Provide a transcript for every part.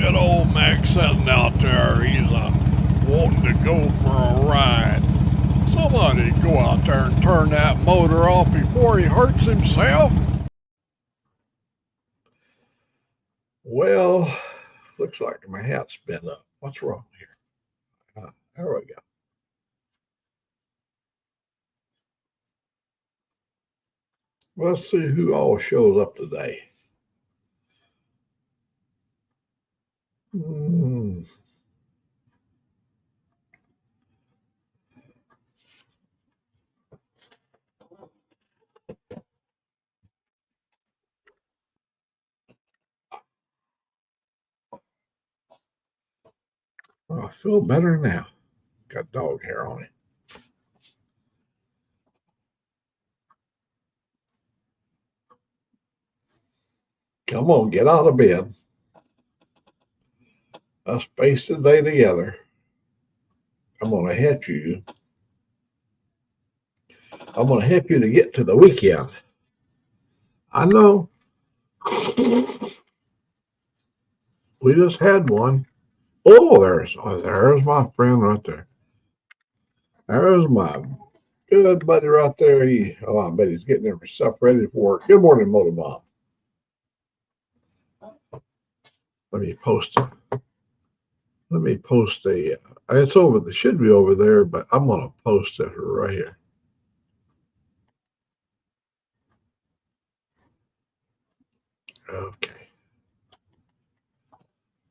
at Old Mack sitting out there. He's wanting to go for a ride. Somebody go out there and turn that motor off before he hurts himself. Well, looks like my hat's bent up. What's wrong here? There we go. Let's see who all shows up today. I feel better now. Got dog hair on it. Come on, get out of bed. Let's face the day together. I'm going to help you. I'm going to help you to get to the weekend. I know. We just had one. Oh, there's my friend right there. There's my good buddy right there. I bet he's getting himself ready for work. Good morning, Motor Mom. Let me post a. It's over. It should be over there, but I'm gonna post it right here. Okay.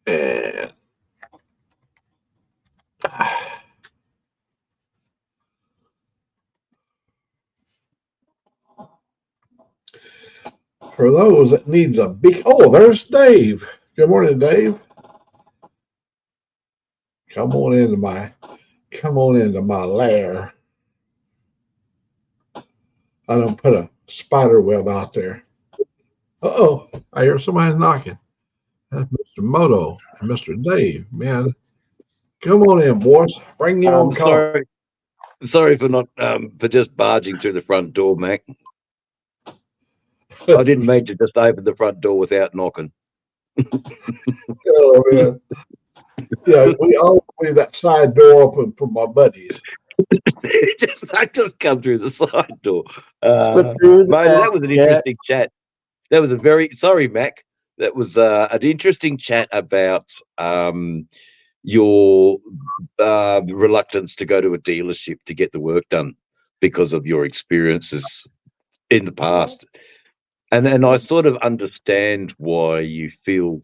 And for those that needs a big, there's Dave. Good morning, Dave. Come on into my lair. I don't put a spider web out there. I hear somebody knocking. That's Mr. Moto and Mr. Dave. Man, come on in, boys. Bring your own coffee. Sorry for not for just barging through the front door, Mac. I didn't mean to just open the front door without knocking. Oh, man. Yeah, we always leave that side door open for my buddies. I just come through the side door. Mate, that was an interesting chat. That was sorry, Mac. That was an interesting chat about your reluctance to go to a dealership to get the work done because of your experiences in the past. And I sort of understand why you feel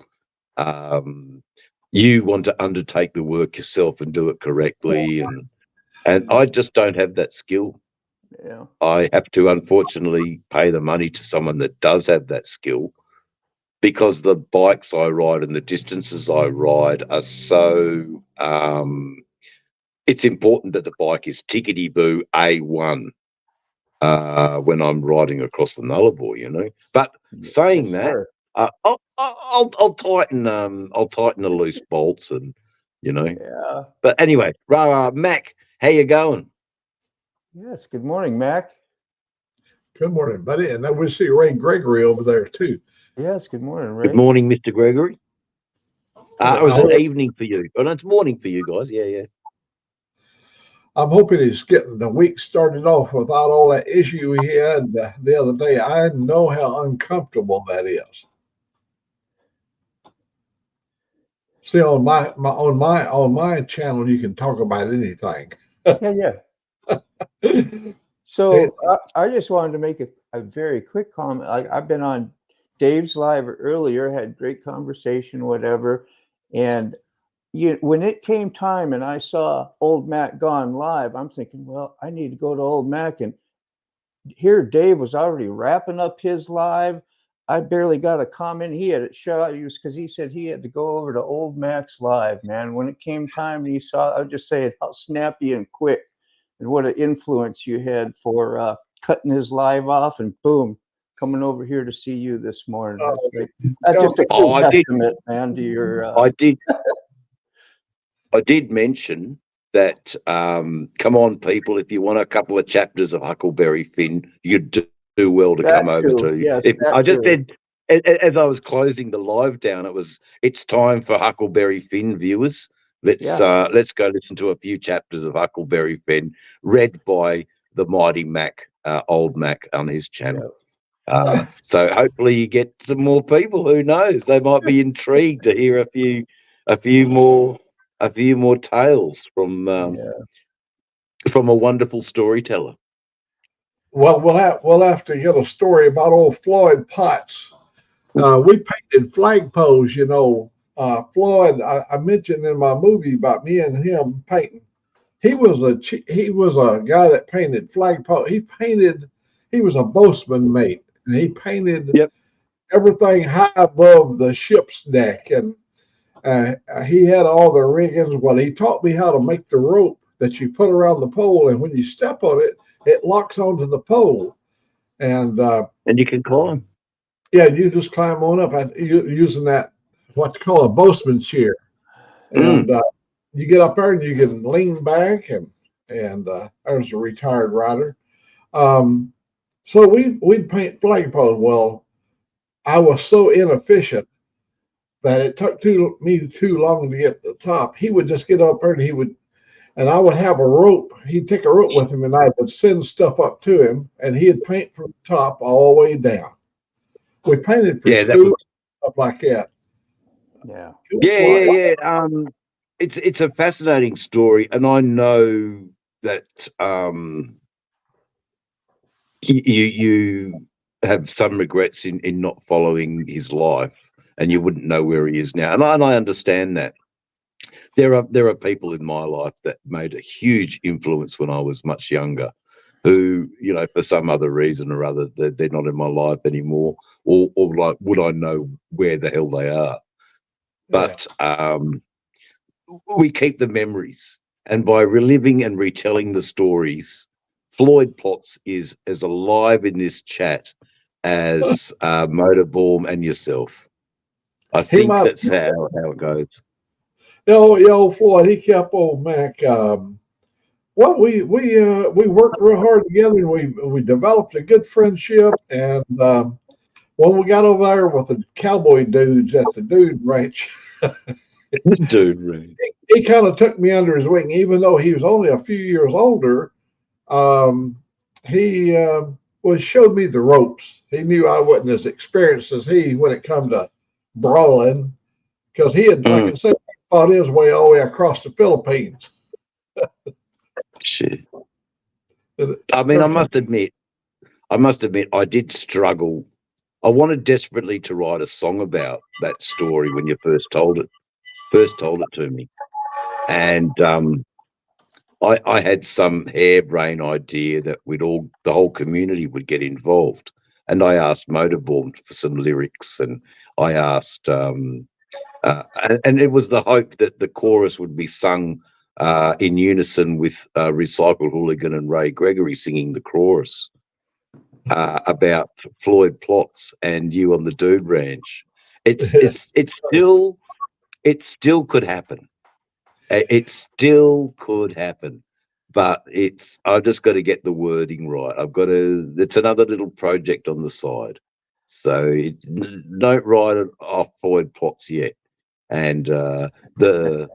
you want to undertake the work yourself and do it correctly. And I just don't have that skill. Yeah. I have to, unfortunately, pay the money to someone that does have that skill because the bikes I ride and the distances I ride are so it's important that the bike is tickety-boo A1 when I'm riding across the Nullarbor, you know. But saying that, I'll tighten the loose bolts and, you know. Yeah. But anyway, Mac, how you going? Yes. Good morning, Mac. Good morning, buddy. And we see Ray Gregory over there too. Yes. Good morning, Ray. Good morning, Mr. Gregory. It was an evening for you. Oh, no, it's morning for you guys. Yeah. I'm hoping he's getting the week started off without all that issue we had the other day. I know how uncomfortable that is. See, on my channel, you can talk about anything. Yeah. So I just wanted to make a very quick comment. I've been on Dave's live earlier, had great conversation, whatever, and when it came time and I saw Old Mack gone live, I'm thinking, well, I need to go to Old Mack. And here Dave was already wrapping up his live. I barely got a comment. He had it shut out because he said he had to go over to Old Mack's live, man. When it came time and he saw, I would just say how snappy and quick and what an influence you had for cutting his live off and boom, coming over here to see you this morning. That's just a cool testament, man, to your... I did mention that, come on, people, if you want a couple of chapters of Huckleberry Finn, you'd do well to come over to. Yes, I just said, as I was closing the live down, it's time for Huckleberry Finn viewers. Let's go listen to a few chapters of Huckleberry Finn, read by the mighty Mac, Old Mac, on his channel. So hopefully you get some more people. Who knows? They might be intrigued to hear a few more tales from a wonderful storyteller. Well, we'll have to get a story about old Floyd Potts. We painted flagpoles, you know. Floyd, I mentioned in my movie about me and him painting. He was a guy that painted flagpole. He was a boatman mate, and he painted everything high above the ship's deck. And he had all the riggings. Well, he taught me how to make the rope that you put around the pole, and when you step on it, it locks onto the pole. And you can climb. Yeah, you just climb on up using that, what you call a boatman chair. And you get up there and you can lean back, and there's a retired rider. So we'd paint flagpoles. Well, I was so inefficient that it took me too long to get to the top. He would just get up there and I would have a rope. He'd take a rope with him, and I would send stuff up to him, and he'd paint from the top all the way down. We painted for school, stuff like that. Yeah. It's a fascinating story, and I know that you have some regrets in not following his life, and you wouldn't know where he is now. And I understand that. There are people in my life that made a huge influence when I was much younger, who, you know, for some other reason or other, they're not in my life anymore, or like, would I know where the hell they are? But we keep the memories, and by reliving and retelling the stories, Floyd Potts is as alive in this chat as Motorborn and yourself. I think that's how it goes. Floyd, he kept Old Mac. Well, we worked real hard together, and we developed a good friendship. And when we got over there with the cowboy dudes at the Dude Ranch, he kind of took me under his wing, even though he was only a few years older. He showed me the ropes. He knew I wasn't as experienced as he when it come to brawling, because he had, like I said, fought his way all the way across the Philippines. Shit. I mean, I must admit, I did struggle. I wanted desperately to write a song about that story when you first told it to me, and I had some harebrained idea that the whole community would get involved, and I asked Motorborn for some lyrics, and I asked, and it was the hope that the chorus would be sung in unison with Recycled Hooligan and Ray Gregory singing the chorus about Floyd Potts and you on the Dude Ranch. It still could happen. It still could happen, but I've just got to get the wording right. It's another little project on the side. So don't write it off Floyd Potts yet. And the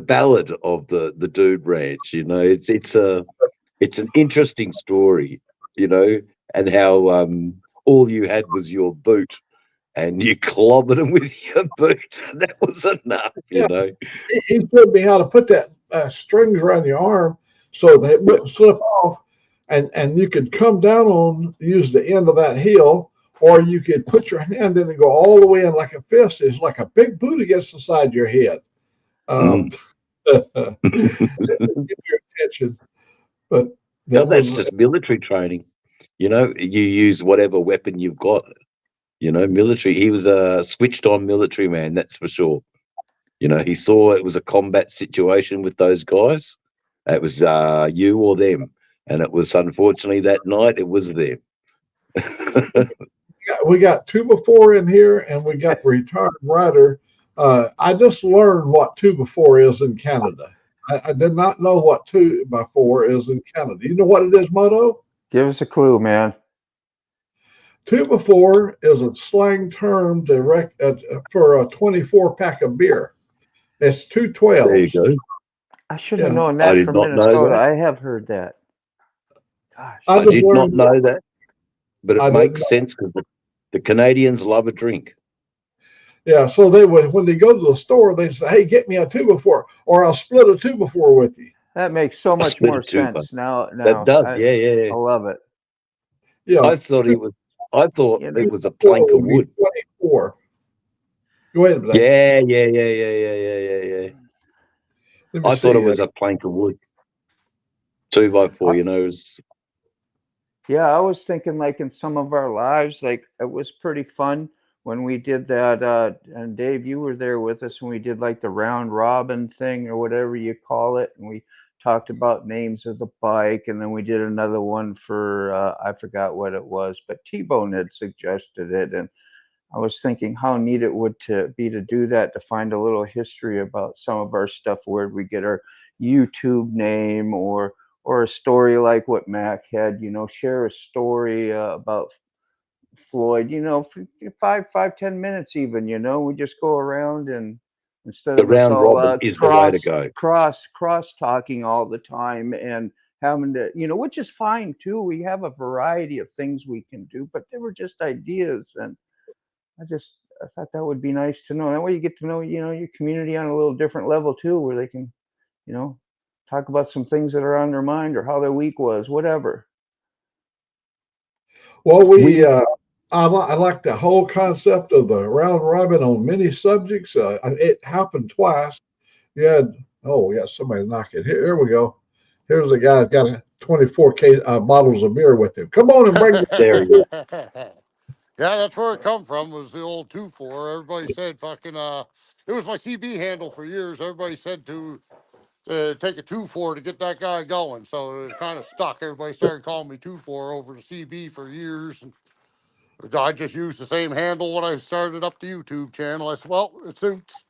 ballad of the Dude Ranch, you know, it's an interesting story, you know, and how all you had was your boot, and you clobbered him with your boot. That was enough, you know. He showed me how to put that strings around your arm so that it wouldn't slip off, and you could come down use the end of that heel, or you could put your hand in and go all the way in like a fist. It's like a big boot against the side of your head. Get your attention. But that's just military training. You know, you use whatever weapon you've got. You know, military. He was a switched-on military man, that's for sure. You know, he saw it was a combat situation with those guys. It was you or them, and it was, unfortunately, that night it was them. We got 2x4 in here, and we got the retired rider. I just learned what 2x4 is in Canada. I did not know what 2x4 is in Canada. You know what it is, Moto? Give us a clue, man. 2 before is a slang term for a 24 pack of beer. It's two There you 12s. go. I should have Yeah. known I that did from not know Minnesota. that. I have heard that. Gosh. I I just did not learned. know that, but I it didn't makes sense because the Canadians love a drink. Yeah, so they would, when they go to the store, they say, "Hey, get me a 2 before, or I'll split a 2 before with you." That makes so I much split more it too, but sense now. that Now does. I Yeah, yeah, yeah. love it. Yeah, I thought I thought You know, it was a 2 plank of would be wood. 24. Go ahead, Blaine. Yeah, yeah, yeah, yeah, yeah, yeah, yeah, yeah. Let me I thought it see. was a plank of wood. 2 by 4, I- you know. yeah, I was thinking like in some of our lives, like it was pretty fun when we did that. And Dave, you were there with us when we did like the round robin thing or whatever you call it, and we talked about names of the bike, and then we did another one for I forgot what it was, but T-Bone had suggested it, and I was thinking how neat it would to be to do that, to find a little history about some of our stuff, where we get our YouTube name, or a story like what Mac had, share a story about Floyd, for 5, 10 minutes even, we just go around, and instead The of us round all robin is the way to go. cross talking all the time and having to, which is fine too. We have a variety of things we can do, but they were just ideas, and I thought that would be nice to know. That way you get to know, your community on a little different level too, where they can, you know, talk about some things that are on their mind or how their week was, whatever. Well, I like the whole concept of the round robin on many subjects. It happened twice. You had, we got somebody knocking. Here we go. Here's a guy got a 24 bottles of beer with him. Come on and bring the There he is. Yeah, that's where it come from, was the old 2-4. Everybody said fucking it was my CB handle for years. Everybody said to take a 2-4 to get that guy going. So it kind of stuck. Everybody started calling me 2-4 over the CB for years. And I just used the same handle when I started up the YouTube channel. I said, well, it suits.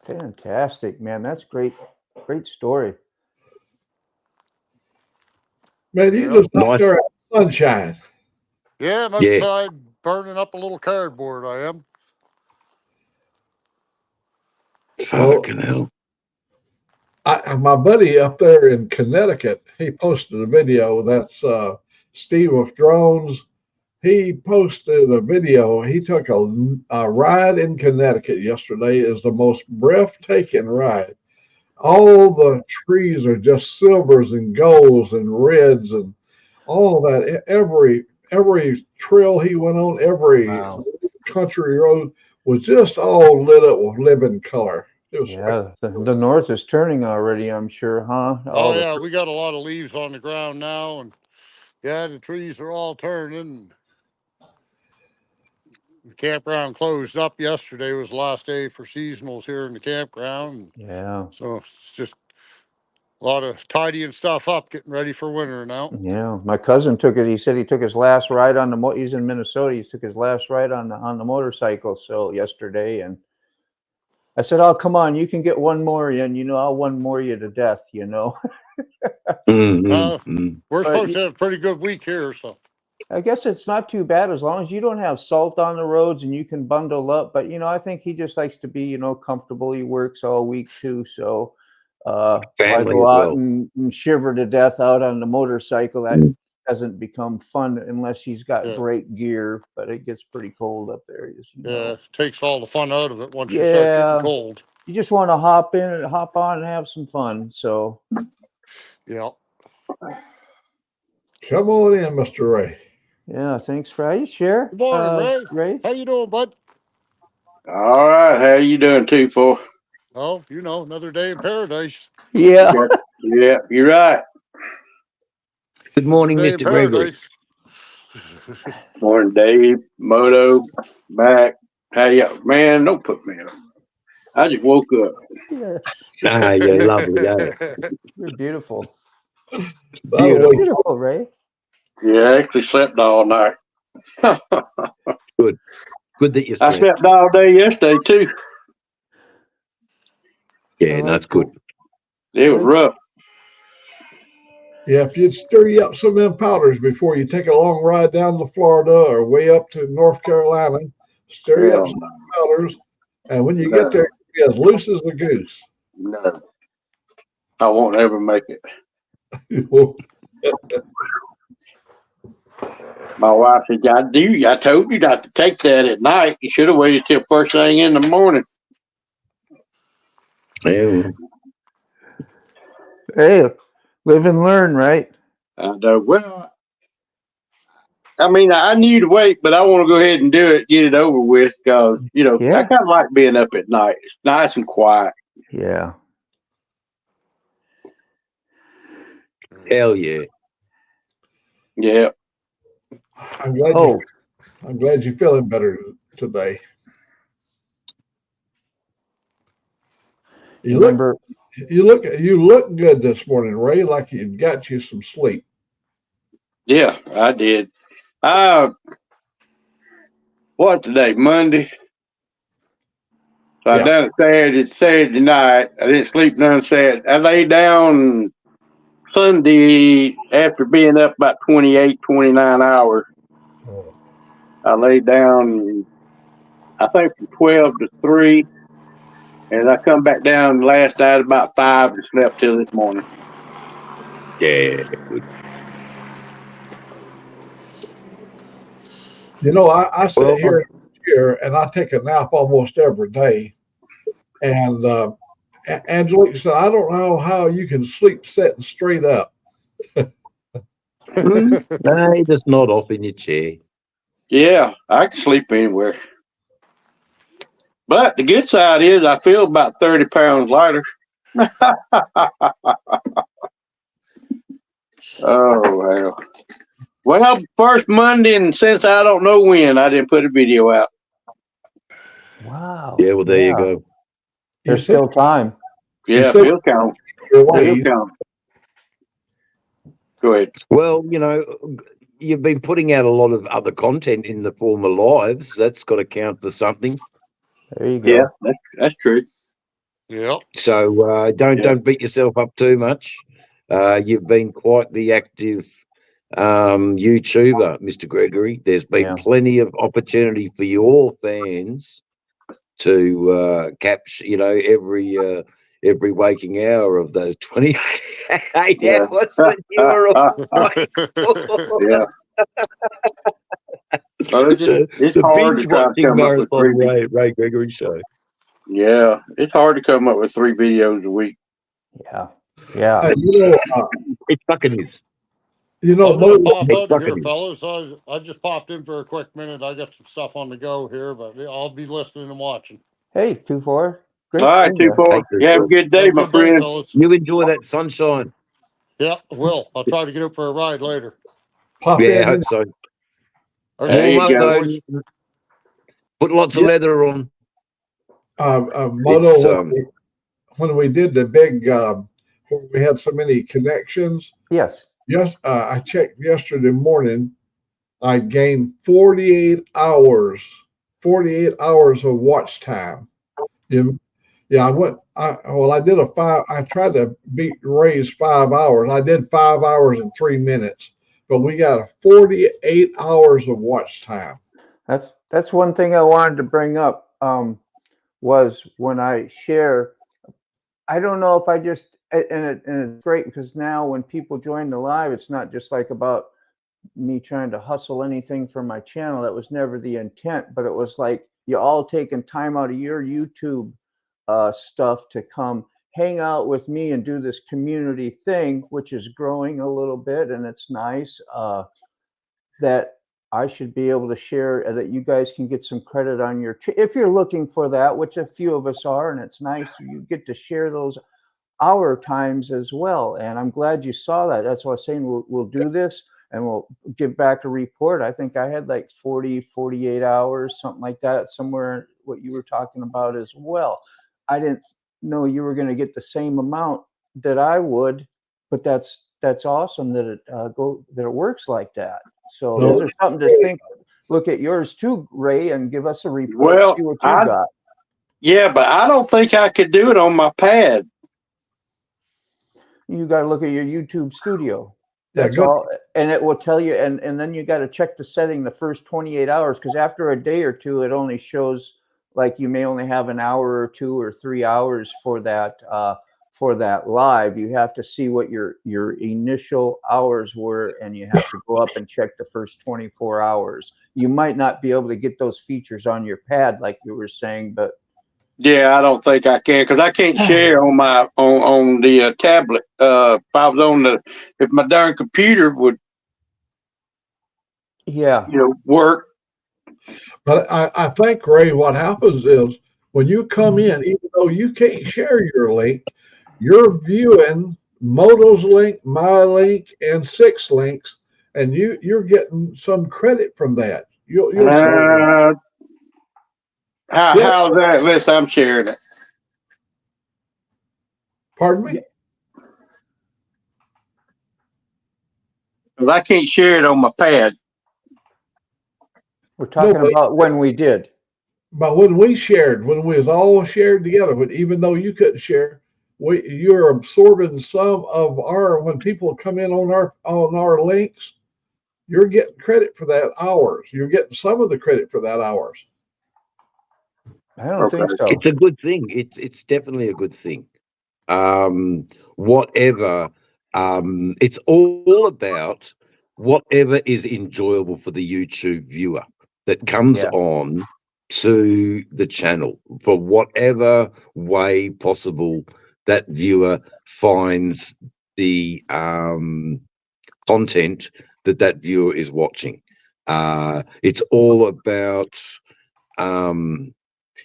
Fantastic, man. That's great. Great story. Man, you Yeah. just out Nice. there in the sunshine. Yeah, I'm Yeah. outside burning up a little cardboard, I am. Well, Fucking hell. my buddy up there in Connecticut, he posted a video. That's Steve with Drones. He posted a video. He took a ride in Connecticut yesterday. Is the most breathtaking ride. All the trees are just silvers and golds and reds and all that. Every trail he went on, every Wow. country road was just all lit up with living color. It was Yeah, the north is turning already, I'm sure, huh? Oh, All the yeah, we got a lot of leaves on the ground now. And yeah, the trees are all turning. The campground closed up yesterday. Was the last day for seasonals here in the campground. yeah. So it's just a lot of tidying stuff up, getting ready for winter now. Yeah, my cousin took it. He said he took his last ride on the he's in Minnesota. He took his last ride on the motorcycle so yesterday, and I said, "Oh, come on, you can get one more in. I'll one more you to death. We're But supposed to have a pretty good week here, so I guess it's not too bad as long as you don't have salt on the roads and you can bundle up. But I think he just likes to be comfortable. He works all week too, so why Family go as out well. and shiver to death out on the motorcycle? That Mm. doesn't become fun unless he's got yeah, great gear. But it gets pretty cold up there, as you know. it takes all the fun out of it once you start getting Yeah, cold. you just want to hop in and hop on and have some fun. So Yeah. come on in, Mr. Ray. yeah, thanks for how you share. Good morning, Ray. Ray. How you doing, bud? All right, how you doing, 2-4? Oh, another day in paradise. Yeah. Yeah, you're right. Good Another morning, day in Mr. Gregory. paradise. Morning, Dave, Moto, Mac. How you? Man, don't put me up. I just woke up. Yeah, Ah, you're lovely, eh? you're beautiful. That'll Beautiful. wake Beautiful, Ray. Yeah, I actually slept all night. Good. Good that you I slept. slept all day yesterday, too. Yeah, that's good. It was rough. Yeah, if you'd stir you up some of them powders before you take a long ride down to Florida or way up to North Carolina, stir you up Hell some powders, and when you no, get there, you'll be as loose as a goose. no. I won't ever make it. My wife said, I told you not to take that at night. You should have waited till first thing in the morning. Yeah, well, Hey, live and learn, right? Well, I mean, I knew to wait, but I want to go ahead and do it, get it over with, because, I Yeah. kind of like being up at night. It's nice and quiet. Yeah. hell yeah. Yeah. I'm glad Oh, I'm glad you're feeling better today. You look remember, you look good this morning, Ray, like you got you some sleep. Yeah, I did. What today? Monday. So I Yeah. done it Saturday night. I didn't sleep none Saturday. I laid down Sunday after being up about 28, 29 hours. Oh. I laid down, I think from 12 to 3. And I come back down last night about 5 and slept till this morning. Yeah, good. I sit Well, here and I take a nap almost every day. And Angelique said, I don't know how you can sleep sitting straight up. no, just nod off in your chair. Yeah, I can sleep anywhere. But the good side is I feel about 30 pounds lighter. Oh, hell. Well, first Monday, and since I don't know when, I didn't put a video out. wow. Yeah, well, there you go. You There's said still time. Yeah, said Bill count. your Bill way. count. Go ahead. Well, you've been putting out a lot of other content in the form of lives. That's got to count for something. There you go. Yeah, that's true. Yep. So don't beat yourself up too much. You've been quite the active YouTuber, Mr. Gregory. There's been Yeah. plenty of opportunity for your fans to capture, every waking hour of those 28 Yeah. hours that you were on. Yeah. Well, it's The hard to binge try to watching come up with marathon Ray Gregory show. Yeah, it's hard to come up with 3 videos a week. Yeah. Yeah. It fucking is. I'm gonna pop It out of here, fucking is. fellas. I just popped in for a quick minute. I got some stuff on the go here, but I'll be listening and watching. Hey, 2-4. Great. All right, seeing ya. 2-4. You have a good day, Have a my good day, friend. fellas. You enjoy that sunshine. Yeah, will. I'll try to get up for a ride later. Pop Yeah, I in. hope so. There Warm you up go. though. boys. Put lots of leather on. Moto, It's when we did the big, where we had so many connections. Yes. Yes, I checked yesterday morning. I gained 48 hours of watch time. Yeah, I did I tried to beat Ray's 5 hours. I did 5 hours and 3 minutes, but we got 48 hours of watch time. That's one thing I wanted to bring up. Was when I share, I don't know if I just and it's great because now when people join the live, it's not just like about me trying to hustle anything for my channel. That was never the intent, but it was like you all taking time out of your YouTube stuff to come hang out with me and do this community thing, which is growing a little bit, and it's nice that I should be able to share, that you guys can get some credit on your if you're looking for that, which a few of us are, and it's nice you get to share those hour times as well. And I'm glad you saw that. That's why I was saying we'll do this and we'll give back a report. I think I had like 48 hours, something like that, somewhere what you were talking about as well. I didn't know you were going to get the same amount that I would, but that's awesome that it works like that. So those are something to think. Look at yours too, Ray, and give us a report. Well, see what you got. Yeah, but I don't think I could do it on my pad. You got to look at your YouTube studio. That's good. all. And it will tell you, and then you got to check the setting the first 28 hours, because after a day or two, it only shows like you may only have an hour or 2 or 3 hours for that live. You have to see what your initial hours were, and you have to go up and check the first 24 hours. You might not be able to get those features on your pad like you were saying, but Yeah, I don't think I can because I can't share on my on the tablet. If I was on the, if my darn computer would, yeah, work. But I think, Ray, what happens is when you come in, even though you can't share your link, you're viewing Moto's link, my link, and six links, and you're getting some credit from that. You'll see. How's that? Unless I'm sharing it. Pardon me? Because I can't share it on my pad. we're talking but- about when we did. But when we was all shared together, but even though you couldn't share, you're absorbing some of our, when people come in on our links, you're getting credit for that hours. You're getting some of the credit for that hours. I don't think so. It's a good thing. It's definitely a good thing. Whatever. It's all about whatever is enjoyable for the YouTube viewer that comes on to the channel, for whatever way possible that viewer finds the content that viewer is watching. It's all about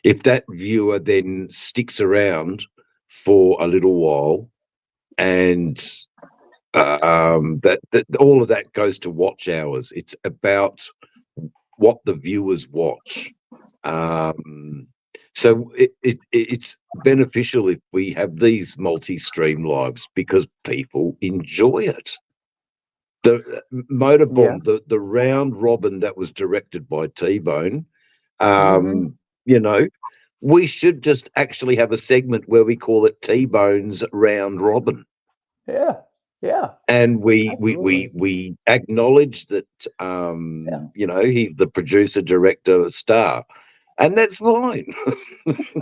if that viewer then sticks around for a little while, and that all of that goes to watch hours. It's about what the viewers watch. So it's beneficial if we have these multi-stream lives because people enjoy it. The Motorbomb, the round robin that was directed by T-Bone, we should just actually have a segment where we call it T-Bone's Round Robin. Yeah. And we acknowledge that he's the producer, director, star, and that's fine.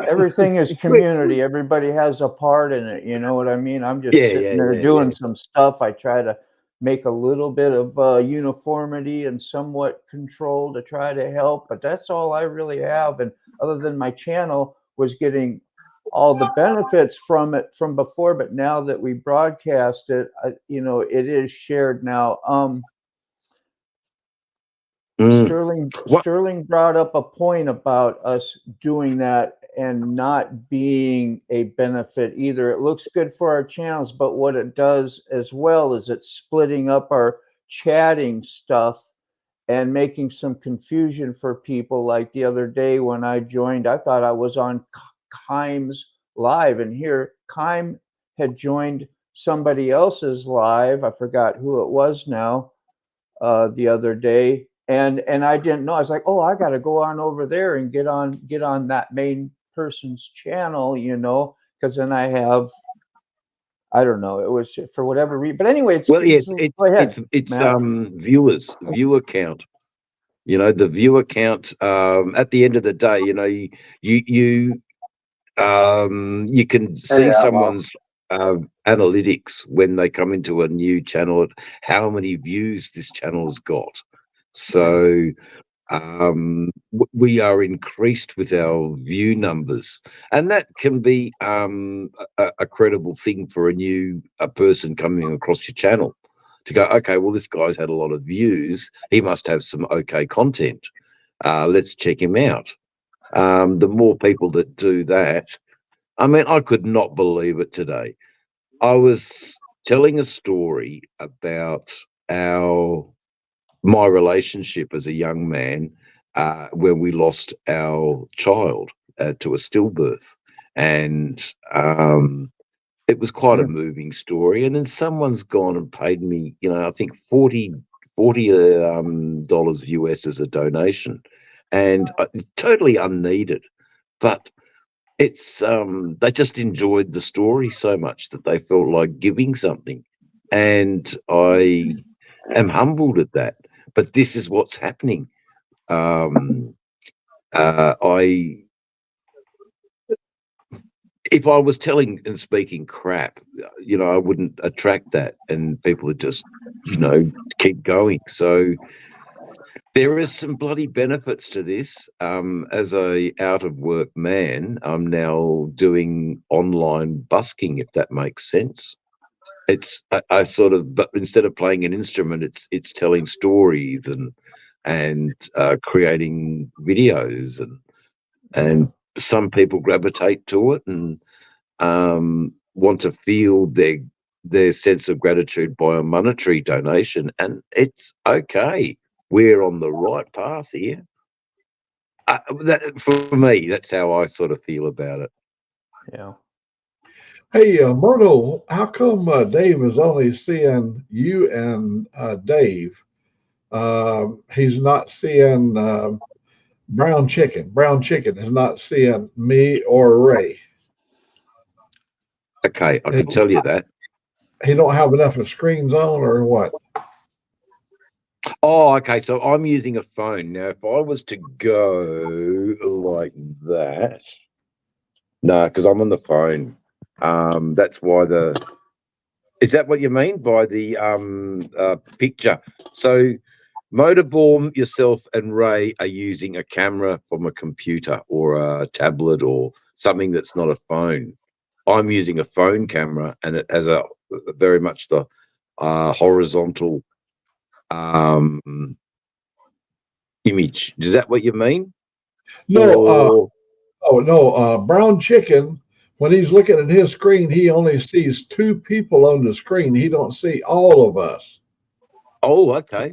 Everything is community. Everybody has a part in it. You know what I mean? I'm just sitting there doing some stuff. I try to make a little bit of uniformity and somewhat control to try to help, but that's all I really have. And other than my channel was getting all the benefits from it from before, but now that we broadcast it, it is shared now. Sterling brought up a point about us doing that and not being a benefit either. It looks good for our channels, but what it does as well is it's splitting up our chatting stuff and making some confusion for people. Like the other day when I joined, I thought I was on Keim's live, and here Keim had joined somebody else's live. I forgot who it was now the other day. And I didn't know. I was like, oh, I got to go on over there and get on that main person's channel, because then I have, I don't know, it was for whatever reason. But anyway, go ahead. It's viewer count. The viewer count. At the end of the day, you can see someone's analytics when they come into a new channel, how many views this channel has got. So we are increased with our view numbers, and that can be a credible thing for a person coming across your channel to go, okay, well, this guy's had a lot of views, he must have some okay content, let's check him out. The more people that do that, I mean, I could not believe it today. I was telling a story about my relationship as a young man when we lost our child to a stillbirth, and it was quite a moving story. And then someone's gone and paid me, I think $40 US as a donation, and totally unneeded, but it's they just enjoyed the story so much that they felt like giving something. and I am humbled at that. But this is what's happening. If I was telling and speaking crap, I wouldn't attract that, and people would just, keep going. So there is some bloody benefits to this. As a out of work man, I'm now doing online busking, if that makes sense. It's I sort of, but instead of playing an instrument, it's telling stories and creating videos, and some people gravitate to it and want to feel their sense of gratitude by a monetary donation, and it's okay. We're on the right path here. That, for me, that's how I sort of feel about it. Yeah. Hey, Myrtle, how come Dave is only seeing you and Dave? He's not seeing Brown Chicken. Brown Chicken is not seeing me or Ray. Okay, I can tell you that. He don't have enough of screens on, or what? Oh, okay. So I'm using a phone now. If I was to go like that, no, because I'm on the phone. That's why Is that what you mean by the picture? So Motorborn, yourself, and Ray are using a camera from a computer or a tablet or something that's not a phone. I'm using a phone camera, and it has a very much the horizontal image. Is that what you mean? No, no. Brown Chicken, when he's looking at his screen, he only sees two people on the screen. He don't see all of us. Oh, okay.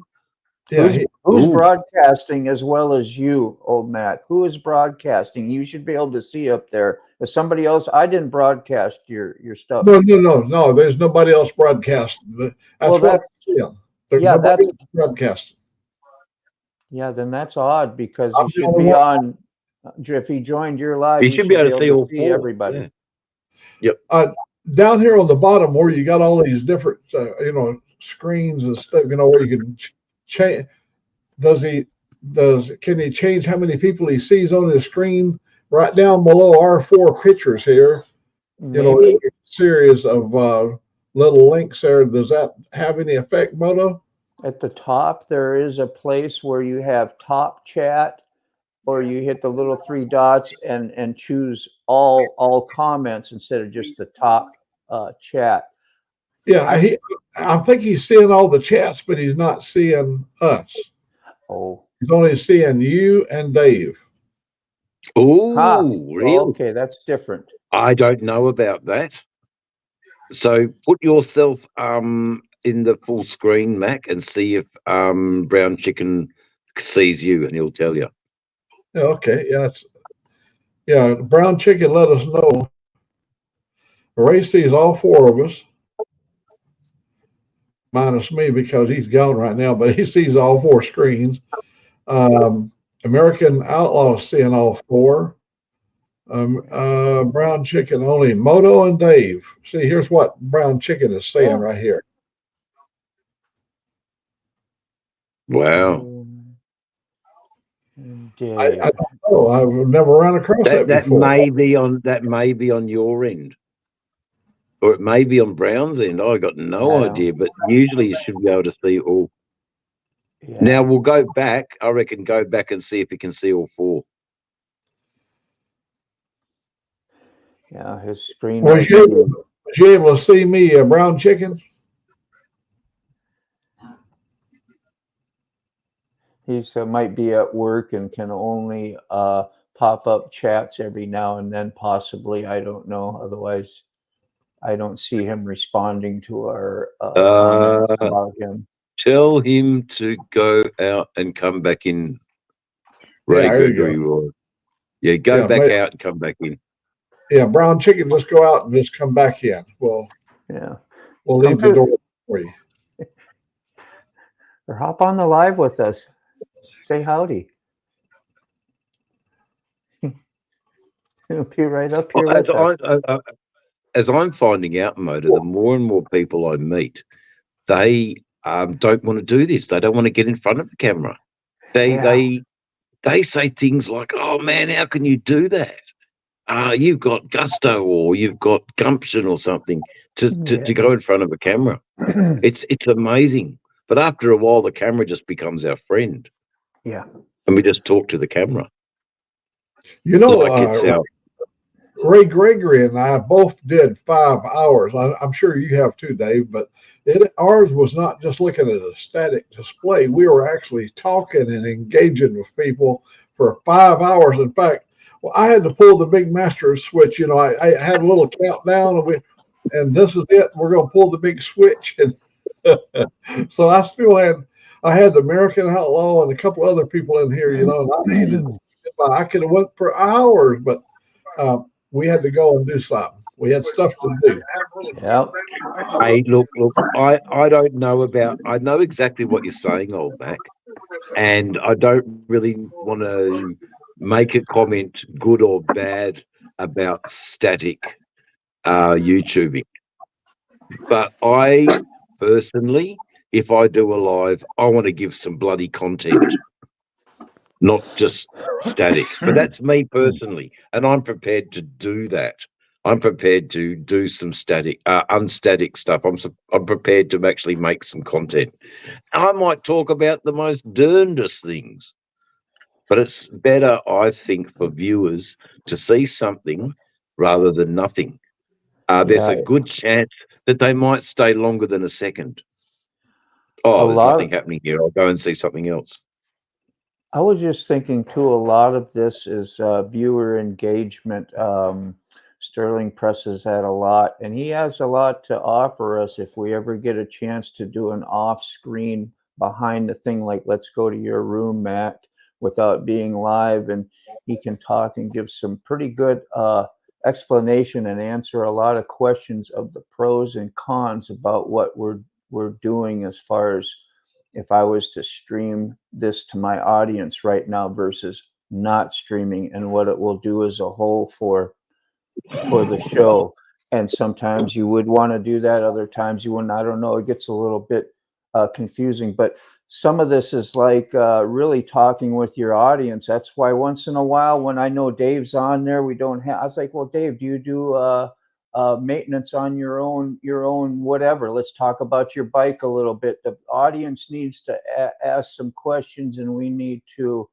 Yeah, Who's broadcasting as well as you, Old Mack? Who is broadcasting? You should be able to see up there. If somebody else, I didn't broadcast your stuff. No. There's nobody else broadcasting. That's what I'm saying. There's nobody else broadcasting. Yeah, then that's odd, because he should be on. If he joined your live, you should be able to see all four. everybody. Yeah. Yep. Down here on the bottom, where you got all these different, screens and stuff, where you can change. Can he change how many people he sees on his screen? Right down below our four pictures here, a series of little links there. Does that have any effect, Moto? At the top, there is a place where you have top chat, or you hit the little three dots and choose all comments instead of just the top chat. Yeah, I think he's seeing all the chats, but he's not seeing us. Oh, he's only seeing you and Dave. Oh, really? Okay, that's different. I don't know about that. So put yourself in the full screen, Mac, and see if Brown Chicken sees you, and he'll tell you. Yeah, okay. Yeah, Brown Chicken let us know. Ray sees all four of us, minus me because he's gone right now, but he sees all four screens. American Outlaw is seeing all four. Brown Chicken only. Moto and Dave. See, here's what Brown Chicken is saying right here. Wow. I don't know. I've never run across that before. That may be on your end, or it may be on Brown's end. I got no idea, but usually you should be able to see all. Yeah. Now we'll go back. I reckon go back and see if you can see all four. Yeah, his screen. Was you able to see me, Brown Chicken? He's might be at work and can only pop up chats every now and then, possibly. I don't know. Otherwise, I don't see him responding to our comments about him. Tell him to go out and come back in. Ray Gregory Roy. Yeah, go back out and come back in. Yeah, Brown Chicken, just go out and just come back in. We'll leave the door for you. Or hop on the live with us. Say howdy. He'll be right up here with us. As I'm finding out, Motor, the more and more people I meet, they don't want to do this. They don't want to get in front of the camera. They say things like, "Oh man, how can you do that? You've got gusto, or you've got gumption, or something to go in front of a camera." It's amazing. But after a while, the camera just becomes our friend. Yeah. And we just talk to the camera. You know, Like it's our Ray Gregory and I both did 5 hours. I'm sure you have too, Dave, but ours was not just looking at a static display. We were actually talking and engaging with people for 5 hours. In fact, well, I had to pull the big master switch. You know, I had a little countdown, and this is it. We're going to pull the big switch. And so I had the American Outlaw and a couple other people in here, you know, and I needed, I could have went for hours, but we had to go and do something. We had stuff to do. Yeah. Hey, look, I don't know I know exactly what you're saying, Old Mac, and I don't really want to make a comment, good or bad, about static YouTubing. But I personally, if I do a live, I want to give some bloody content, not just static. But that's me personally, and I'm prepared to do that. I'm prepared to do some unstatic stuff. I'm prepared to actually make some content. I might talk about the most derndest things, but it's better, I think, for viewers to see something rather than nothing. There's a good chance that they might stay longer than a second. Oh, there's nothing happening here. I'll go and see something else. I was just thinking too, a lot of this is viewer engagement. Sterling presses that a lot, and he has a lot to offer us if we ever get a chance to do an off-screen behind the thing, like let's go to your room, Matt, without being live, and he can talk and give some pretty good explanation and answer a lot of questions of the pros and cons about what we're doing, as far as if I was to stream this to my audience right now versus not streaming, and what it will do as a whole for the show. And sometimes you would want to do that, other times you wouldn't. I don't know, it gets a little bit confusing, but some of this is like really talking with your audience. That's why once in a while, when I know Dave's on there, we don't have, I was like, well, Dave, do you do maintenance on your own whatever? Let's talk about your bike a little bit. The audience needs to ask some questions, and we need to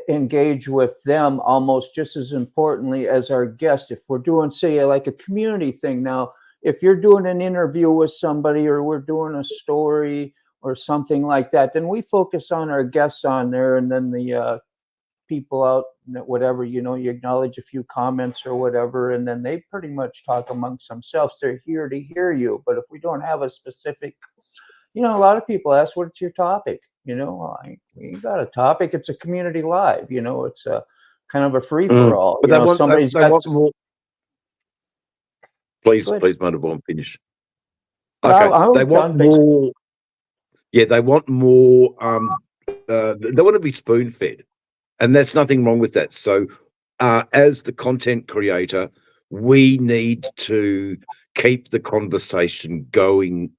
engage with them almost just as importantly as our guest. If we're doing, say, like a community thing, now if you're doing an interview with somebody, or we're doing a story or something like that, then we focus on our guests on there, and then the people out, whatever, you know, you acknowledge a few comments or whatever, and then they pretty much talk amongst themselves. They're here to hear you. But if we don't have a specific, you know, a lot of people ask, what's your topic? You know, we got a topic. It's a community live, you know, it's a kind of a free for all. But you know, somebody's got more. Please, Motorborn, finish. Okay. They want more. Yeah, they want more. They want to be spoon fed, and there's nothing wrong with that. So, as the content creator, we need to keep the conversation going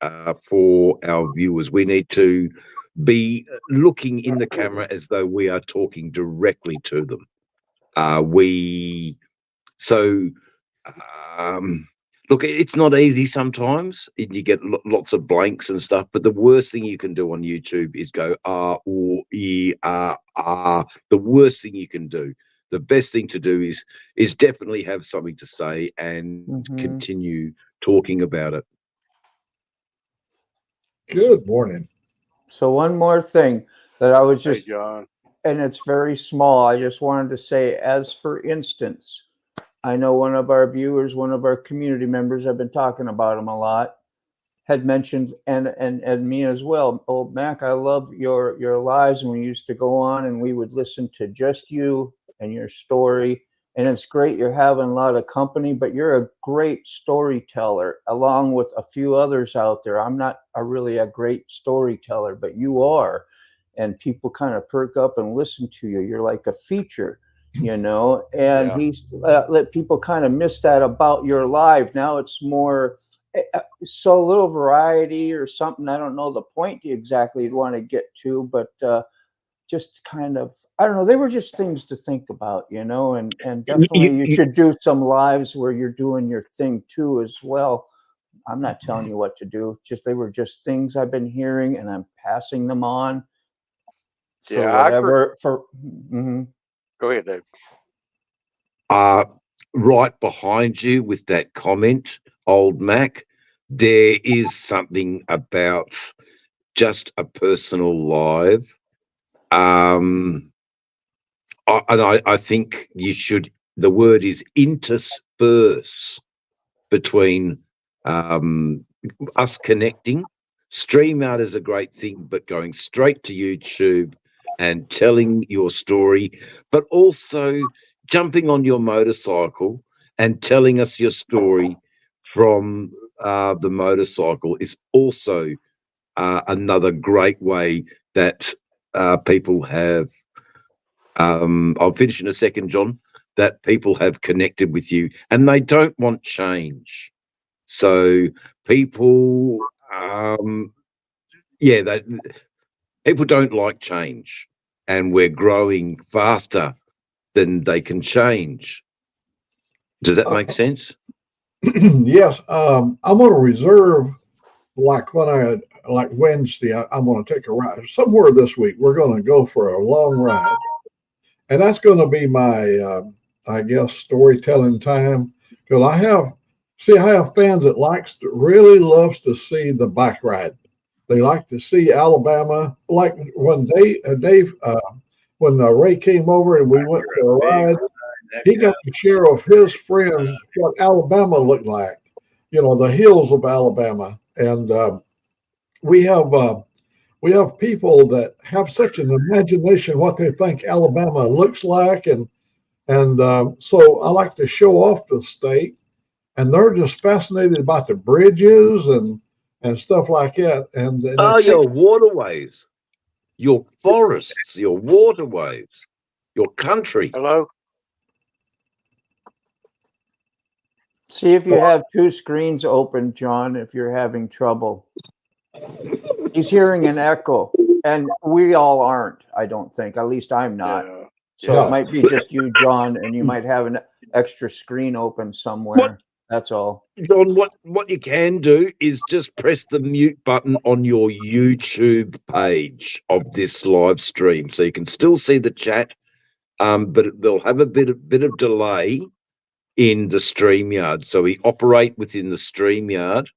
for our viewers. We need to be looking in the camera as though we are talking directly to them. Look, it's not easy sometimes. You get lots of blanks and stuff, but the worst thing you can do on YouTube is go or the worst thing you can do. The best thing to do is definitely have something to say and continue talking about it. Good morning. So one more thing that I was just, hey, John, and it's very small. I just wanted to say, as for instance, I know one of our viewers, one of our community members, I've been talking about him a lot, had mentioned, and me as well, Old Mac, I love your lives, and we used to go on and we would listen to just you and your story. And it's great you're having a lot of company, but you're a great storyteller, along with a few others out there. I'm not really a great storyteller, but you are. And people kind of perk up and listen to you. You're like a feature, you know, and he's let people kind of miss that about your live. Now it's more so a little variety or something. I don't know the point exactly you'd want to get to, but just kind of, I don't know. They were just things to think about, and definitely you should do some lives where you're doing your thing too as well. I'm not telling you what to do. They were just things I've been hearing, and I'm passing them on. For whatever. Go ahead, Dave. Right behind you with that comment, Old Mac, there is something about just a personal live. I think you should, the word is intersperse between us connecting. StreamYard is a great thing, but going straight to YouTube and telling your story, but also jumping on your motorcycle and telling us your story from the motorcycle is also another great way that people have, I'll finish in a second, John, that people have connected with you and they don't want change. So people, people don't like change, and we're growing faster than they can change. Does that make sense? Yes. I'm going to reserve, like Wednesday, I'm going to take a ride somewhere this week. We're going to go for a long ride, and that's going to be my, I guess, storytelling time, because I have fans that really loves to see the bike ride. They like to see Alabama. Like when Dave, when Ray came over and we went for a ride, he got to share with his friends what Alabama looked like. The hills of Alabama, and we have people that have such an imagination what they think Alabama looks like, and so I like to show off the state, and they're just fascinated about the bridges and stuff like that. And your waterways, your forests, your waterways, your country. Hello. See if you have two screens open, John, if you're having trouble. He's hearing an echo, and we all aren't, I don't think. At least I'm not. Yeah. So it might be just you, John, and you might have an extra screen open somewhere. That's all. John, what you can do is just press the mute button on your YouTube page of this live stream, so you can still see the chat, but they'll have a bit of delay in the StreamYard. So we operate within the StreamYard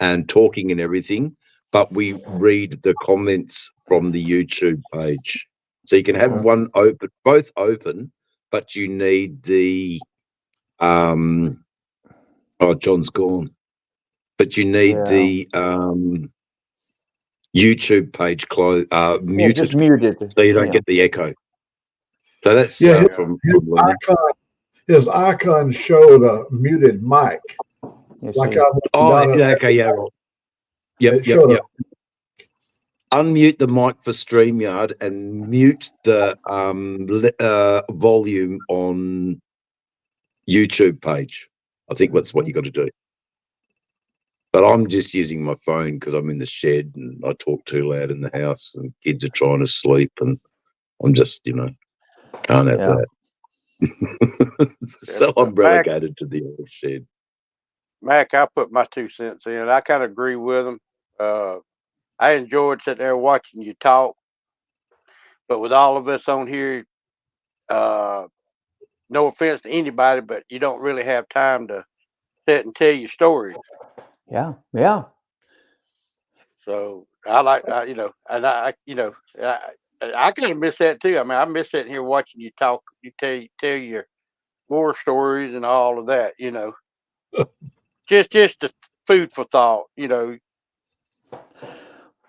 and talking and everything, but we read the comments from the YouTube page. So you can have one open, both open, but you need the John's gone. But you need the YouTube page muted. Just muted. So you don't get the echo. So that's from his icon showed a muted mic. Yep. Unmute the mic for StreamYard and mute the volume on YouTube page. I think that's what you got to do. But I'm just using my phone because I'm in the shed and I talk too loud in the house and kids are trying to sleep and I'm just, can't have that. So I'm relegated to the old shed. Mac, I put my 2 cents in. I kind of agree with him. I enjoyed sitting there watching you talk, but with all of us on here, no offense to anybody, but you don't really have time to sit and tell your stories. Yeah. So I kind of miss that too. I mean, I miss sitting here watching you talk. You tell your war stories and all of that. Just the food for thought.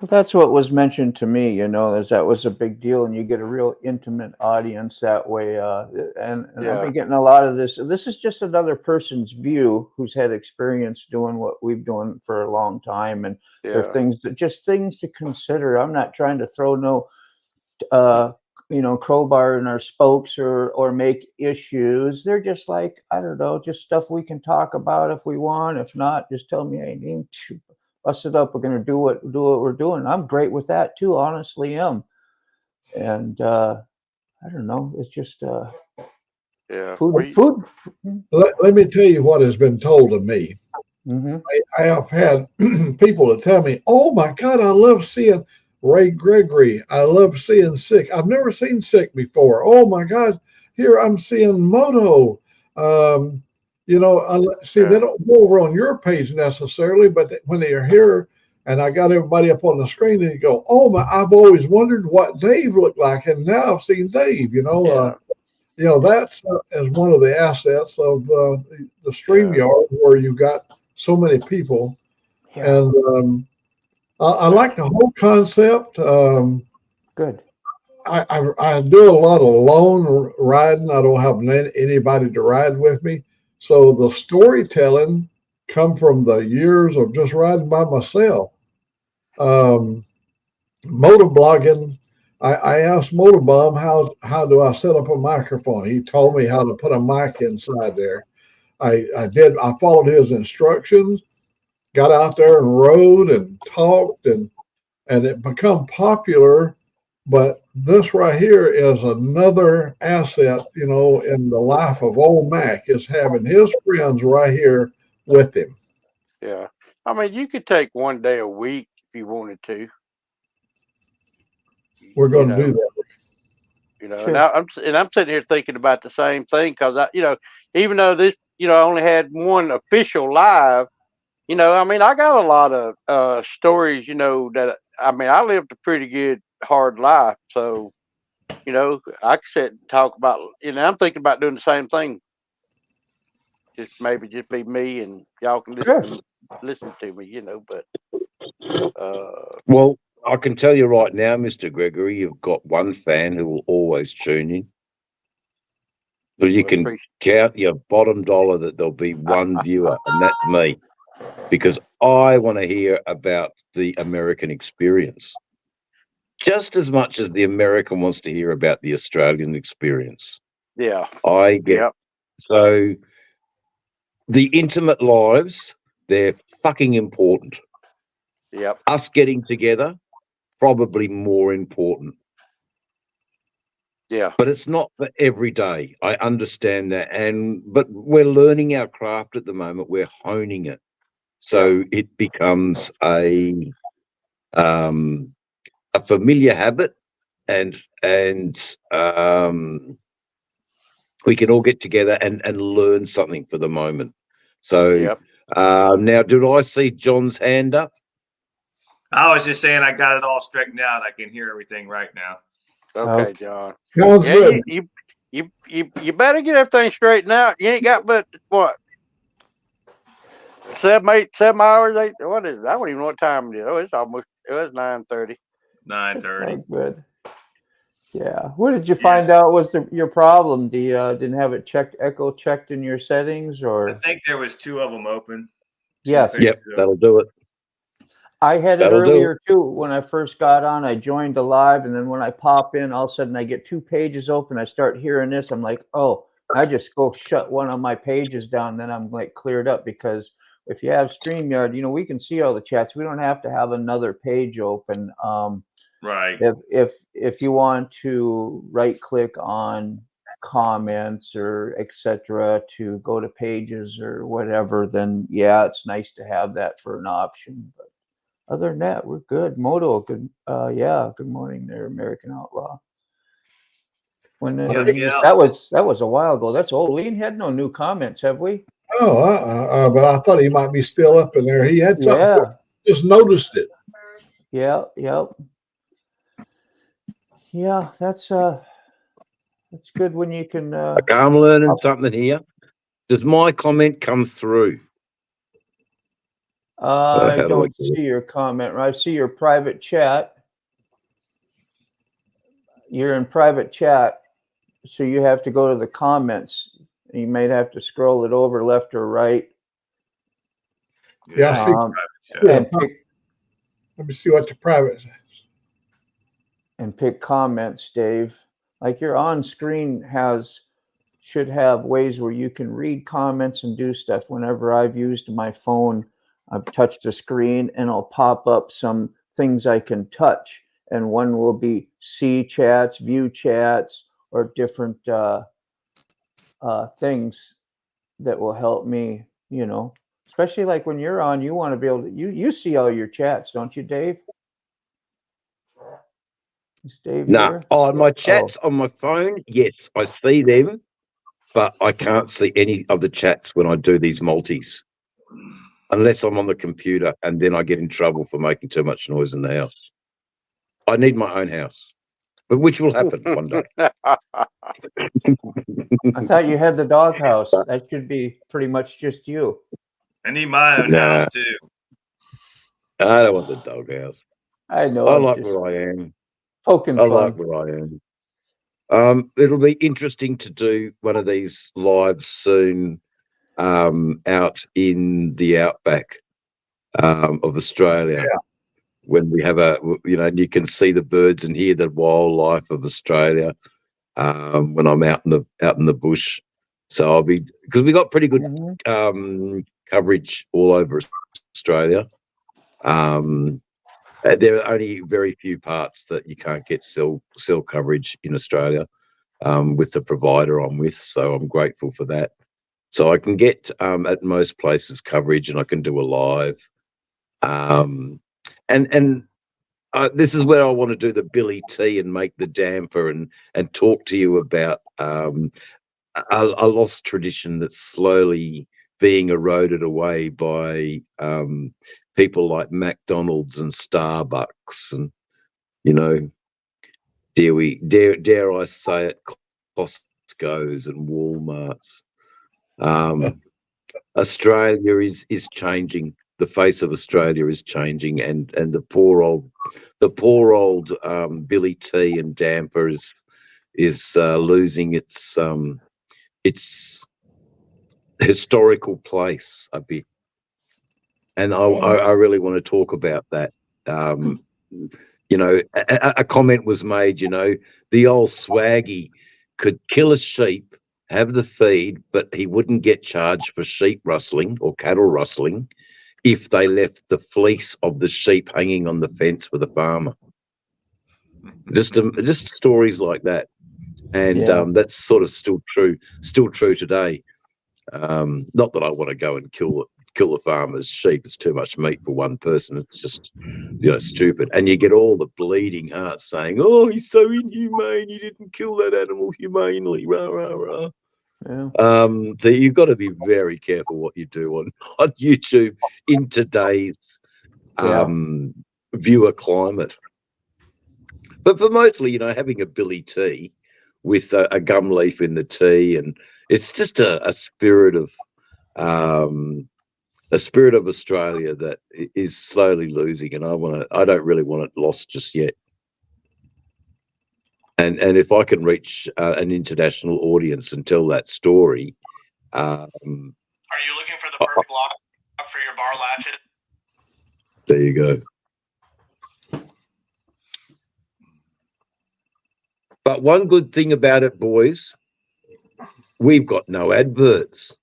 Well, that's what was mentioned to me, is that was a big deal, and you get a real intimate audience that way. And I've been getting a lot of this. This is just another person's view who's had experience doing what we've done for a long time, and there are things to consider. I'm not trying to throw no crowbar in our spokes or make issues. They're just like, I don't know, just stuff we can talk about if we want. If not, just tell me, hey, need to bust it up. We're going to do what we're doing. I'm great with that too. Honestly, am. And I don't know. It's just Yeah. food. Let me tell you what has been told to me. Mm-hmm. I have had people to tell me, "Oh my God, I love seeing Ray Gregory. I love seeing Sick. I've never seen Sick before. Oh my God, here I'm seeing Moto." See, they don't go over on your page necessarily, but when they are here, and I got everybody up on the screen, and you go, "Oh my, I've always wondered what Dave looked like, and now I've seen Dave." That's as one of the assets of the StreamYard, where you got so many people. Yeah. And I like the whole concept. Good. I do a lot of lone riding. I don't have anybody to ride with me. So the storytelling come from the years of just riding by myself. Motovlogging, I asked Motorbomb how do I set up a microphone. He told me how to put a mic inside there. I followed his instructions, got out there and rode and talked, and it become popular. But this right here is another asset, in the life of Old Mack, is having his friends right here with him. Yeah. I mean, you could take one day a week if you wanted to. We're going to do that. Sure. And I'm sitting here thinking about the same thing, because even though this, I only had one official live, I mean, I got a lot of stories, that I lived a pretty good hard life, so I could sit and talk about, I'm thinking about doing the same thing. Just maybe just be me, and y'all can listen to me, but Well, I can tell you right now, Mr. Gregory, you've got one fan who will always tune in. So you can count your bottom dollar that there'll be one viewer, and that's me, because I want to hear about the American experience just as much as the American wants to hear about the Australian experience. Yeah. I get so the intimate lives, they're fucking important. Yep. Us getting together, probably more important. Yeah. But it's not for every day. I understand that. But we're learning our craft at the moment. We're honing it. So it becomes a familiar habit, and we can all get together and learn something for the moment. So now, did I see John's hand up? I was just saying I got it all straightened out. I can hear everything right now. Okay, John. Sounds good. You better get everything straightened out. You ain't got but what? 7 hours, 8. What is it? I don't even know what time it is. Oh, it was 9:30. 9:30. Good. Yeah. What did you find out was your problem? Didn't have it echo checked in your settings, or? I think there was 2 of them open. Yes. Yep, that'll do it. I had it earlier too. When I first got on, I joined the live, and then when I pop in, all of a sudden I get 2 pages open. I start hearing this. I'm like, oh, I just go shut one of my pages down. Then I'm like cleared up, because if you have StreamYard, we can see all the chats. We don't have to have another page open. Right. If you want to right click on comments or etc. to go to pages or whatever, then it's nice to have that for an option. But other than that, we're good. Moto, good. Good morning there, American Outlaw. That was a while ago. That's old. We ain't had no new comments, have we? Oh, but I thought he might be still up in there. He had something. Yeah. Just noticed it. Yeah. Yep. Yeah, that's good when you can. I'm learning something here. Does my comment come through? I don't see your comment. I see your private chat. You're in private chat, so you have to go to the comments. You might have to scroll it over left or right. Yeah, I see. Let me see what the private is. And pick comments, Dave. Like your on screen should have ways where you can read comments and do stuff. Whenever I've used my phone, I've touched the screen and it'll pop up some things I can touch. And one will be see chats, view chats, or different things that will help me, especially like when you're on, you want to be able to, you see all your chats, don't you, Dave? Is Dave here? Oh, my chats on my phone, yes, I see them, but I can't see any of the chats when I do these multis, unless I'm on the computer, and then I get in trouble for making too much noise in the house. I need my own house, but which will happen one day. I thought you had the doghouse. That should be pretty much just you. I need my own house too. I don't want the doghouse. I know. I like where I am. Poking I fun. like where I am. It'll be interesting to do one of these lives soon, out in the outback of Australia, when we have and you can see the birds and hear the wildlife of Australia when I'm out in the bush. So I'll be, because we got pretty good coverage all over Australia. There are only very few parts that you can't get cell coverage in Australia with the provider I'm with, so I'm grateful for that. So I can get at most places coverage, and I can do a live. This is where I want to do the Billy T and make the damper and talk to you about a lost tradition that's slowly being eroded away by people like McDonald's and Starbucks, and dare I say it, Costco's and Walmart's. Australia is changing. The face of Australia is changing, and the poor old Billy T and damper is losing its historical place a bit. And I really want to talk about that. A comment was made, the old swaggy could kill a sheep, have the feed, but he wouldn't get charged for sheep rustling or cattle rustling if they left the fleece of the sheep hanging on the fence for the farmer. Just stories like that. And that's sort of still true today. Not that I want to go and kill the farmer's sheep. It's too much meat for one person. It's just, stupid. And you get all the bleeding hearts saying, "Oh, he's so inhumane. He didn't kill that animal humanely." Rah, rah, rah. Yeah. So you've got to be very careful what you do on YouTube in today's viewer climate. But for mostly, having a Billy T with a gum leaf in the tea, and it's just a spirit of Australia that is slowly losing, and I don't really want it lost just yet. And if I can reach an international audience and tell that story. Are you looking for the perfect lock for your bar latchet? There you go. But one good thing about it, boys, we've got no adverts.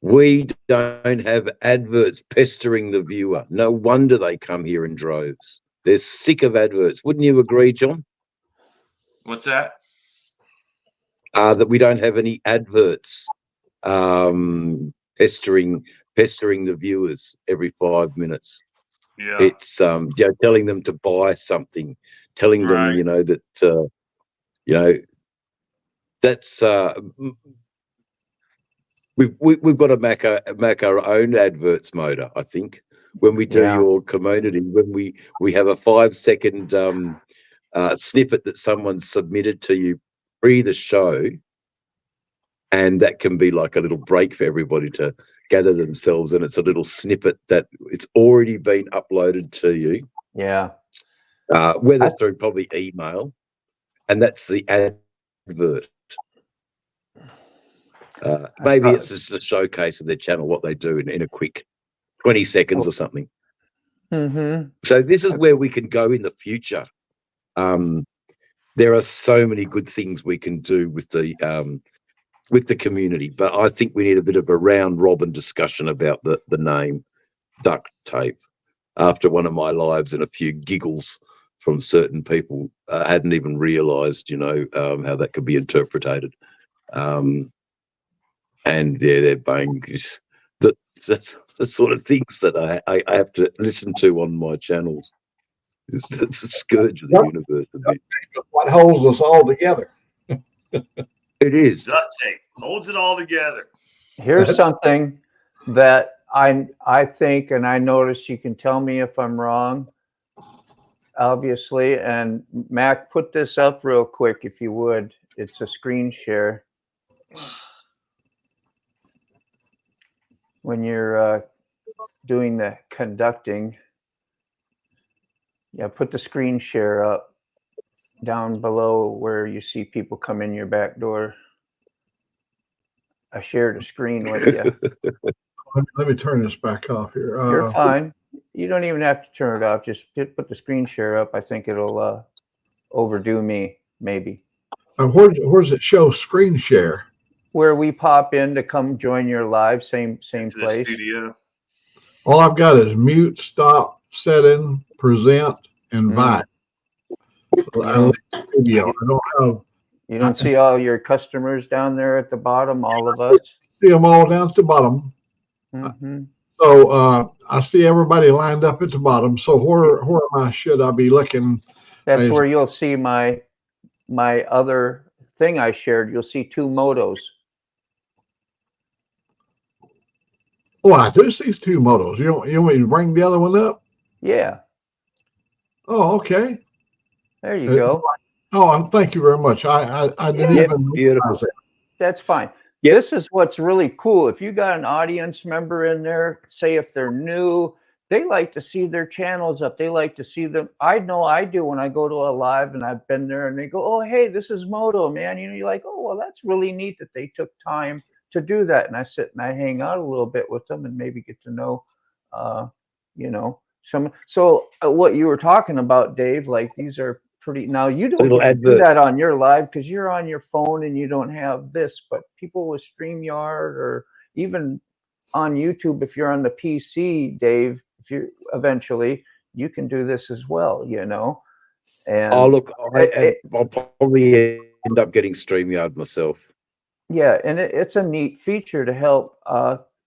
We don't have adverts pestering the viewer. No wonder they come here in droves. They're sick of adverts. Wouldn't you agree, John? What's that? That we don't have any adverts pestering the viewers every 5 minutes. Yeah. It's telling them to buy something, telling them, that's we've got to make our own adverts motor, I think, when we do your community, when we have a 5-second snippet that someone submitted to you pre the show, and that can be like a little break for everybody to gather themselves, and it's a little snippet that it's already been uploaded to you. Yeah. Whether through probably email, and that's the advert. Maybe it's just a showcase of their channel, what they do in a quick 20 seconds or something. Mm-hmm. So this is where we can go in the future. there are so many good things we can do with the community, but I think we need a bit of a round robin discussion about the name duct tape. After one of my lives and a few giggles from certain people, hadn't even realised, how that could be interpreted. And yeah, they're bang. That's the sort of things that I have to listen to on my channels. It's a scourge of the universe a bit. What holds us all together? It is. Duct tape holds it all together. Here's something that I think, and I notice, you can tell me if I'm wrong, obviously. And Mac, put this up real quick if you would. It's a screen share. When you're doing the conducting, yeah, put the screen share up down below where you see people come in your back door. I shared a screen with you. Let me turn this back off here. You're fine. You don't even have to turn it off. Just put the screen share up. I think it'll overdo me, maybe. Where's it show screen share? Where we pop in to come join your live, same place. Studio. All I've got is mute, stop, set in, present, invite. So studio. I don't have. You don't see all your customers down there at the bottom, all of us? See them all down at the bottom. Mm-hmm. So I see everybody lined up at the bottom. So where should I be looking? That's where you'll see my other thing I shared. You'll see 2 motos. Oh, I do see 2 motos. You want me to bring the other one up? Yeah. Oh, okay. There you go. Oh, thank you very much. I didn't even beautiful. That's fine. Yep. This is what's really cool. If you got an audience member in there, say if they're new, they like to see their channels up. They like to see them. I know I do when I go to a live and I've been there and they go, oh, hey, this is Moto, man. You're like, oh, well, that's really neat that they took time to do that. And I sit and I hang out a little bit with them and maybe get to know, some. So what you were talking about, Dave, like these are pretty. Now you don't get to do that on your live because you're on your phone and you don't have this. But people with StreamYard or even on YouTube, if you're on the PC, Dave, if you eventually you can do this as well, And look, I'll probably end up getting StreamYard myself. Yeah, and it's a neat feature to help.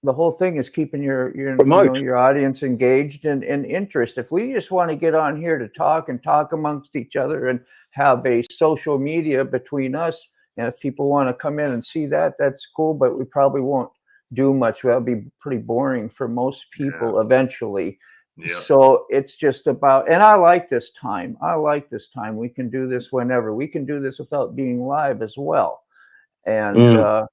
The whole thing is keeping your your audience engaged and interest. If we just want to get on here to talk amongst each other and have a social media between us, and if people want to come in and see that, that's cool. But we probably won't do much. That'll be pretty boring for most people eventually. Yeah. So it's just about, and I like this time. We can do this whenever. We can do this without being live as well. And you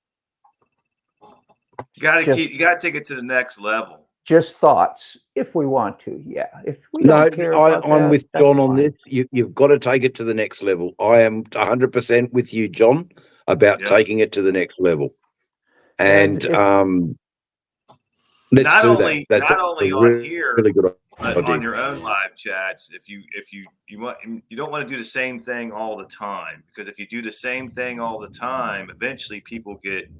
gotta take it to the next level. Just thoughts, if we want to. Yeah, if we don't care about I'm that, with John on this. You've got to take it to the next level. I am 100% with you, John, about taking it to the next level. And let's do that. That's not only on here, really good but on your own live chats. If you don't want to do the same thing all the time, because if you do the same thing all the time, eventually people get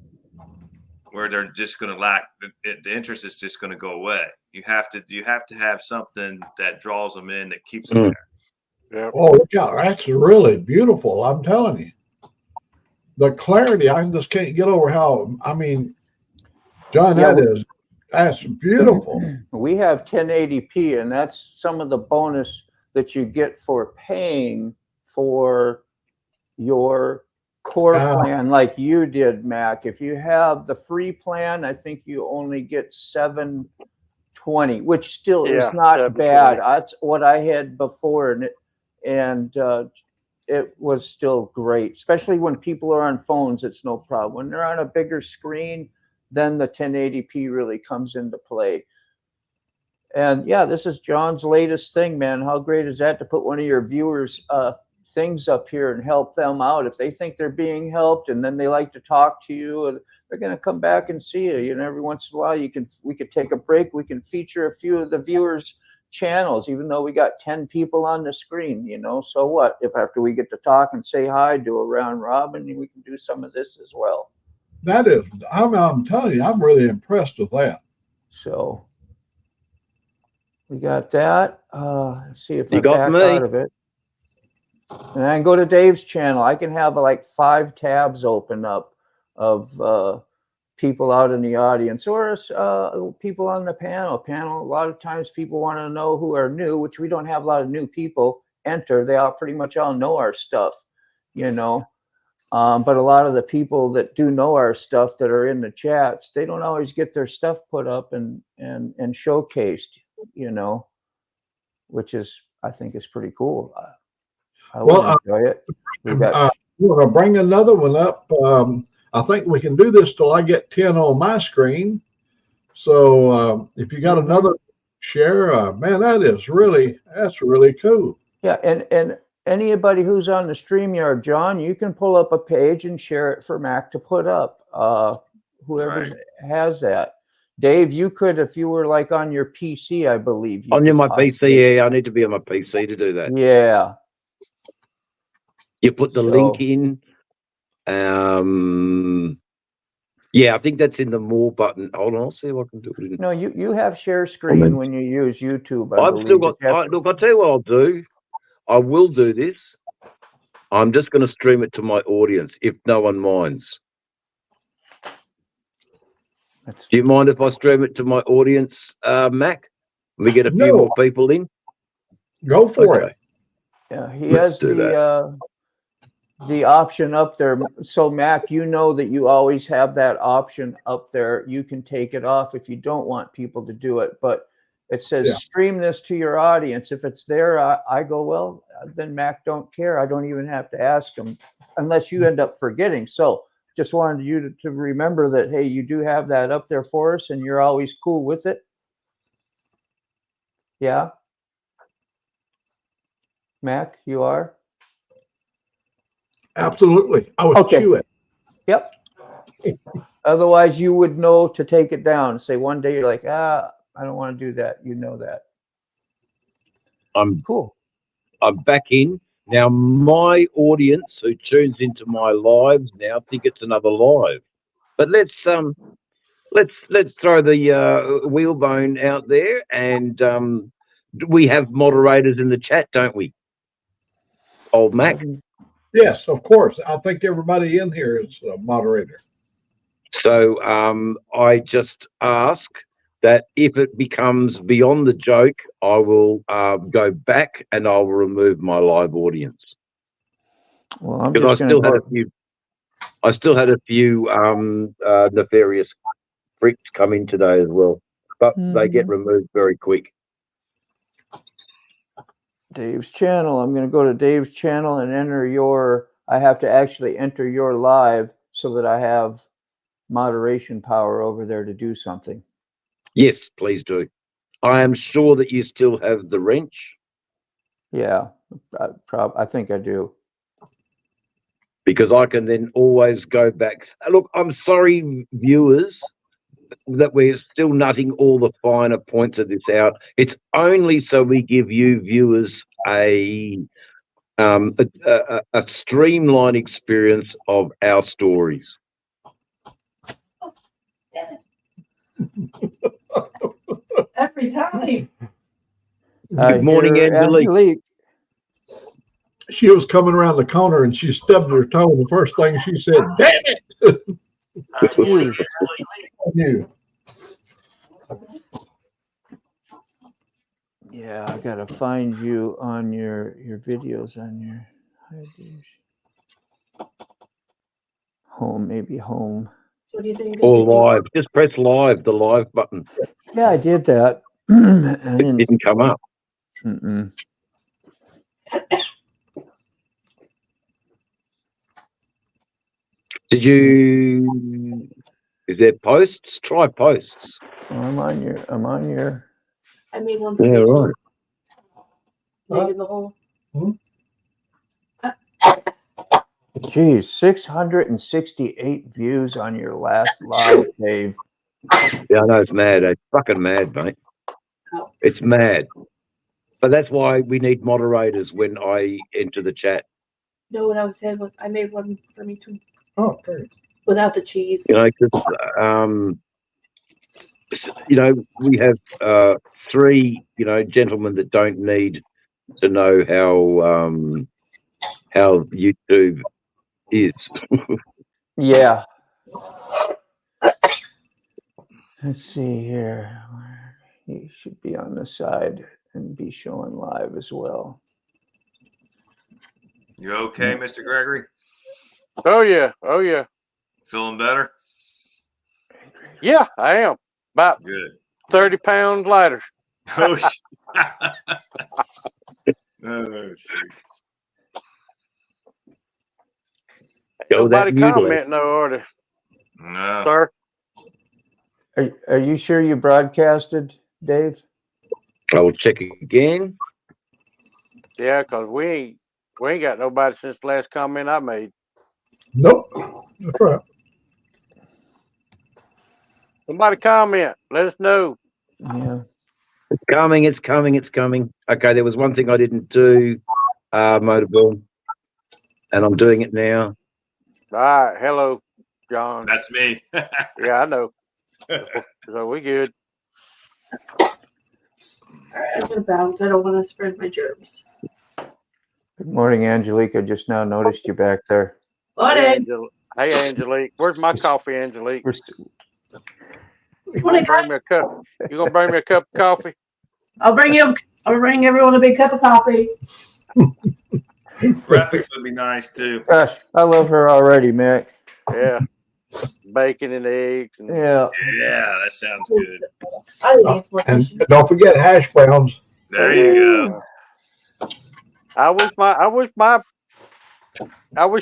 where they're just going to lack the interest is just going to go away. You have to have something that draws them in, that keeps them there. Yeah. Oh, look out! That's really beautiful. I'm telling you, the clarity. I just can't get over how. I mean, John, that's beautiful. We have 1080p, and that's some of the bonus that you get for paying for your core plan like you did, Mac. If you have the free plan, I think you only get 720, which still is not bad. That's what I had before, and it was still great, especially when people are on phones. It's no problem. When they're on a bigger screen, then the 1080p really comes into play. And yeah, this is John's latest thing, man. How great is that to put one of your viewers' things up here and help them out? If they think they're being helped and then they like to talk to you, they're going to come back and see you. Every once in a while we could take a break. We can feature a few of the viewers channels, even though we got 10 people on the screen, you know, so what? If after we get to talk and say hi, do a round robin, we can do some of this as well. That is, I'm telling you, I'm really impressed with that. So we got that. Let's see if You I got back me. out of it. And I can go to Dave's channel. I can have like 5 tabs open up of people out in the audience or people on the panel. A lot of times people want to know who are new, which we don't have a lot of new people enter. They all pretty much all know our stuff, you know. But a lot of the people that do know our stuff that are in the chats, they don't always get their stuff put up and showcased, you know, which is, I think, is pretty cool. I would enjoy it. We got we're going to bring another one up. I think we can do this till I get 10 on my screen. So if you got another share, man, that's really cool. Yeah, and anybody who's on the StreamYard, John, you can pull up a page and share it for Mac to put up. Whoever has that. Dave, you could, if you were like on your PC, I believe. On my PC, yeah, I need to be on my PC to do that. Yeah. You put the link in. Yeah, I think that's in the more button. Hold on, I'll see if I can do it. No, you have share screen when you use YouTube. I've still got. Look, I'll tell you what I'll do. I will do this. I'm just going to stream it to my audience if no one minds. Do you mind if I stream it to my audience, Mac? We get a few more people in. Go for it. Yeah, he has the option up there. So Mac, you know that you always have that option up there. You can take it off if you don't want people to do it, but it says stream this to your audience. If it's there, I go, well, then Mac don't care. I don't even have to ask him unless you end up forgetting. So just wanted you to remember that, hey, you do have that up there for us and you're always cool with it. Yeah. Mac, you are? Absolutely. I was chewing. Yep. Otherwise, you would know to take it down. Say one day you're like, I don't want to do that. You know that. I'm cool. I'm back in. Now my audience who tunes into my lives now think it's another live. But let's throw the whalebone out there, and we have moderators in the chat, don't we? Old Mac. Yes, of course. I think everybody in here is a moderator. So I just ask that if it becomes beyond the joke, I will go back and I'll remove my live audience. Well, I'm because just I still had a few nefarious freaks come in today as well, but they get removed very quick. Dave's channel. I'm going to go to Dave's channel and enter your. I have to actually enter your live so that I have moderation power over there to do something. Yes, please do. I am sure that you still have the wrench. Yeah, I think I do. Because I can then always go back. Look, I'm sorry, viewers, that we're still nutting all the finer points of this out. It's only so we give you viewers a streamlined experience of our stories. Every time. Good morning, Angelique. She was coming around the corner and she stubbed her toe. The first thing she said, "Damn it!" Yeah, I gotta find you on your videos on your home, maybe home. What do you think? Or live. Just press live, the live button. Yeah, I did that. It didn't come up. Did you? Is there posts? Try posts. I'm on your. I made one. Yeah, right. Dig in the hole. Geez, 668 views on your last live, Dave. Yeah, I know it's mad. It's fucking mad, mate. It's mad. But that's why we need moderators when I enter the chat. No, what I was saying was I made one for me too, Oh, okay. without the cheese. You know, 'cause, you know, we have 3, you know, gentlemen that don't need to know how YouTube is. Yeah. Let's see here. He should be on the side and be showing live as well. You okay, Mr. Gregory? Oh yeah. Oh yeah. Feeling better? Yeah, I am. About Good. 30 pounds lighter. Oh, oh shoot. Go that Nobody noodle. comment no order, No. sir. Are you sure you broadcasted, Dave? I will check again. Yeah, cause we ain't got nobody since the last comment I made. Nope. That's right. Somebody comment. Let us know. Yeah. It's coming. It's coming. It's coming. Okay, there was one thing I didn't do, Motorbill, and I'm doing it now. All right. Hello, John. That's me. Yeah, I know. So we good. I'm gonna bounce. I don't want to spread my germs. Good morning, Angelique. I just now noticed you back there. Morning. Hey, Angelique. Where's my coffee, Angelique? You Morning, gonna bring me a cup? You gonna bring me a cup of coffee? I'll bring everyone a big cup of coffee. Breakfast would be nice too. Gosh, I love her already, Mac. Yeah. Bacon and eggs. And Yeah. Yeah, that sounds good. I like And exploitation. don't forget hash browns. There you go. I wish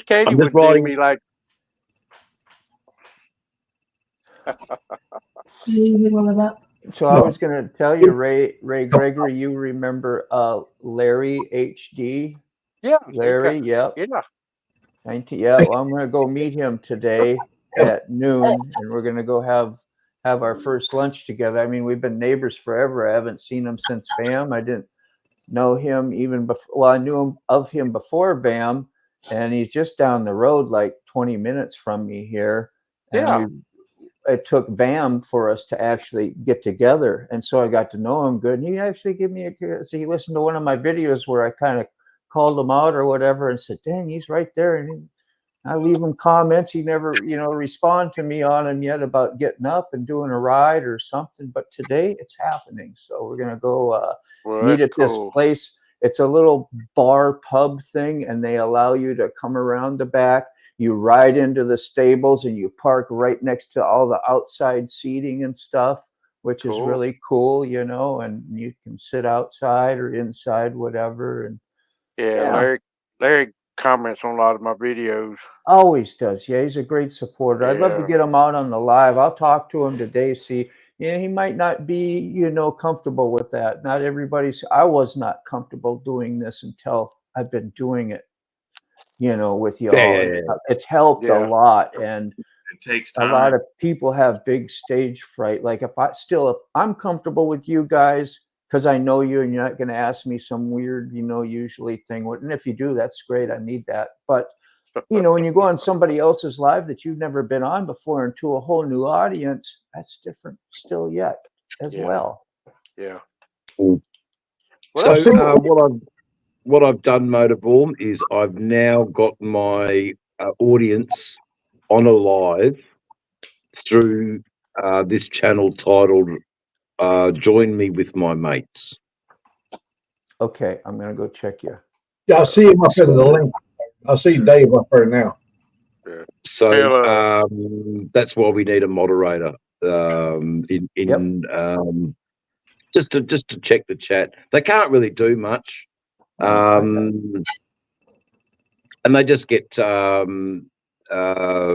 Katie I'm just would see writing. me like. So I was going to tell you, Ray Gregory, you remember Larry HD? Yeah. Larry, yep. Yeah. 19, yeah, well, I'm going to go meet him today at noon, and we're going to go have our first lunch together. I mean, we've been neighbors forever. I haven't seen him since BAM. I didn't know him even before. Well, I knew of him before BAM, and he's just down the road, like 20 minutes from me here. And Yeah. it took BAM for us to actually get together, and so I got to know him good. And he actually gave me so he listened to one of my videos where I kind of called him out or whatever and said, dang, he's right there. And I leave him comments. He never, respond to me on him yet about getting up and doing a ride or something. But today it's happening. So we're going to go meet at this place. It's a little bar pub thing, and they allow you to come around the back. You ride into the stables and you park right next to all the outside seating and stuff, which is really cool, and you can sit outside or inside, whatever. And yeah. Larry comments on a lot of my videos. Always does. Yeah, he's a great supporter. I'd love to get him out on the live. I'll talk to him today. See, he might not be, comfortable with that. Not everybody's. I was not comfortable doing this until I've been doing it, with y'all. Yeah. It's helped a lot, and it takes time. A lot of people have big stage fright. Like if I'm comfortable with you guys because I know you, and you're not going to ask me some weird, usually thing. And if you do, that's great. I need that. But when you go on somebody else's live that you've never been on before and to a whole new audience, that's different still yet as well. Yeah. Well, so what I've done, Motorborn, is I've now got my audience on a live through this channel titled Join Me With My Mates. Okay, I'm going to go check you. Yeah, I see him up in the link. I see Dave up there now. So that's why we need a moderator just to check the chat. They can't really do much, and they just get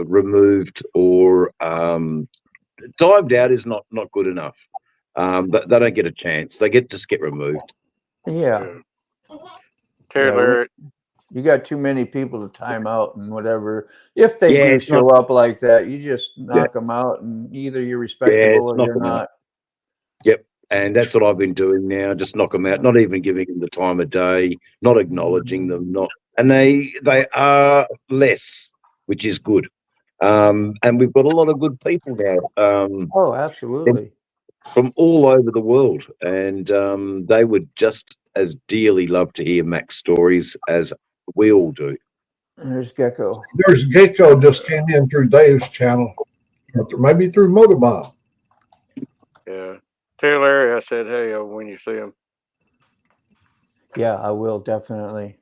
removed or timed out is not good enough. But they don't get a chance. They just get removed. Yeah. Larry. You got too many people to time out and whatever. If they do show up like that, you just knock them out, and either you're respectable or you're not. Yep. And that's what I've been doing now. Just knock them out, not even giving them the time of day, not acknowledging them, and they are less, which is good. And we've got a lot of good people now. Oh, absolutely. From all over the world, and they would just as dearly love to hear Mac's stories as we all do. There's Gecko. There's Gecko just came in through Dave's channel, or maybe through Motorbomb. Yeah. Tell Larry I said hey when you see him. Yeah, I will definitely.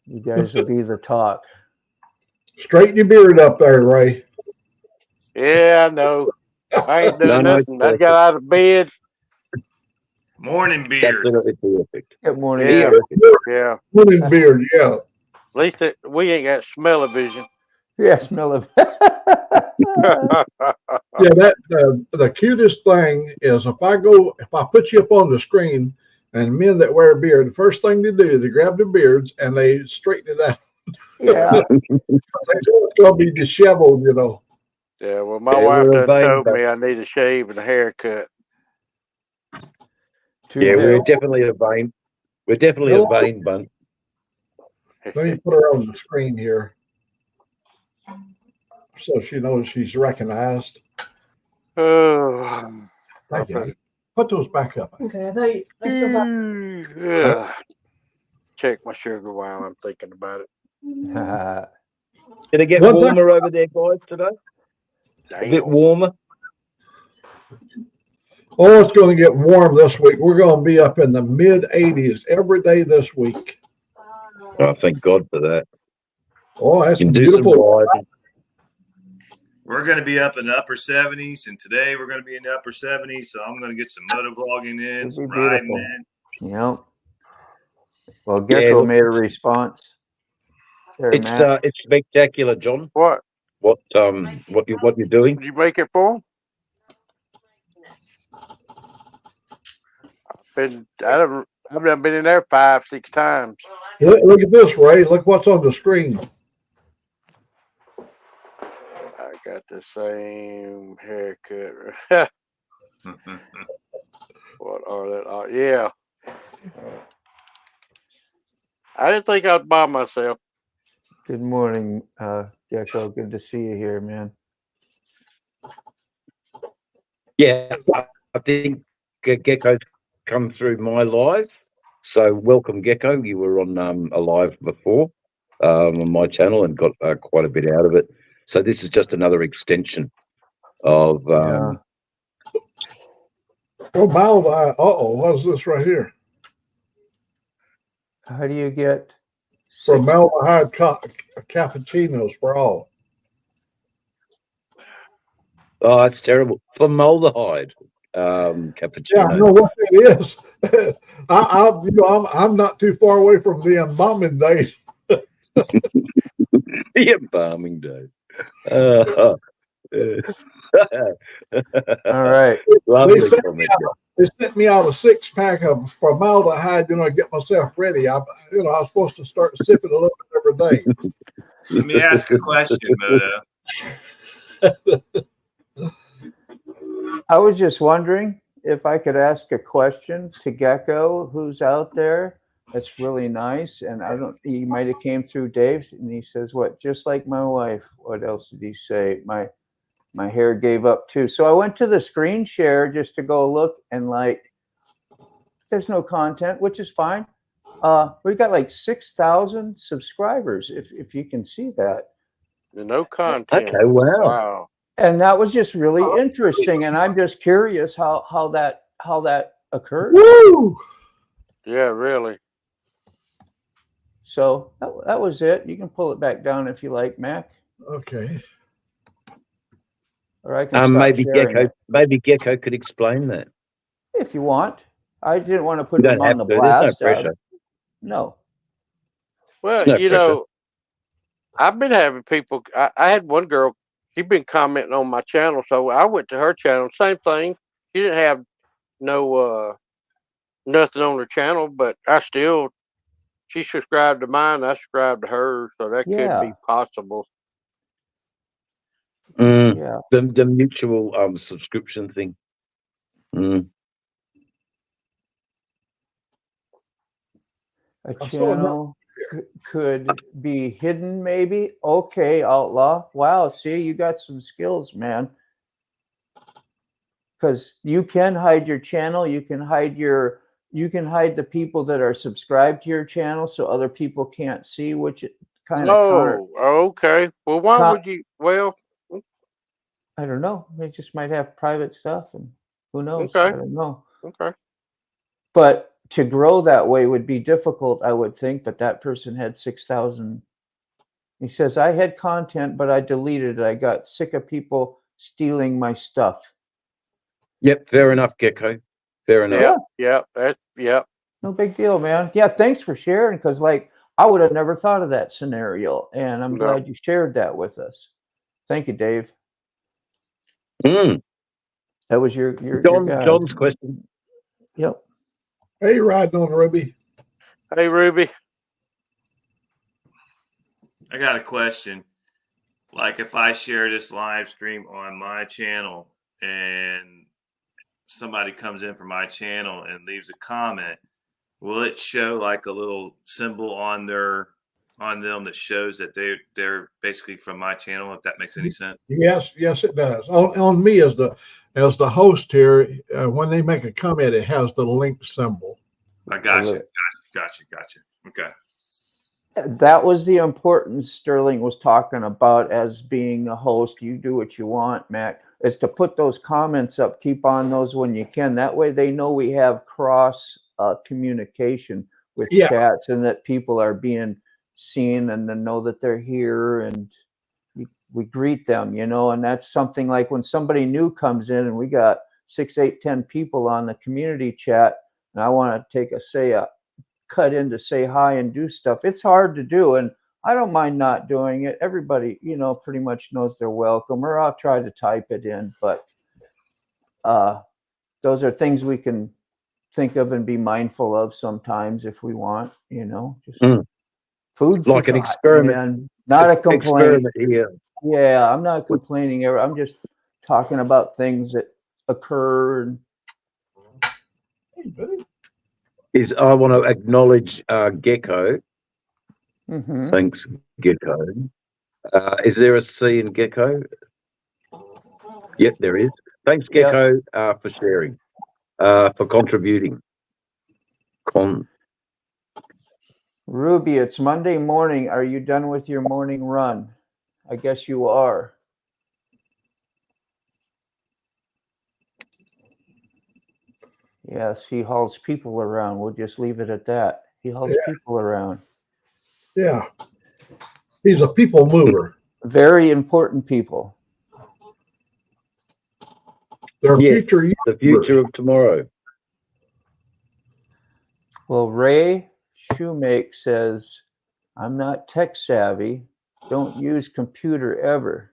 You guys will be the talk. Straighten your beard up there, Ray. Yeah, I know. I ain't doing No, nothing. I got out of bed. Morning beard. Absolutely perfect. Good morning. Yeah. Perfect. Yeah. Morning beard, yeah. At least we ain't got smell-o-vision. Yeah, smell of. Yeah, that the cutest thing is if I put you up on the screen and men that wear a beard, the first thing they do is they grab their beards and they straighten it out. Yeah. It's gonna be disheveled, you know. Yeah, well, my Yeah, wife we're a done vein told bunch. me I need a shave and a haircut. Yeah, We're definitely a vein. We're definitely a vein bunch. Let me put her on the screen here so she knows she's recognized. Oh, Thank you. Put those back up. Okay, I still got yeah. Check my sugar while I'm thinking about it. Did it get One thing- warmer over there, guys, today? A bit Damn. warmer? Oh, it's going to get warm this week. We're going to be up in the mid 80s every day this week. Oh, thank God for that. Oh, that's You can do some beautiful. riding. We're going to be up in the upper 70s, and today we're going to be in the upper 70s. So I'm going to get some motovlogging in, It'd some be riding beautiful. in. Yep. Well, Gecko look, made a response. There, It's Matt. it's spectacular, John. What? What you're doing? Did you make it for him? I've been in there 5-6 times. Look at this, Ray. Look what's on the screen. I got the same haircut. What are that? Yeah. I didn't think I'd buy myself. Good morning, Gecko. Good to see you here, man. Yeah, I think Gecko's come through my live. So welcome, Gecko. You were on a live before on my channel and got quite a bit out of it. So this is just another extension of. Yeah. What's this right here? How do you get Formaldehyde cappuccinos for all. Oh, it's terrible. Formaldehyde cappuccino. Yeah, I know what that is. I'm not too far away from the embalming days. The embalming days. All right. Lovely They sent, comment. they sent me out a 6-pack of formaldehyde, to get myself ready. I was supposed to start sipping a little bit every day. Let me ask a question, Moto. I was just wondering if I could ask a question to Gecko, who's out there. That's really nice. And he might have came through Dave's and he says, what, just like my wife. What else did he say? My hair gave up too. So I went to the screen share just to go look and there's no content, which is fine. We've got like 6,000 subscribers, if you can see that. No content. Okay, wow. Wow. And that was just really interesting. And I'm just curious how that occurred. Woo! Yeah, really. So that was it. You can pull it back down if you like, Mac. Okay. Or I can stop sharing it. Maybe Gecko could explain that. If you want. I didn't want to put You them don't on have the to. There's no blast. pressure. No. Well, No pressure. I've been having people. I had one girl. She'd been commenting on my channel, so I went to her channel. Same thing. She didn't have no nothing on her channel, but she subscribed to mine. I subscribed to hers, so that could be possible. Mm, Yeah. the mutual subscription thing. Mm. A I saw another- channel could be hidden, maybe. Okay, Outlaw. Wow, see, you got some skills, man. Because you can hide your channel. You can hide the people that are subscribed to your channel, so other people can't see, which kind of Oh, okay. Well, why would you? Well, I don't know. They just might have private stuff, and who knows? okay. I don't know. Okay. But to grow that way would be difficult, I would think. But that person had 6,000. He says, I had content, but I deleted it. I got sick of people stealing my stuff. Yep, fair enough, Gecko. Fair enough. Yeah. Yeah. That's yep. No big deal, man. Yeah, thanks for sharing. Because I would have never thought of that scenario, and I'm No. glad you shared that with us. Thank you, Dave. Mm. That was your guy. John's question. Yep. Hey, riding on Ruby. Hey, Ruby. I got a question. Like if I share this live stream on my channel and somebody comes in from my channel and leaves a comment, will it show like a little symbol on them that shows that they're basically from my channel, if that makes any sense? Yes, it does. On me as the host here, when they make a comment, it has the link symbol. I gotcha. Okay. That was the importance Sterling was talking about as being a host. You do what you want, Mac, is to put those comments up. Keep on those when you can. That way they know we have cross communication with chats, and that people are being seen, and then know that they're here, and we greet them, and that's something like when somebody new comes in and we got 6, 8, 10 people on the community chat, and I want to cut in to say hi and do stuff. It's hard to do, and I don't mind not doing it. Everybody, pretty much knows they're welcome, or I'll try to type it in. But those are things we can think of and be mindful of sometimes if we want, just food for Like an thought, experiment. man. Not a complaint. Experiment here. Yeah, I'm not complaining. I'm just talking about things that occur. And Hey, buddy. I want to acknowledge Gecko. Mhm. Thanks, Gecko. Is there a C in Gecko? Yep, there is. Thanks, Yep. Gecko, for sharing, for contributing. Ruby, it's Monday morning. Are you done with your morning run? I guess you are. Yes, he hauls people around. We'll just leave it at that. He hauls people around. Yeah. He's a people mover. Very important people. They're future the future of tomorrow. Well, Ray Shoemake says, I'm not tech savvy. Don't use computer ever.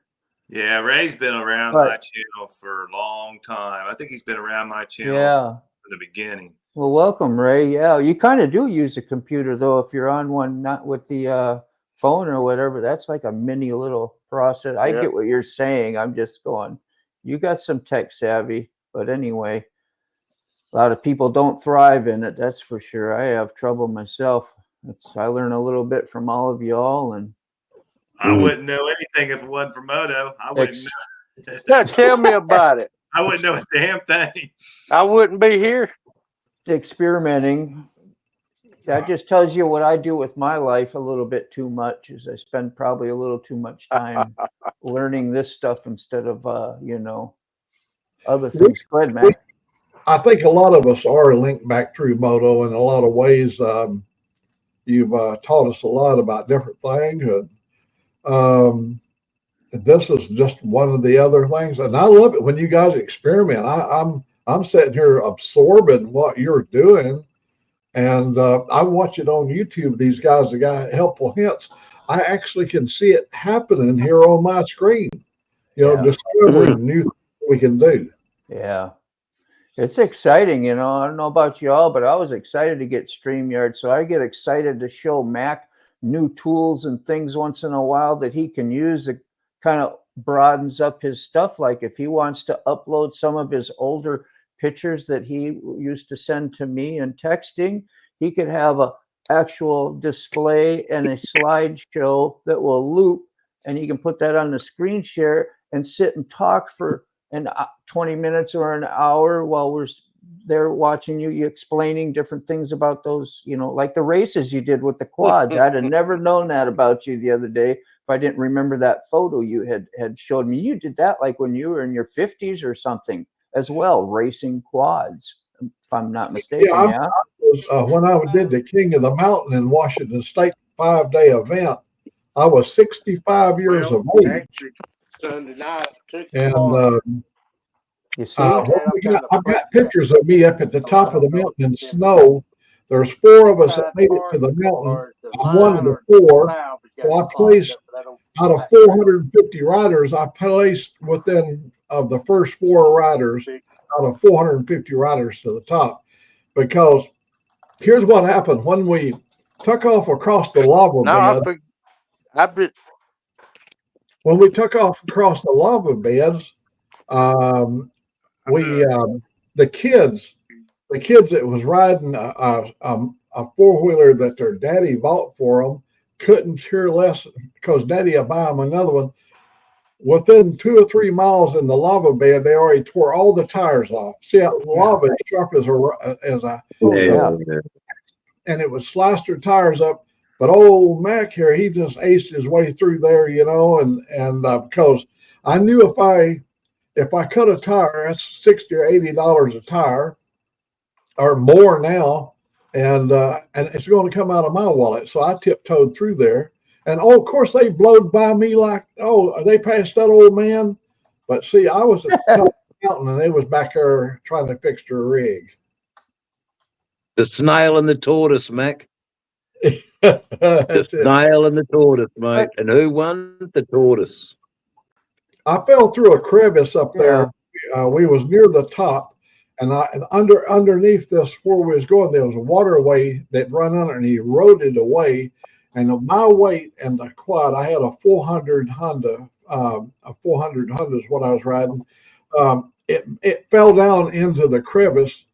Yeah, Ray's been around my channel for a long time. I think he's been around my channel from the beginning. Well, welcome, Ray. Yeah, you kind of do use a computer, though, if you're on one, not with the phone or whatever. That's like a mini little process. I get what you're saying. I'm just going, you got some tech savvy. But anyway, a lot of people don't thrive in it. That's for sure. I have trouble myself. I learn a little bit from all of y'all. And I wouldn't know anything if it wasn't for Moto. I wouldn't know. Yeah, tell me about it. I wouldn't know a damn thing. I wouldn't be here. Experimenting. That just tells you what I do with my life a little bit too much, is I spend probably a little too much time learning this stuff instead of, other things. Go ahead, man. I think a lot of us are linked back through Moto in a lot of ways. You've taught us a lot about different things. This is just one of the other things, and I love it when you guys experiment. I'm sitting here absorbing what you're doing, and I watch it on YouTube. These guys that got helpful hints. I actually can see it happening here on my screen. Discovering new things we can do. Yeah. It's exciting, I don't know about y'all, but I was excited to get StreamYard. So I get excited to show Mac new tools and things once in a while that he can use. It kind of broadens up his stuff. Like if he wants to upload some of his older pictures that he used to send to me and texting. He could have a actual display and a slideshow that will loop, and you can put that on the screen share and sit and talk for 20 minutes or an hour while we're there watching you explaining different things about those, like the races you did with the quads. I'd have never known that about you the other day if I didn't remember that photo you had showed me. You did that like when you were in your 50s or something as well, racing quads, if I'm not mistaken. Yeah, when I did the King of the Mountain in Washington State 5-day event, I was 65 years of age. Sunday night, And you see, I've got pictures of me up at the top of the mountain in snow. There's 4 of us that made it to the mountain. I'm one of the 4. So I placed out of 450 riders. I placed within of the first 4 riders out of 450 riders to the top. Because here's what happened when we took off across the lava bed. When we took off across the lava beds, the kids that was riding a 4-wheeler that their daddy bought for them couldn't care less because daddy will buy them another one. Within 2 or 3 miles in the lava bed, they already tore all the tires off. See, lava is sharp as a and it would slice their tires up. But old Mac here, he just aced his way through there, and because I knew if I cut a tire, that's $60 or $80 a tire, or more now, and it's going to come out of my wallet. So I tiptoed through there, and of course they blowed by me like, they passed that old man. But see, I was at the top of the mountain, and they was back there trying to fix their rig. The snail and the tortoise, Mac. The snail and the tortoise, mate. And who won? The tortoise. I fell through a crevice up there. We was near the top, and underneath this where we was going, there was a waterway that run under and he eroded away. And my weight and the quad, I had a 400 Honda. A 400 Honda is what I was riding. It fell down into the crevice.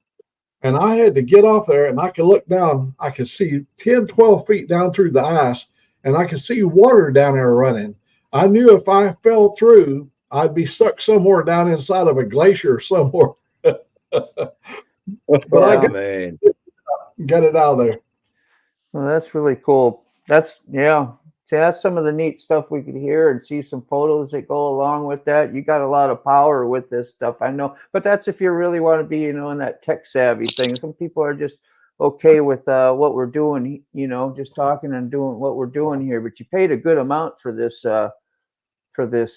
And I had to get off there, and I could look down. I could see 10, 12 feet down through the ice, and I could see water down there running. I knew if I fell through, I'd be stuck somewhere down inside of a glacier somewhere. But I got it out of there. Well, that's really cool. See, that's some of the neat stuff we could hear and see some photos that go along with that. You got a lot of power with this stuff, I know. But that's if you really want to be, in that tech savvy thing. Some people are just okay with what we're doing, just talking and doing what we're doing here. But you paid a good amount for this StreamYard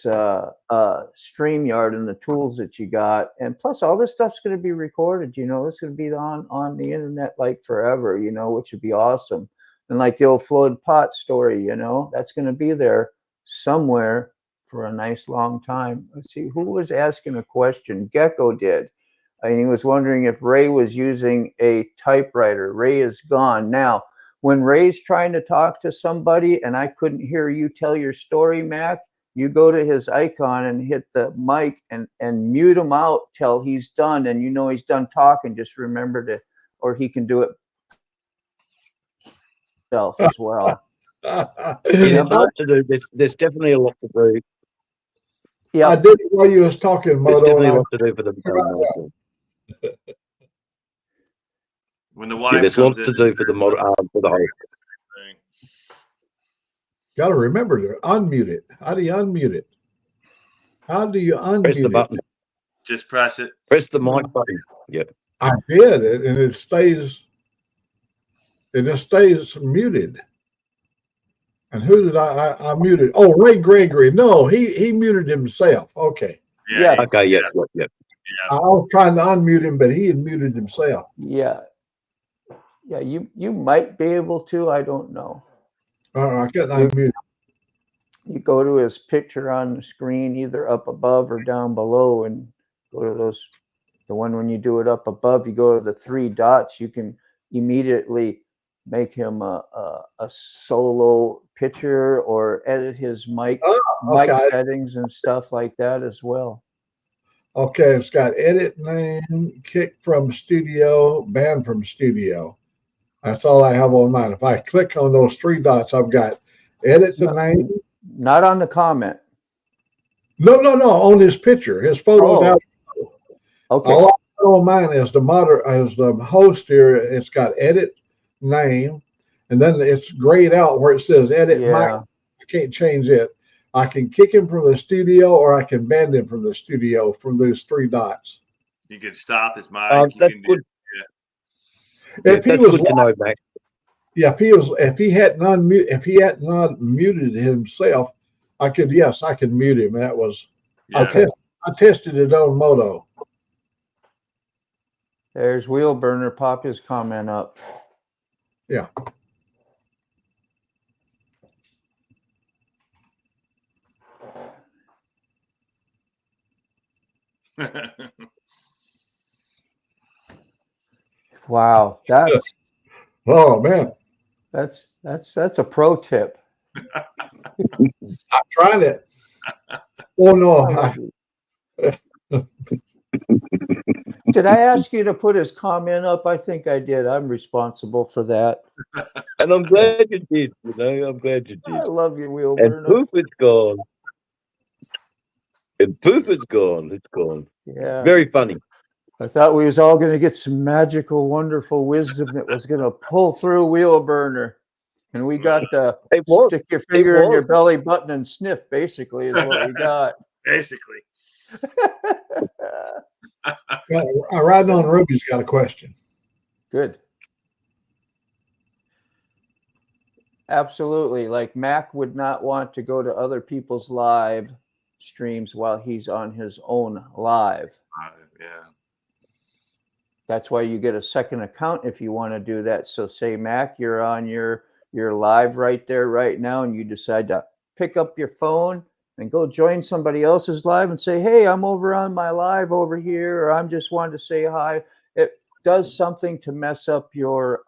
and the tools that you got. And plus all this stuff's going to be recorded, it's going to be on the internet like forever, which would be awesome. And like the old Floyd Pot story, that's going to be there somewhere for a nice long time. Let's see, who was asking a question? Gecko did. And he was wondering if Ray was using a typewriter. Ray is gone. Now, when Ray's trying to talk to somebody and I couldn't hear you tell your story, Mac, you go to his icon and hit the mic and mute him out till he's done. And he's done talking. Just remember or he can do it as well. There's a lot to do. There's definitely a lot to do. Yeah, I did it while you was talking, Moto. There's definitely a lot to do for the when the wife there's lots to do for the model for the whole. Got to remember to unmute it. How do you unmute it? How do you unmute Press the button. Just press it. Press the mic button. Yep. I did it, and it stays. It just stays muted. And who did I muted? Oh, Ray Gregory. No, he muted himself. Okay. Yeah. Okay. Yep. I was trying to unmute him, but he had muted himself. Yeah. You might be able to. I don't know. I couldn't unmute. You go to his picture on the screen, either up above or down below, and go to those. The one when you do it up above, you go to the 3 dots. You can immediately make him a solo picture or edit his mic settings and stuff like that as well. Okay, it's got edit name, kick from studio, ban from studio. That's all I have on mine. If I click on those three dots, I've got edit the name. Not on the comment. No, on his picture, his photo down. Okay. All I have on mine is as the host here. It's got edit name, and then it's grayed out where it says edit mic. I can't change it. I can kick him from the studio, or I can ban him from the studio from those three dots. You can stop his mic. That's good. If he that's was good to know, Mac. Yeah, if he hadn't not muted himself, I could mute him. That was I tested it on Moto. There's Wheel Burner. Pop his comment up. Yeah. Wow, that's Oh man, that's a pro tip. I tried it. Oh no. Did I ask you to put his comment up? I think I did. I'm responsible for that. And I'm glad you did. You know, I'm glad you did. I love you, Wheel And Burner. poof, it's gone. And poof, it's gone. It's gone. Yeah. Very funny. I thought we was all going to get some magical, wonderful wisdom that was going to pull through Wheel Burner. And we got the stick your finger in your belly button and sniff, basically, is what we got. Basically. Riding on Ruby's got a question. Good. Absolutely. Like Mac would not want to go to other people's live streams while he's on his own live. Yeah. That's why you get a second account if you want to do that. So say, Mac, you're on your live right there right now, and you decide to pick up your phone and go join somebody else's live and say, hey, I'm over on my live over here, or I'm just wanting to say hi. It does something to mess up your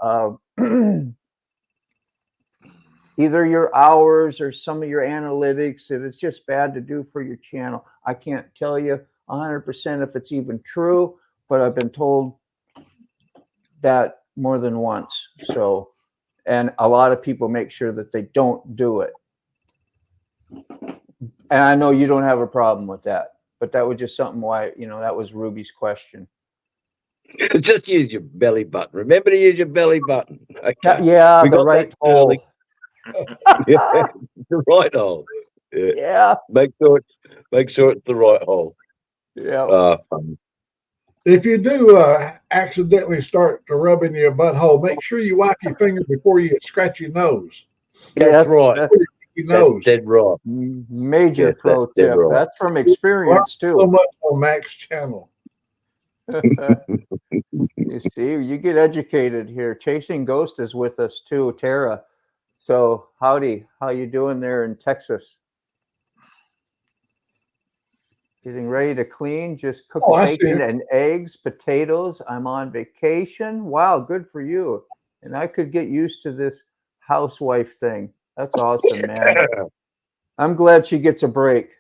either your hours or some of your analytics, and it's just bad to do for your channel. I can't tell you 100% if it's even true, but I've been told that more than once. So, and a lot of people make sure that they don't do it. And I know you don't have a problem with that, but that was just something why, that was Ruby's question. Just use your belly button. Remember to use your belly button. Okay. Yeah, the right hole. Yeah, the right hole. Yeah. Make sure it's the right hole. Yeah. Funny. If you do accidentally start to rub in your butthole, make sure you wipe your finger before you scratch your nose. That's right. Your nose. That's dead right. Major pro tip. Right. That's from experience too. So much on Mac's channel. You see, you get educated here. Chasing Ghost is with us too, Tara. So howdy, how you doing there in Texas? Getting ready to clean, just cooking bacon and eggs, potatoes. I'm on vacation. Wow, good for you. And I could get used to this housewife thing. That's awesome, man. I'm glad she gets a break.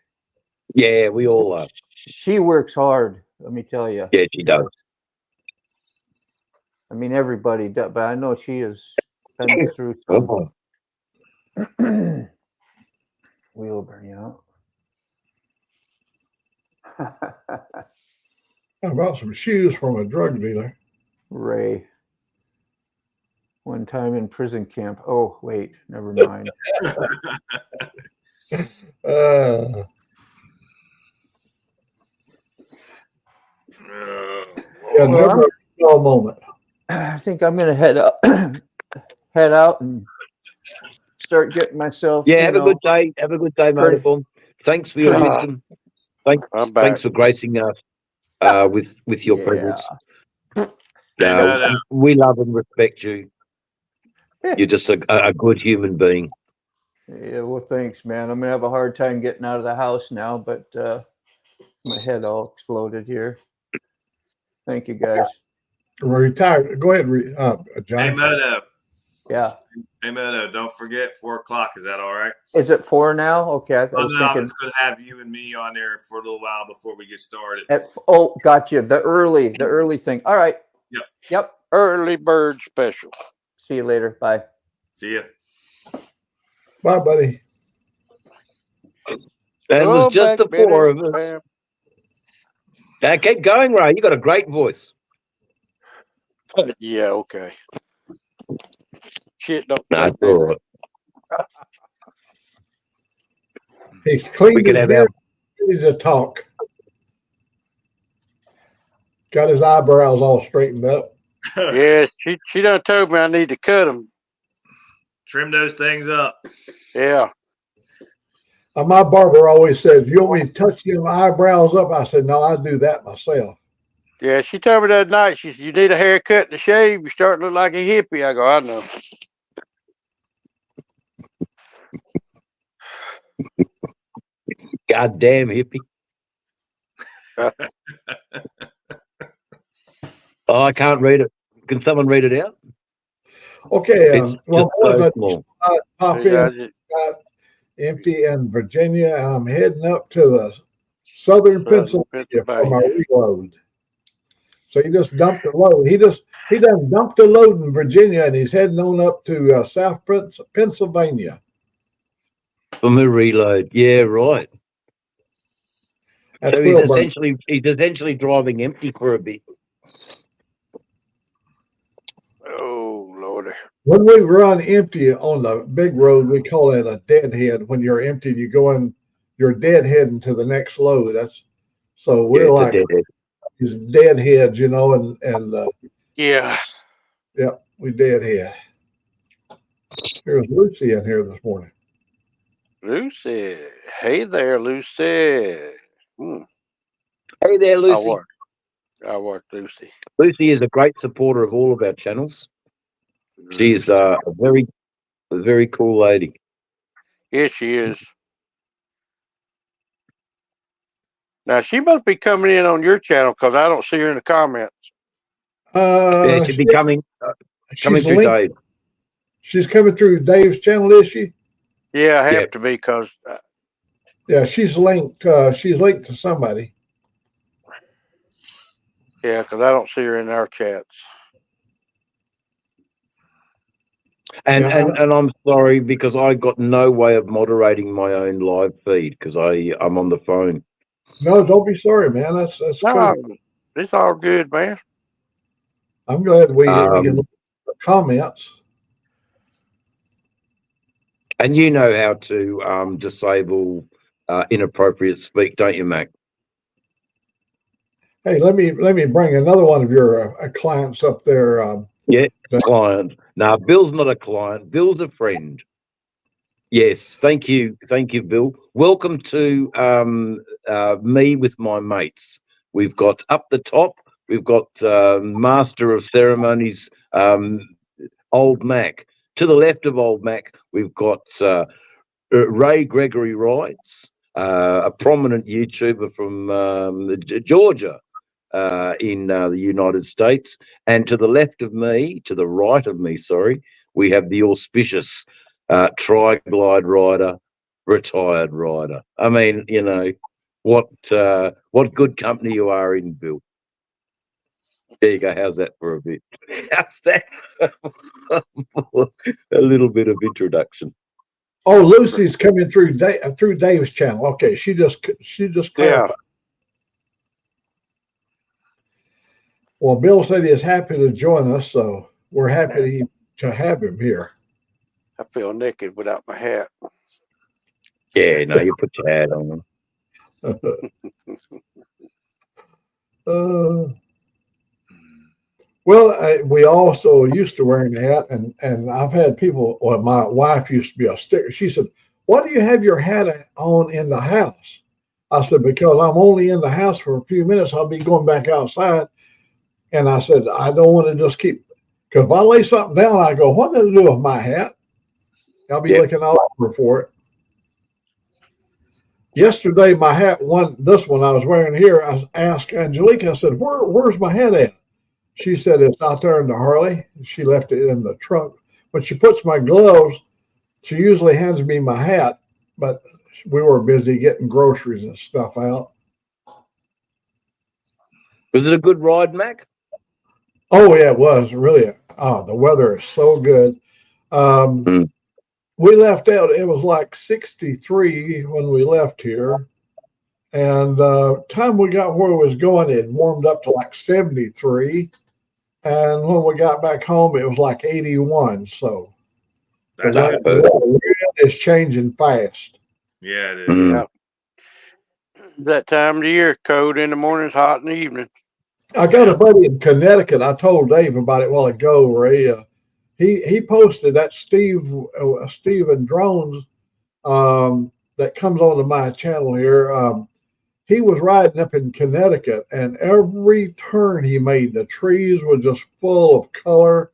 Yeah, we all are. She works hard, let me tell you. Yeah, she does. I mean, everybody does, but I know she has been through some. Wheelburn, you know. I bought some shoes from a drug dealer. Ray. One time in prison camp. Oh, wait, never mind. Never a dull moment. I think I'm gonna head out and start getting myself. Yeah, have a good day. Have a good day, Motorform. Thanks for your wisdom. Thanks for gracing us with your presence. We love and respect you. You're just a good human being. Yeah, well, thanks, man. I'm gonna have a hard time getting out of the house now, but my head all exploded here. Thank you, guys. We're retired. Go ahead, John. Hey, Moto. Yeah. Hey, Meadow, don't forget 4 o'clock. Is that all right? Is it 4 now? Okay. I Oh, was no, I thinking. was going to have you and me on there for a little while before we get started. Oh, gotcha. The early thing. All right. Yep. Yep. Early bird special. See you later. Bye. See ya. Bye, buddy. It was just the Benny, 4 of us. bam. Now, keep going, Ray. You got a great voice. Yeah, okay. Shit, don't No, take it's me. all right. He's cleaned We can his have beard. Ready to talk. Got his eyebrows all straightened up. Yeah, she done told me I need to cut them. Trim those things up. Yeah. My barber always says, "You want me to touch them eyebrows up?" I said, "No, I do that myself." Yeah, she told me that night, she said, "You need a haircut and a shave. You're starting to look like a hippie." I go, "I know." goddamn hippie. Oh, I can't read it. Can someone read it out? Okay. It's Well, just so boys, small. I pop Yeah, in. Got empty in Virginia. I'm heading up to the southern Pennsylvania for my reload. So he just dumped the load. He done dumped the load in Virginia, and he's heading on up to South Pennsylvania. From a reload. Yeah, right. That's So he's Wilburn. essentially driving empty for a bit. Oh, Lordy. When we run empty on the big road, we call it a deadhead. When you're empty, you go in, you're deadheading to the next load. That's so we're it's like these deadheads, you know, and Yeah. yep, we deadhead. Here's Lucy in here this morning. Lucy. Hey there, Lucy. Hey there, Lucy. I watch Lucy. Lucy is a great supporter of all of our channels. She's a very cool lady. Yes, she is. Now, she must be coming in on your channel because I don't see her in the comments. Yeah, she'd be coming through linked. Dave. She's coming through Dave's channel, is she? Yeah, I have to be because. Yeah, she's linked. She's linked to somebody. Yeah, because I don't see her in our chats. And I'm sorry because I got no way of moderating my own live feed because I'm on the phone. No, don't be sorry, man. That's No, cool. it's all good, man. I'm glad we can look at the comments. And you know how to disable inappropriate speak, don't you, Mac? Hey, let me bring another one of your clients up there. Yeah, client. No, Bill's not a client. Bill's a friend. Yes, thank you, Bill. Welcome to me with my mates. We've got up the top. We've got Master of Ceremonies, Old Mack. To the left of Old Mack, we've got Ray Gregory Rides, a prominent YouTuber from Georgia in the United States. And to the left of me, to the right of me, sorry, we have the auspicious tri-glide rider, retired rider. I mean, you know, what good company you are in, Bill. There you go. How's that for a bit? How's that? A little bit of introduction. Oh, Lucy's coming through Dave's channel. Okay, she just clarified. Yeah. Well, Bill said he is happy to join us, so we're happy to have him here. I feel naked without my hat. Yeah, no, you put your hat on. Well, we also used to wearing a hat, and I've had people. Well, my wife used to be a sticker. She said, "Why do you have your hat on in the house?" I said, "Because I'm only in the house for a few minutes. I'll be going back outside." And I said, "I don't want to just keep, because if I lay something down, I go, what does it do with my hat? I'll be looking all over for it." Yesterday, my hat, this one I was wearing here, I asked Angelica, I said, where's my hat at? She said, it's out there in the Harley. She left it in the trunk. when she puts my gloves, she usually hands me my hat, but we were busy getting groceries and stuff out. Was it a good ride, Mac? Oh yeah, it was really. Oh, the weather is so good. Mm. We left out. It was like 63 when we left here, and time we got where we was going, it warmed up to like 73, and when we got back home, it was like 81. So the That's weather good. is changing fast. Yeah, it is. Mm. Yeah. That time of the year, cold in the mornings, hot in the evening. I got a buddy in Connecticut. I told Dave about it a while ago. Ray, he posted that Steven Drones that comes onto my channel here. He was riding up in Connecticut, and every turn he made, the trees were just full of color.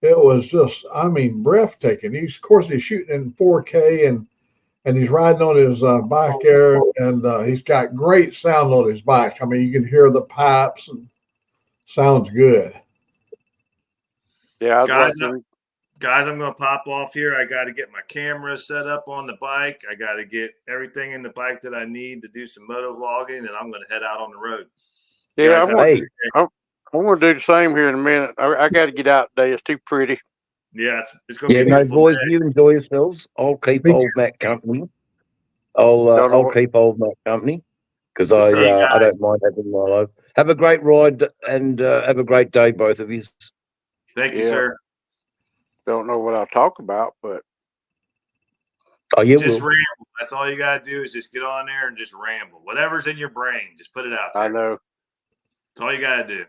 It was just, I mean, breathtaking. He's, of course, he's shooting in 4K, and he's riding on his bike there, and he's got great sound on his bike. I mean, you can hear the pipes, and sounds good. Yeah, I was Guys, watching. Guys, I'm going to pop off here. I got to get my camera set up on the bike. I got to get everything in the bike that I need to do some moto vlogging, and I'm going to head out on the road. Yeah, Guys, I'm going to do the same here in a minute. I got to get out today. It's too pretty. Yeah, it's going to Yeah, be a no, beautiful boys, day. you enjoy yourselves. I'll keep Me Old Mac company. Don't know I'll what- keep Old Mac company because We'll see you I guys. don't mind having my life. Have a great ride and have a great day, both of you. Thank you, Yeah. sir. Don't know what I'll talk about, but Oh, you Just will. ramble. That's all you got to do is just get on there and just ramble. Whatever's in your brain, just put it out there. I know. That's all you got to do.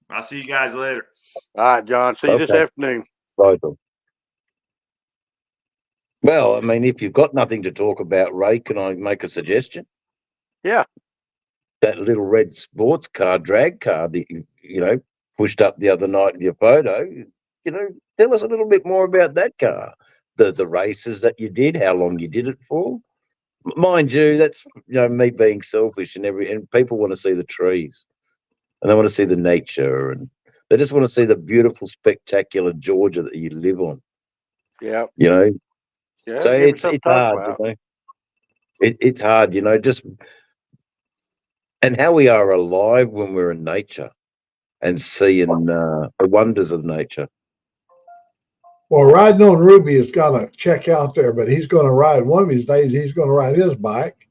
I'll see you guys later. All right, John. See you this Okay. afternoon. Right. Well, I mean, if you've got nothing to talk about, Ray, can I make a suggestion? Yeah. That little red sports car, drag car that you know pushed up the other night in your photo. You know, tell us a little bit more about that car, the races that you did, how long you did it for. Mind you, that's me being selfish and people want to see the trees and they want to see the nature and they just want to see the beautiful, spectacular Georgia that you live on. Yeah. You know, Yeah. so give me it's something to talk hard. about. You know, it's hard. You know, just and how we are alive when we're in nature and seeing the wonders of nature. Well, riding on Ruby has got to check out there, but he's going to ride one of these days. He's going to ride his bike,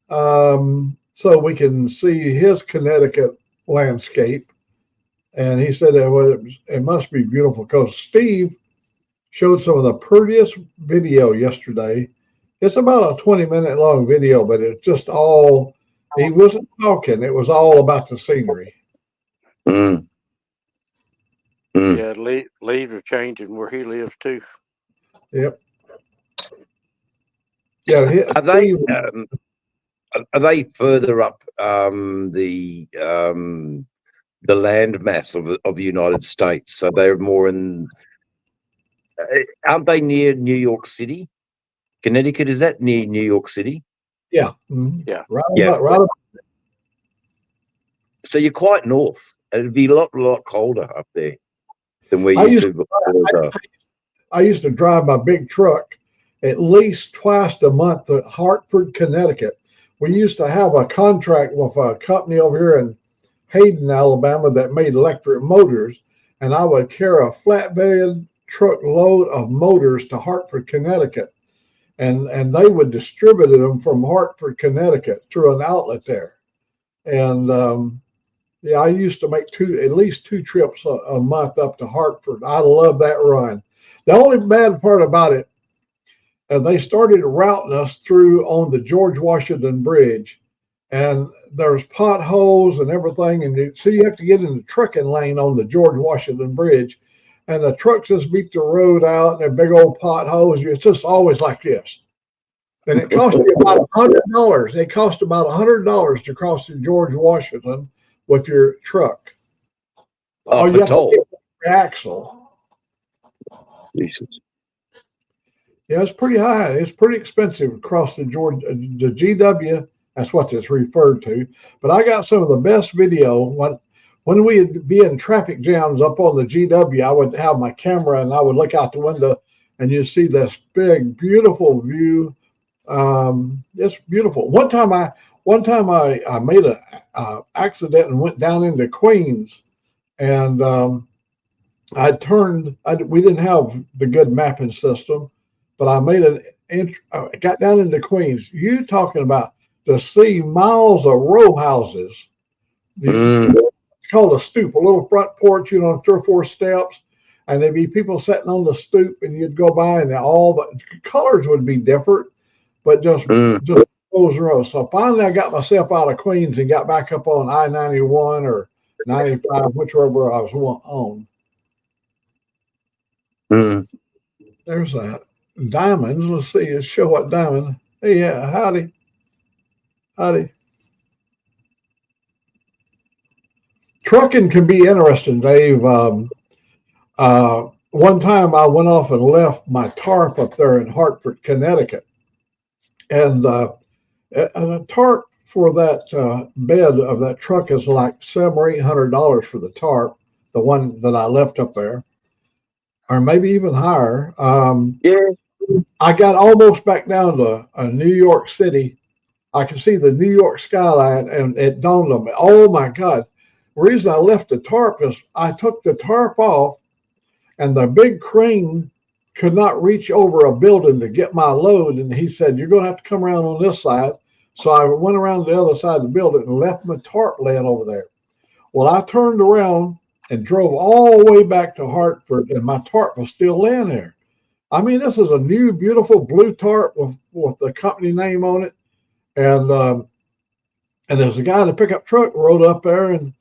so we can see his Connecticut landscape. And he said it must be beautiful because Steve showed some of the prettiest video yesterday. It's about a 20-minute long video, but it's just all, he wasn't talking. It was all about the scenery. Mm. Mm. Yeah, leaves are changing where he lives too. Yep. Yeah. Are they further up the land mass of the United States? So they're more in. Aren't they near New York City? Connecticut, is that near New York City? Yeah. Mm-hmm. Yeah. Right. So you're quite north. It'd be a lot colder up there than where you two before. I used to drive my big truck at least twice a month to Hartford, Connecticut. We used to have a contract with a company over here in Hayden, Alabama that made electric motors, and I would carry a flatbed truck load of motors to Hartford, Connecticut, and they would distribute them from Hartford, Connecticut through an outlet there. And yeah, I used to make at least two trips a month up to Hartford. I love that run. The only bad part about it, they started routing us through on the George Washington Bridge, and there's potholes and everything, and so you have to get in the trucking lane on the George Washington Bridge, and the trucks just beat the road out, and they're big old potholes. It's just always like this. And it cost me about $100. It cost about $100 to cross the George Washington with your truck. Oh, you have toll. to get your axle. Jesus. Yeah, it's pretty high. It's pretty expensive across the GW. That's what it's referred to. But I got some of the best video when we'd be in traffic jams up on the GW, I would have my camera and I would look out the window and you see this big, beautiful view. It's beautiful. One time I made a accident and went down into Queens, and we didn't have the good mapping system, but I made got down into Queens. You talking about to see miles of row houses. It's called a stoop, a little front porch, 3 or 4 steps, and there'd be people sitting on the stoop, and you'd go by, and all the colors would be different, but just rows and rows. So finally, I got myself out of Queens and got back up on I-91 or 95, whichever I was on. There's that. Diamonds. Let's see. Let's show what diamond. Hey, yeah, howdy. Trucking can be interesting, Dave. One time I went off and left my tarp up there in Hartford, Connecticut. And a tarp for that bed of that truck is like $700 or $800 for the tarp, the one that I left up there, or maybe even higher. I got almost back down to New York City. I could see the New York skyline, and it dawned on me, oh my God. The reason I left the tarp is I took the tarp off, and the big crane could not reach over a building to get my load. And he said, you're going to have to come around on this side. So I went around the other side of the building and left my tarp laying over there. Well, I turned around and drove all the way back to Hartford, and my tarp was still laying there. I mean, this is a new, beautiful blue tarp with the company name on it. And there's a guy in a pickup truck rode up there, and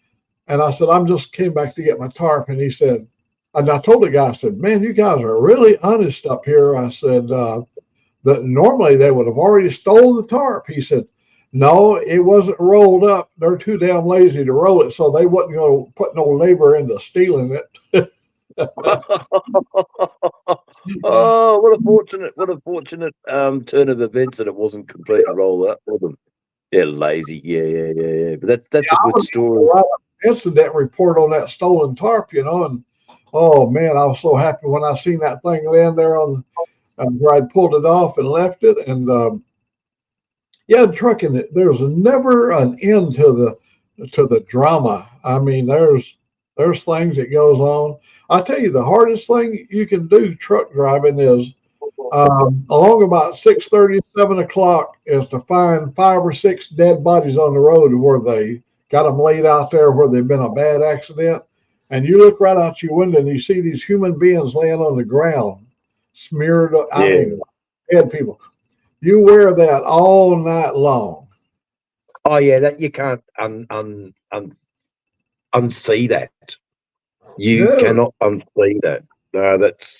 I said, I'm just came back to get my tarp. And he said, and I told the guy, I said, man, you guys are really honest up here. I said, that normally they would have already stole the tarp. He said, no, it wasn't rolled up. They're too damn lazy to roll it, so they wasn't going to put no labor into stealing it. Oh, what a fortunate turn of events that it wasn't completely rolled up for them. They're lazy. Yeah. But that's a good story. Incident report on that stolen tarp, and oh man, I was so happy when I seen that thing laying there on where I'd pulled it off and left it. And yeah, trucking, there's never an end to the drama. I mean, there's things that goes on. I tell you, the hardest thing you can do truck driving is along about 6:30, 7 o'clock is to find 5 or 6 dead bodies on the road where they got them laid out there where they've been a bad accident. And you look right out your window and you see these human beings laying on the ground, smeared. I mean, dead people. You wear that all night long. Oh yeah, that you can't unsee that. You cannot unsee that. No, that's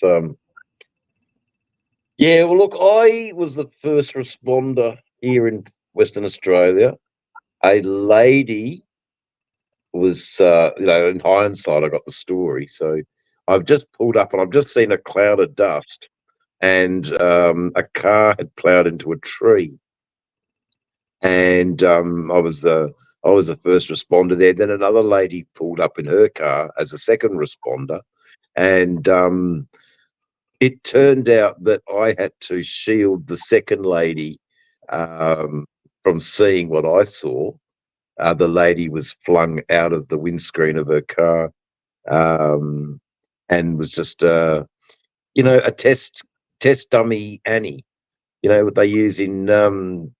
yeah. Well, look, I was the first responder here in Western Australia. A lady was, in hindsight, I got the story. So I've just pulled up and I've just seen a cloud of dust, and a car had ploughed into a tree. And I was the first responder there. Then another lady pulled up in her car as a second responder, and it turned out that I had to shield the second lady from seeing what I saw. The lady was flung out of the windscreen of her car, and was just a test dummy Annie. What they use in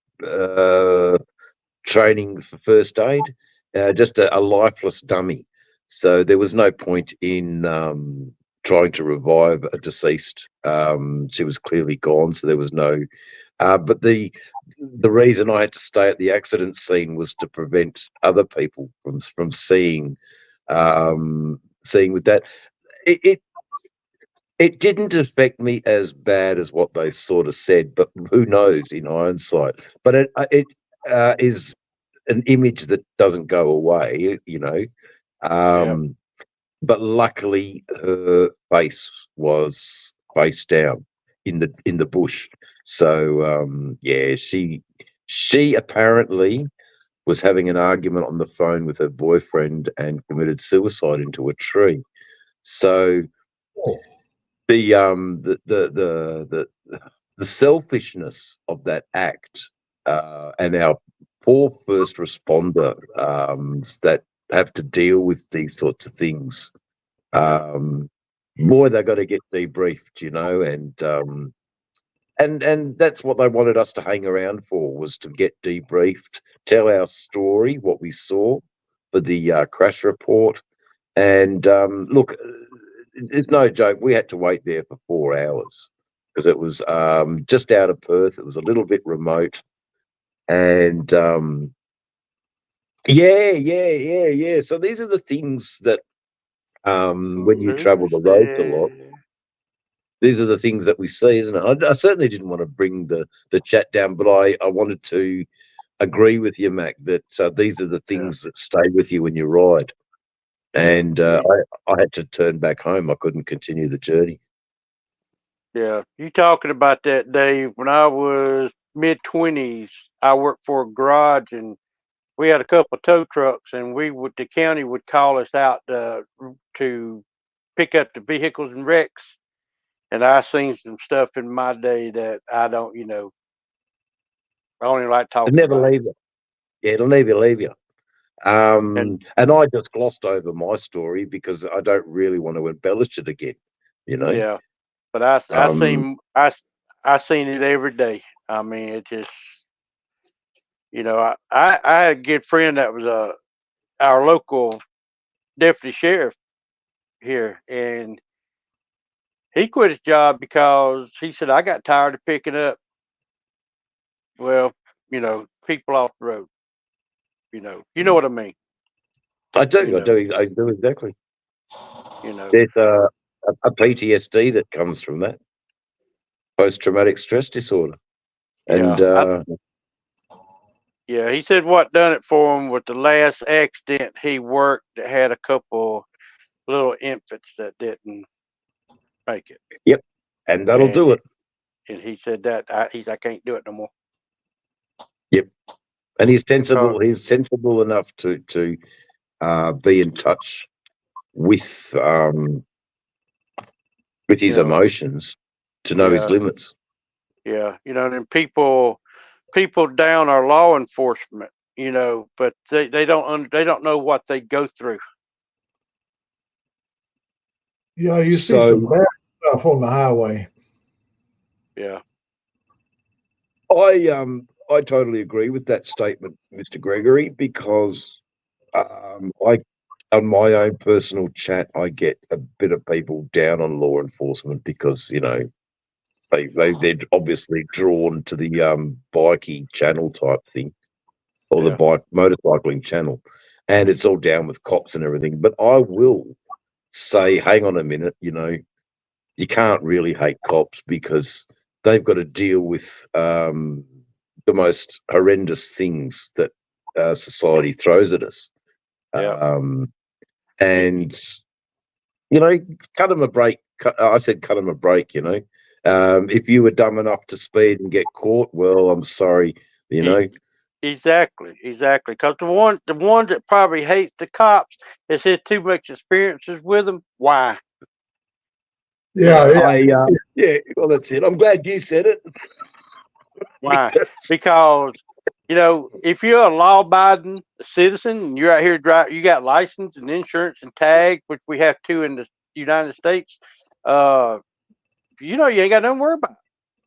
training for first aid, just a lifeless dummy. So there was no point in trying to revive a deceased. She was clearly gone, so there was no. But the reason I had to stay at the accident scene was to prevent other people from seeing with that. It didn't affect me as bad as what they sort of said, but who knows in hindsight. But it is an image that doesn't go away, But luckily, her face was face down in the bush. So yeah, she apparently was having an argument on the phone with her boyfriend and committed suicide into a tree. So Oh, the selfishness of that act, and our poor first responder that have to deal with these sorts of things, boy, they got to get debriefed, and that's what they wanted us to hang around for, was to get debriefed, tell our story, what we saw for the crash report. And look, it's no joke. We had to wait there for 4 hours because it was just out of Perth. It was a little bit remote. And yeah. So these are the things that when you travel the roads a lot, these are the things that we see, isn't it? I certainly didn't want to bring the chat down, but I wanted to agree with you, Mac, that these are the things that stay with you when you ride. And I had to turn back home. I couldn't continue the journey. Yeah, you talking about that, Dave? When I was mid-20s, I worked for a garage, and we had a couple of tow trucks, and the county would call us out to pick up the vehicles and wrecks. And I seen some stuff in my day that I don't, I only like It'll talking never about. leave you. Yeah, it'll never leave you. And And I just glossed over my story because I don't really want to embellish it again. yeah, but I Um, seen it every day. I mean, it just, I had a good friend that was our local deputy sheriff here, and he quit his job because he said, I got tired of picking up, well, people off the road. You know what I mean. I do, You I know, do, I do exactly. you know, There's a PTSD that comes from that, post-traumatic stress disorder, and yeah. Yeah, he said what done it for him was the last accident he worked that had a couple little infants that didn't make it, yep, and that'll and do it. he said that I can't do it no more. Yep, and he's Because sensible. He's sensible enough to be in touch with his you know, emotions, to know his yeah, limits. yeah, and people down our law enforcement, but they don't know what they go through. yeah, you see So some bad stuff on the highway. Yeah, I totally agree with that statement, Mr. Gregory, because I, on my own personal chat, I get a bit of people down on law enforcement because they're obviously drawn to the bikey channel type thing, or the yeah, bike motorcycling channel, and it's all down with cops and everything. But I will say, hang on a minute, you can't really hate cops because they've got to deal with the most horrendous things that society throws at us. yeah. And, cut them a break. I said, cut them a break, If you were dumb enough to speed and get caught, well, I'm sorry, you E- know. Exactly. Because the ones that probably hates the cops has had too much experiences with them. Why? Yeah, yeah. Yeah, well, that's it. I'm glad you said it. Why? Because if you're a law-abiding citizen and you're out here drive, you got license and insurance and tag, which we have two in the United States. You ain't got nothing to worry about.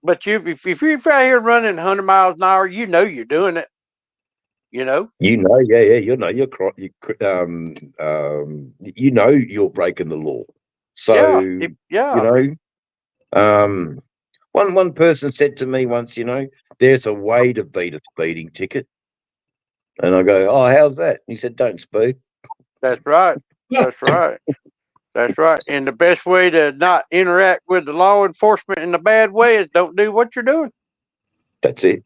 But if you're out here running 100 miles an hour, you're doing it. Yeah, you're breaking the law. So, Yeah, yeah. um, one person said to me once, there's a way to beat a speeding ticket, and I go, oh, how's that? He said, don't speed. That's right. That's right. That's right. And the best way to not interact with the law enforcement in a bad way is don't do what you're doing. That's it.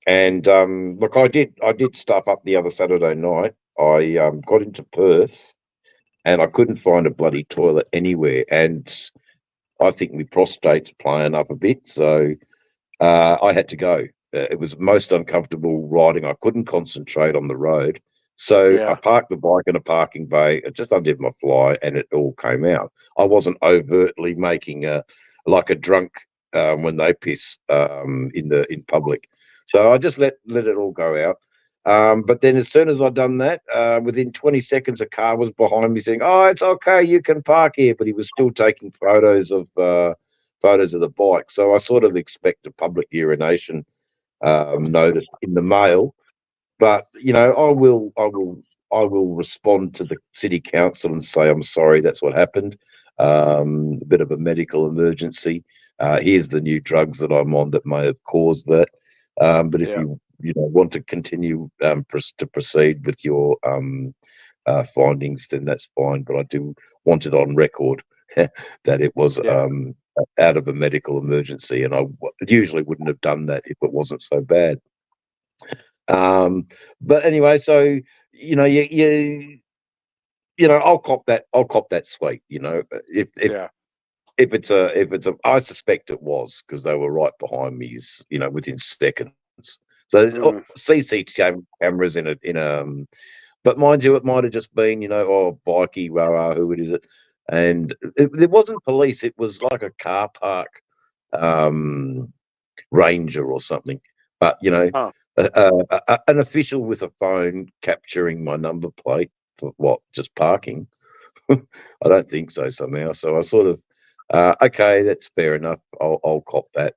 And look, I did stuff up the other Saturday night. I got into Perth, and I couldn't find a bloody toilet anywhere, and I think my prostate's playing up a bit, so I had to go. it was most uncomfortable riding. I couldn't concentrate on the road. So I Yeah. parked the bike in a parking bay. It just undid my fly, and it all came out. I wasn't overtly making like a drunk when they piss in public. So I just let it all go out. But then as soon as I'd done that, within 20 seconds, a car was behind me saying, "Oh, it's okay, you can park here." But he was still taking photos of the bike. So I sort of expect a public urination notice in the mail. But I will respond to the city council and say, "I'm sorry, that's what happened. A bit of a medical emergency. Here's the new drugs that I'm on that may have caused that. But if Yeah. you want to continue to proceed with your findings, then that's fine. But I do want it on record that it was Yeah. out of a medical emergency, and I usually wouldn't have done that if it wasn't so bad." But anyway, so I'll cop that. I'll cop that sweet. If Yeah. it's a, I suspect it was, because they were right behind me. Within seconds. So Mm. cameras but mind you, it might have just been, bikey, rah, who it is it, and it wasn't police. It was like a car park ranger or something. But Huh. an official with a phone capturing my number plate for what? Just parking? I don't think so. Somehow, so I sort of okay, that's fair enough. I'll cop that.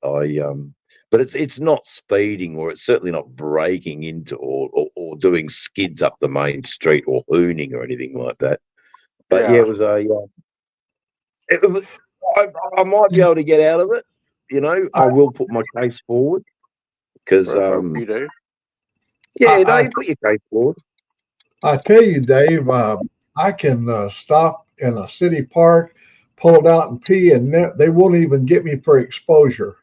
But it's not speeding, or it's certainly not breaking into or doing skids up the main street or hooning or anything like that. But yeah, Yeah. it was it was, I might be able to get out of it. I will put my case forward because Well, hope you do. yeah, I, you put your case forward. I tell you, Dave, I can stop in a city park, pull it out and pee, and they won't even get me for exposure.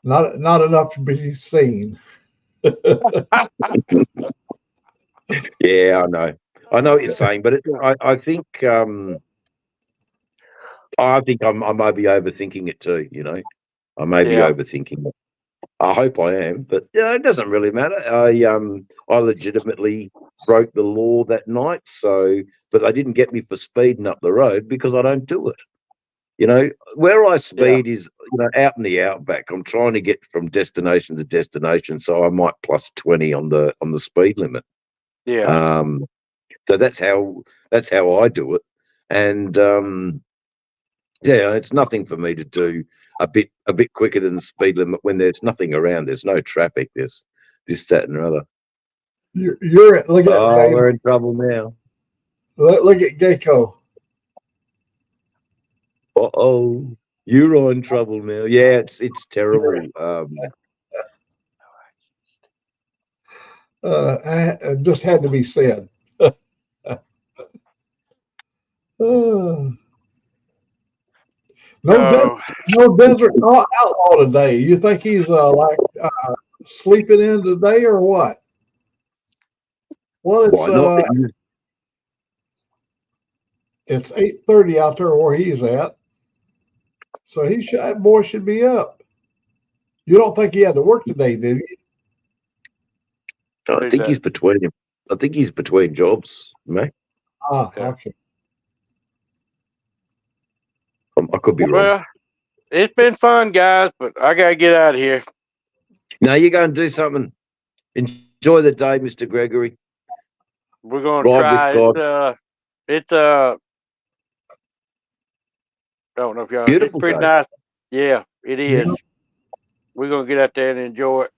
Not enough to be seen. Yeah, I know what you're saying, but I think I might be overthinking it too. I may be Yeah. overthinking it. I hope I am, but it doesn't really matter. I legitimately broke the law that night, but they didn't get me for speeding up the road because I don't do it. Where I Yeah. speed is, out in the outback. I'm trying to get from destination to destination, so I might plus 20 on the speed limit. Yeah. So that's how I do it, and yeah, it's nothing for me to do a bit quicker than the speed limit when there's nothing around. There's no traffic. There's this, that, and other. You're look at Oh, Dave. we're in trouble now. Look at Gecko. Uh-oh, you're in trouble now. Yeah, it's terrible. It just had to be said. No No. desert outlaw today. You think he's sleeping in today or what? Well, Why not? it's 8:30 out there where he's at, so that boy should be up. You don't think he had to work today, did he? I think he's between jobs, mate. Ah, Yeah. okay. I could be wrong. Well, it's been fun, guys, but I gotta get out of here. Now you go and do something. Enjoy the day, Mr. Gregory. We're gonna Ride with try. God. It's I don't know if y'all. It's Beautiful pretty day. nice. Yeah, it is. Yeah. We're gonna get out there and enjoy it.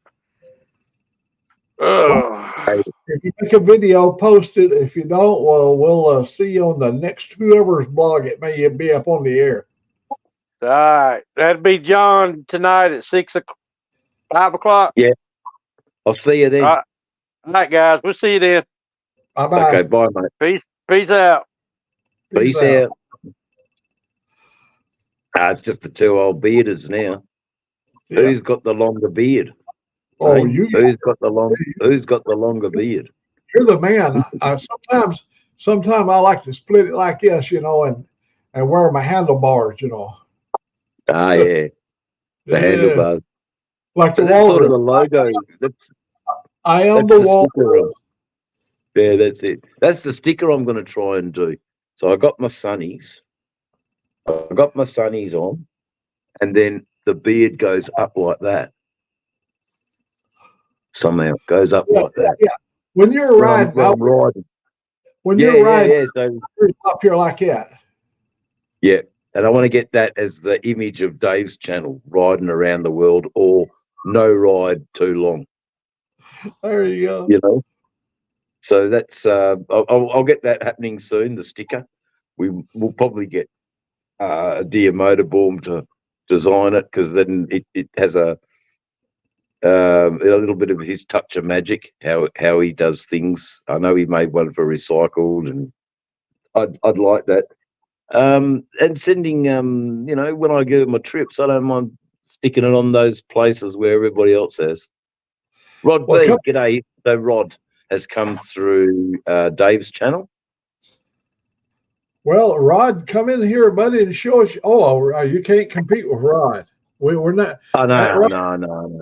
Ugh. If you make a video, post it. If you don't, well, we'll see you on the next whoever's blog. It may be up on the air. All right, that'll be John tonight at 5 o'clock. Yeah. I'll see you then. All right, guys. We'll see you then. Bye bye. Okay, bye, mate. Peace out. Peace out. It's just the two old bearders now. Yeah. Who's got the longer beard? Oh, Hey, who's got the longer beard? You're the man. Sometimes I like to split it like this, and wear my handlebars, Ah, yeah. The handlebars. Like So the that's sort of Walrus. the logo. I am That's the the sticker. Walrus. Yeah, that's it. That's the sticker I'm going to try and do. So I got my sunnies. I got my sunnies on, and then the beard goes up like that. Somehow it goes up like that. Yeah. When you're riding, When I'm riding. when Yeah, you're riding, yeah. So up here like that. yeah, and I want to get that as the image of Dave's channel, riding around the world, or no ride too long. There you go. You know. So that's I'll get that happening soon. The sticker, we'll probably get a Deer Motorborn to design it, because then it has a little bit of his touch of magic, how he does things. I know he made one for recycled, and I'd like that. And sending when I go my trips, I don't mind sticking it on those places where everybody else has. Rod Well, B, g'day. So Rod has come through Dave's channel. Well, Rod, come in here, buddy, and show us. Oh, you can't compete with Rod. We're not. Oh no, Rod, no.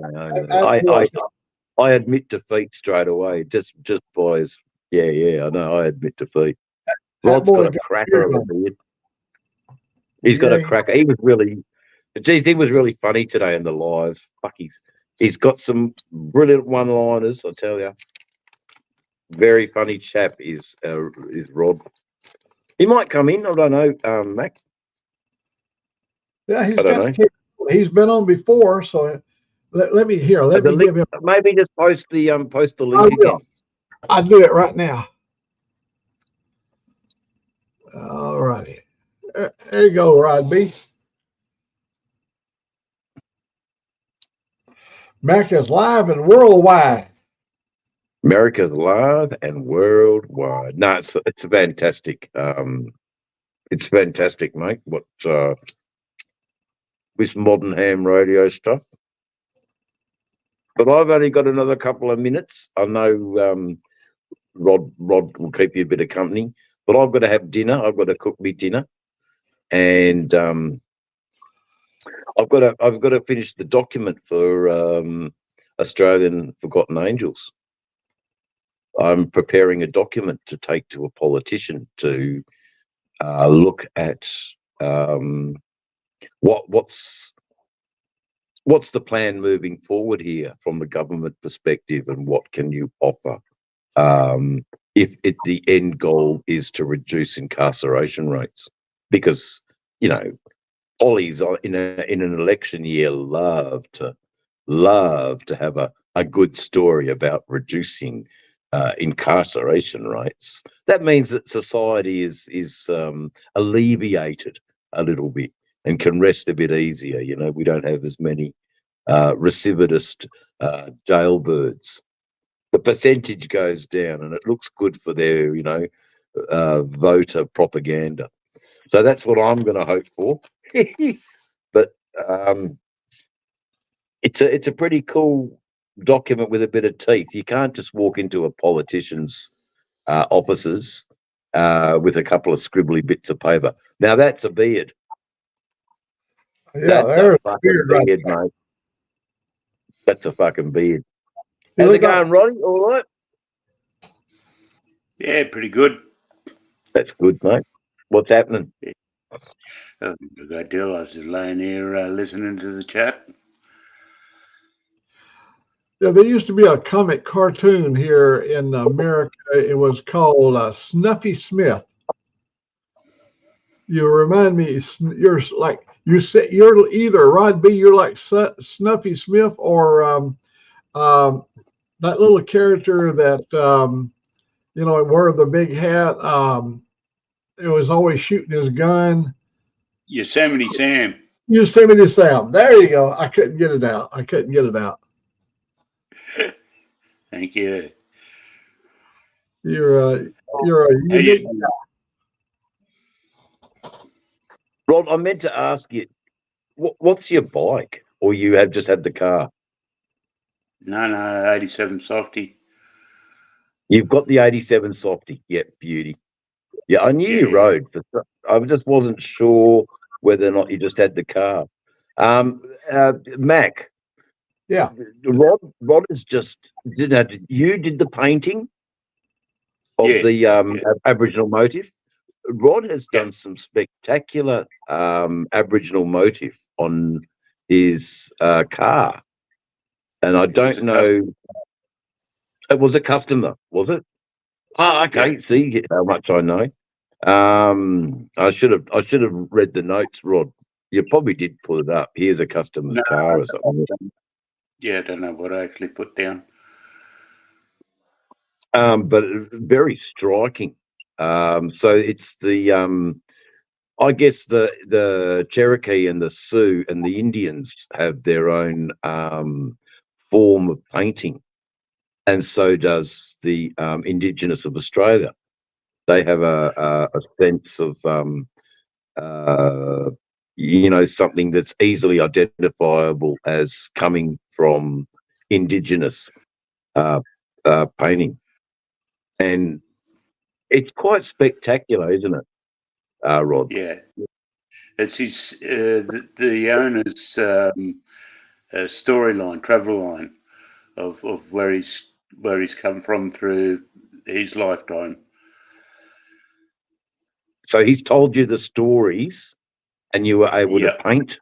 I admit defeat straight away. Just by his, yeah. I know. I admit defeat. Rod's got a cracker of a beard. He's got a cracker. He was really funny today in the live. Fuck, he's got some brilliant one-liners. I tell you, very funny chap is Rod. He might come in. I don't know, Mac. Yeah, he's been on before, so let me give him. Maybe just post the link again. I'll do it right now. All righty. There you go, Rod B. America's live and worldwide. America's live and worldwide. No, it's fantastic. It's fantastic, mate. What this modern ham radio stuff. But I've only got another couple of minutes. I know Rod will keep you a bit of company, but I've got to have dinner. I've got to cook me dinner, and I've got to finish the document for Australian Forgotten Angels. I'm preparing a document to take to a politician to look at what's the plan moving forward here from the government perspective, and what can you offer if the end goal is to reduce incarceration rates? Because Ollies in an election year love to have a good story about reducing incarceration rates. That means that society is alleviated a little bit and can rest a bit easier. We don't have as many recidivist jailbirds. The percentage goes down, and it looks good for their voter propaganda. So that's what I'm going to hope for. But it's a pretty cool document with a bit of teeth. You can't just walk into a politician's offices with a couple of scribbly bits of paper. Now that's a beard. Yeah, that's a fucking beard, mate. That's a fucking beard. How's it going, Roddy? All right? Yeah, pretty good. That's good, mate. What's happening? A great deal. I was just laying here listening to the chat. Yeah, there used to be a comic cartoon here in America. It was called Snuffy Smith. You remind me, you're like, you say you're either Rod B, you're like Snuffy Smith, or that little character that wore the big hat. It was always shooting his gun. Yosemite Sam. Yosemite Sam. There you go. I couldn't get it out. Thank you. You're a unique guy. Rod, I meant to ask you, what's your bike, or you have just had the car? No, 87 Softy. You've got the 87 Softy. Yep, beauty. Yeah, I knew you rode, but I just wasn't sure whether or not you just had the car. Mac, Yeah. Rod is just you did the painting of Yeah, the yeah. Aboriginal motif. Rod has Yeah. done some spectacular Aboriginal motif on his car, and I It was don't a custom. know. It was a customer, was it? Oh, okay. Yeah. See how much I know. I should have read the notes, Rod. You probably did put it up. Here's a customer's No, car or something. yeah, I don't know what I actually put down. But very striking. So it's the I guess the Cherokee and the Sioux and the Indians have their own form of painting, and so does the Indigenous of Australia. They have a sense of something that's easily identifiable as coming from Indigenous painting, and it's quite spectacular, isn't it, Rod? Yeah, it's his the owner's storyline, travel line of where he's come from through his lifetime. So he's told you the stories, and you were able to Yeah, paint.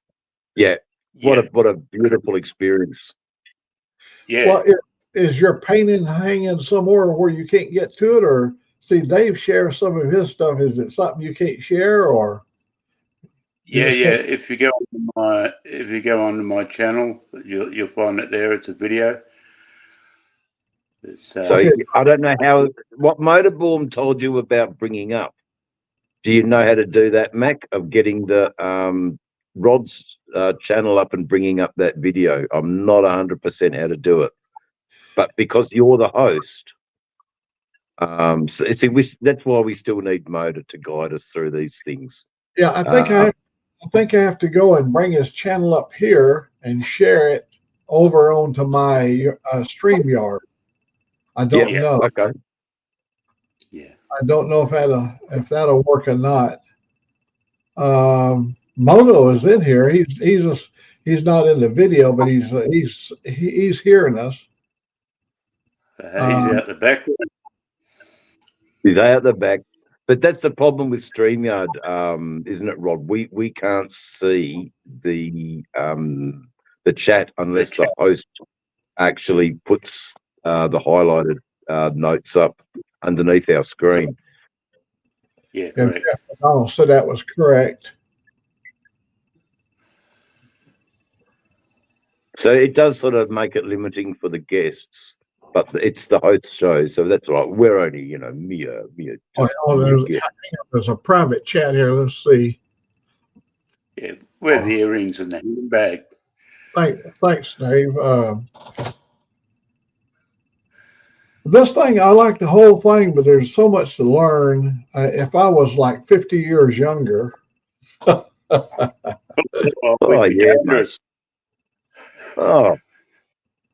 Yeah, yeah, what a beautiful experience. yeah, Well, is your painting hanging somewhere where you can't get to it, or see Dave share some of his stuff? Is it something you can't share, or you yeah, just yeah. can't? If you go onto my channel, you'll find it there. It's a video. It's So Okay, I don't know what Motorboom told you about bringing up. Do you know how to do that, Mac, of getting the Rod's channel up and bringing up that video? I'm not 100% how to do it, but because you're the host, so see, that's why we still need Motor to guide us through these things. yeah, I think I have to go and bring his channel up here and share it over onto my StreamYard. I Yeah, don't yeah, know. okay. yeah. I don't know if that'll work or not. Mono is in here. He's not in the video, but he's hearing us. He's Uh, out the back. He's out the back. But that's the problem with StreamYard, isn't it, Rod? We can't see the chat The unless the chat. host actually puts the highlighted notes up underneath our screen. Yeah, and correct. Jeff McDonald said that was correct. So it does sort of make it limiting for the guests, but it's the host show, so that's right. We're only, mere There's a private chat here. Let's see. Yeah, wear the earrings and the handbag. Thanks, Dave. This thing, I like the whole thing, but there's so much to learn. If I was like 50 years younger, Oh, Oh it'd be yeah, mate. dangerous. Oh,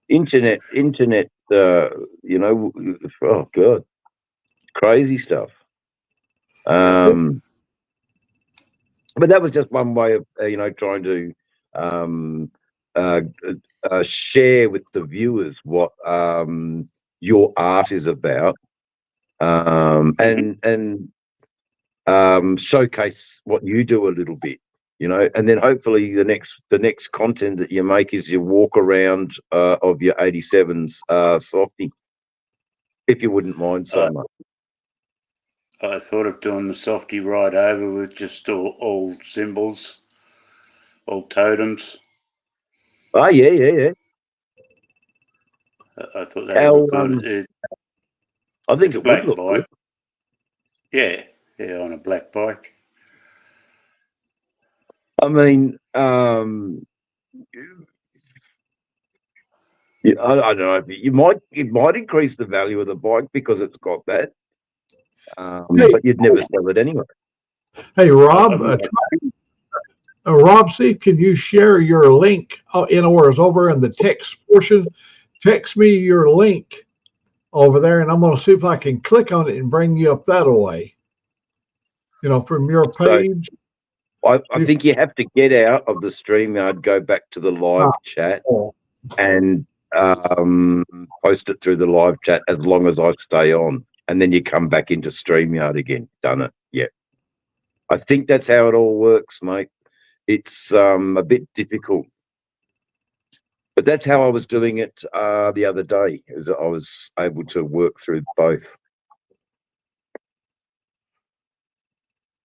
internet. Oh god, crazy stuff. But that was just one way of trying to um, uh, share with the viewers what your art is about, Mhm. and showcase what you do a little bit, and then hopefully the next content that you make is your walk around of your 87s softy, if you wouldn't mind so much. I thought of doing the softy ride over with just all symbols, all totems. Oh yeah. I thought that would How look good. I think It's a it would black look good. bike. Yeah, yeah, on a black bike. I mean, I don't know. It might increase the value of the bike because it's got that, hey, but you'd never sell it anyway. hey, Rob, I'm Rob, see, can you share your link? In other words, over in the text portion, text me your link over there, and I'm going to see if I can click on it and bring you up that way. From your So page. I think you have to get out of the StreamYard, go back to the live chat, and post it through the live chat as long as I stay on, and then you come back into StreamYard again. Done it. Yeah. I think that's how it all works, mate. It's a bit difficult. But that's how I was doing it the other day, is I was able to work through both.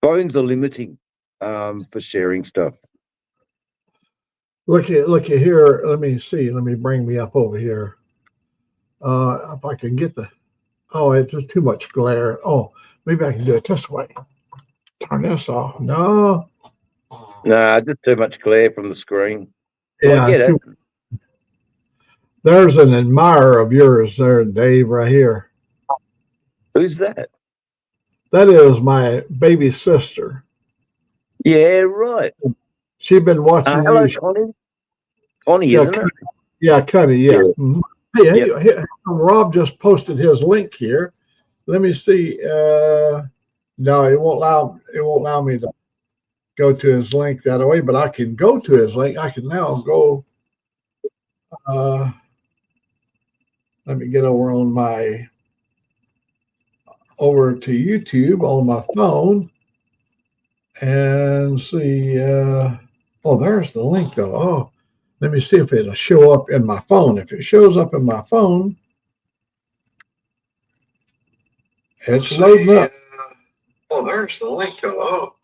Phones are limiting for sharing stuff. Look at here. Let me see. Let me bring me up over here. If I can get the, oh, it's just too much glare. Oh, maybe I can do it this way. Turn this off. No. Nah, just too much glare from the screen. But Yeah. I get it. There's an admirer of yours there, Dave, right here. Who's that? That is my baby sister. Yeah, right. She's been watching Hello, you. Connie. Connie, Yeah, isn't it? Yeah, Cuddy, yeah. Yeah. Mhm. Hey, Rob just posted his link here. Let me see. No, it won't allow me to go to his link that way, but I can go to his link. I can now go. Let me get over to YouTube on my phone and see. Oh, there's the link though. Oh, let me see if it'll show up in my phone. If it shows up in my phone, it's loading up. Oh, there's the link though. Oh,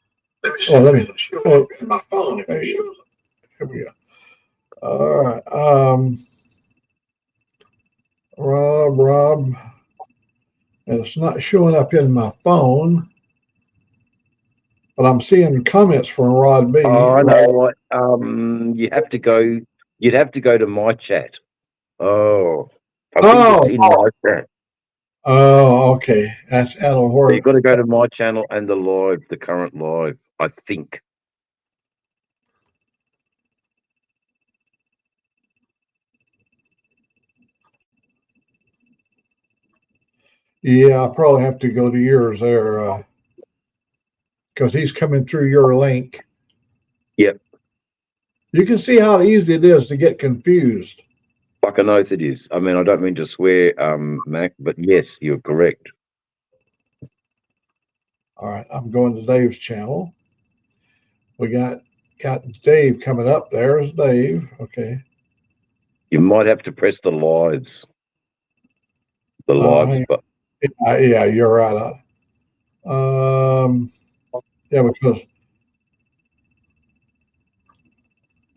let me see if it'll show up in my phone. If it shows up. Here we go. All right. Rob, and it's not showing up in my phone, but I'm seeing comments from Rod B. Oh, I know what. You'd have to go to my chat. Oh, I think it's in my chat. Oh, okay. That'll work. So you've got to go to my channel and the current live, I think. Yeah, I'll probably have to go to yours there, because he's coming through your link. Yep. You can see how easy it is to get confused. Fucking oath it is. I mean, I don't mean to swear, Mac, but yes, you're correct. All right, I'm going to Dave's channel. We got Dave coming up. There's Dave. Okay. You might have to press the lives. The lives button. Yeah, you're right. Yeah, because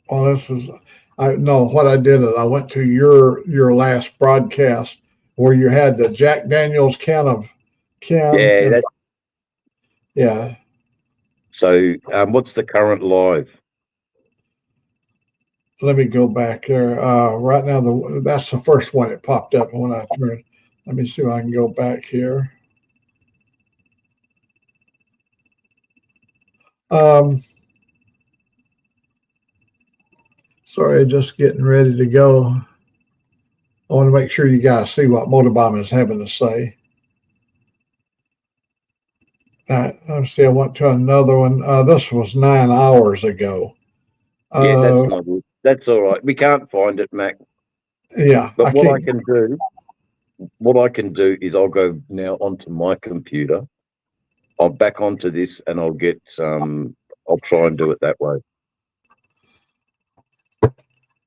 what I did is I went to your last broadcast where you had the Jack Daniels can. Yeah. So, what's the current live? Let me go back there. Right now, that's the first one that popped up when I turned. Let me see if I can go back here. Sorry, just getting ready to go. I want to make sure you guys see what Motorbomb is having to say. Let's see, I went to another one. This was 9 hours ago. Yeah, that's not good. That's all right. We can't find it, Mac. Yeah. But what I can do is I'll go now onto my computer. I'll back onto this and I'll get I'll try and do it that way.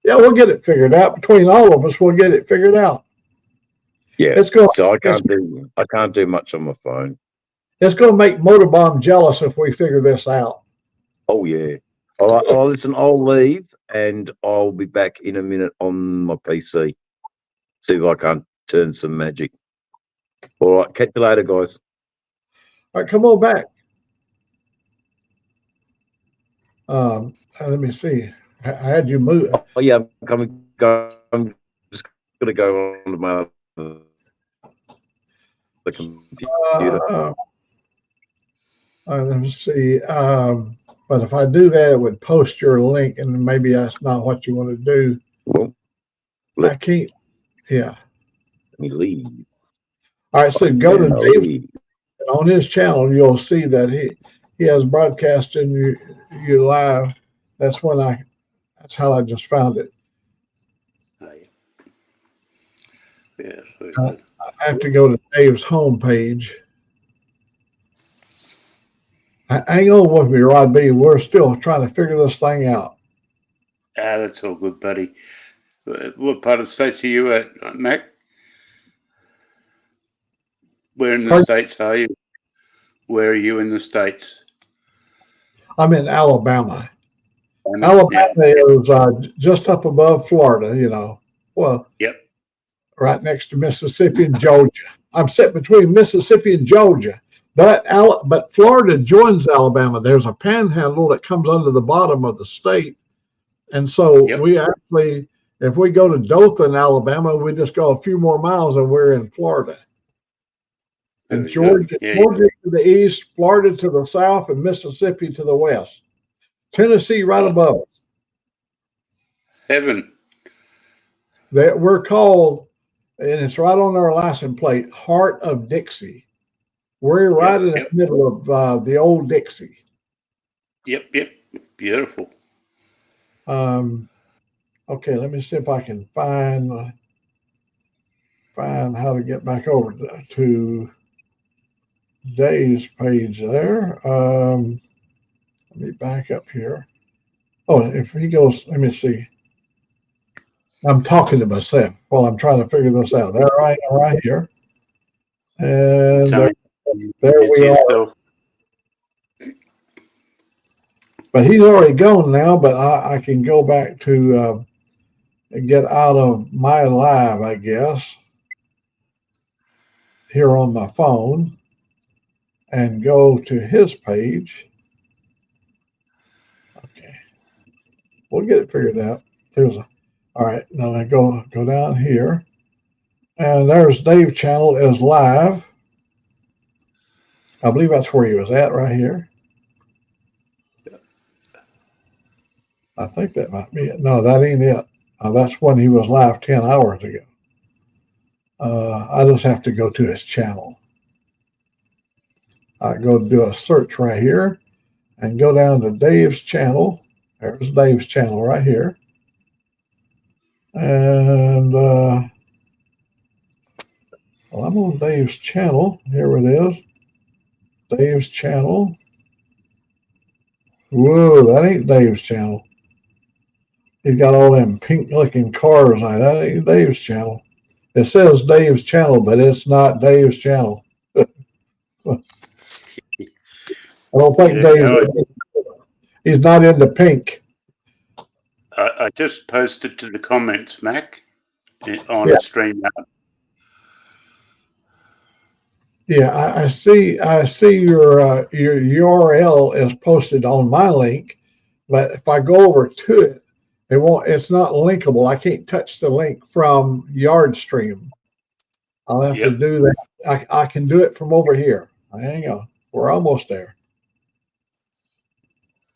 Yeah, we'll get it figured out. Between all of us, we'll get it figured out. Yeah. Let's go. So I can't do much on my phone. It's going to make Motorbomb jealous if we figure this out. Oh yeah. All right. Oh, listen, I'll leave and I'll be back in a minute on my PC. See if I can't turn some magic. All right. Catch you later, guys. All right, come on back. Let me see. I had you move. Oh yeah, I'm just gonna go on to my the computer. Let me see. But if I do that, it would post your link, and maybe that's not what you want to do. Well, I can't. Yeah. Let me leave. All right, so go to Dave. On his channel, you'll see that he has broadcasting you live. That's how I just found it. Yeah, very Uh, good. I have to go to Dave's homepage. Hang on with me, Rod B. We're still trying to figure this thing out. That's all good, buddy. What part of the States are you at, Mac? Where in the Pardon? States are you? Where are you in the States? I'm in Alabama. Yeah, Alabama is just up above Florida, you know. Well, yep. right next to Mississippi and Georgia. I'm sitting between Mississippi and Georgia, but Florida joins Alabama. There's a panhandle that comes under the bottom of the state, and so Yep. we actually, if we go to Dothan, Alabama, we just go a few more miles and we're in Florida. And Very good. Georgia, Yeah, Georgia to the east, Florida to the south, and Mississippi to the west. Tennessee right above us. heaven. We're called, and it's right on our license plate, Heart of Dixie. We're right in the middle of the old Dixie. Yep. Beautiful. Okay, let me see if I can find how to get back over to Dave's page there. Let me back up here. Oh, if he goes, let me see. I'm talking to myself while I'm trying to figure this out. There I am right here. And there we are. But he's already gone now, but I can go back to get out of my live, I guess, here on my phone and go to his page. Okay. We'll get it figured out. All right, now I go down here. And there's Dave's channel is live. I believe that's where he was at right here. I think that might be it. No, that ain't it. That's when he was live 10 hours ago. I just have to go to his channel. I go do a search right here and go down to Dave's channel. There's Dave's channel right here. And well, I'm on Dave's channel. Here it is. Dave's channel. Whoa, that ain't Dave's channel. He's got all them pink looking cars on it. That ain't Dave's channel. It says Dave's channel, but it's not Dave's channel. I don't think he's not into pink. I just posted to the comments, Mac, on StreamYard. Yeah, I see your URL is posted on my link, but if I go over to it, it's not linkable. I can't touch the link from YardStream. I'll have to do that. I can do it from over here. Hang on. We're almost there.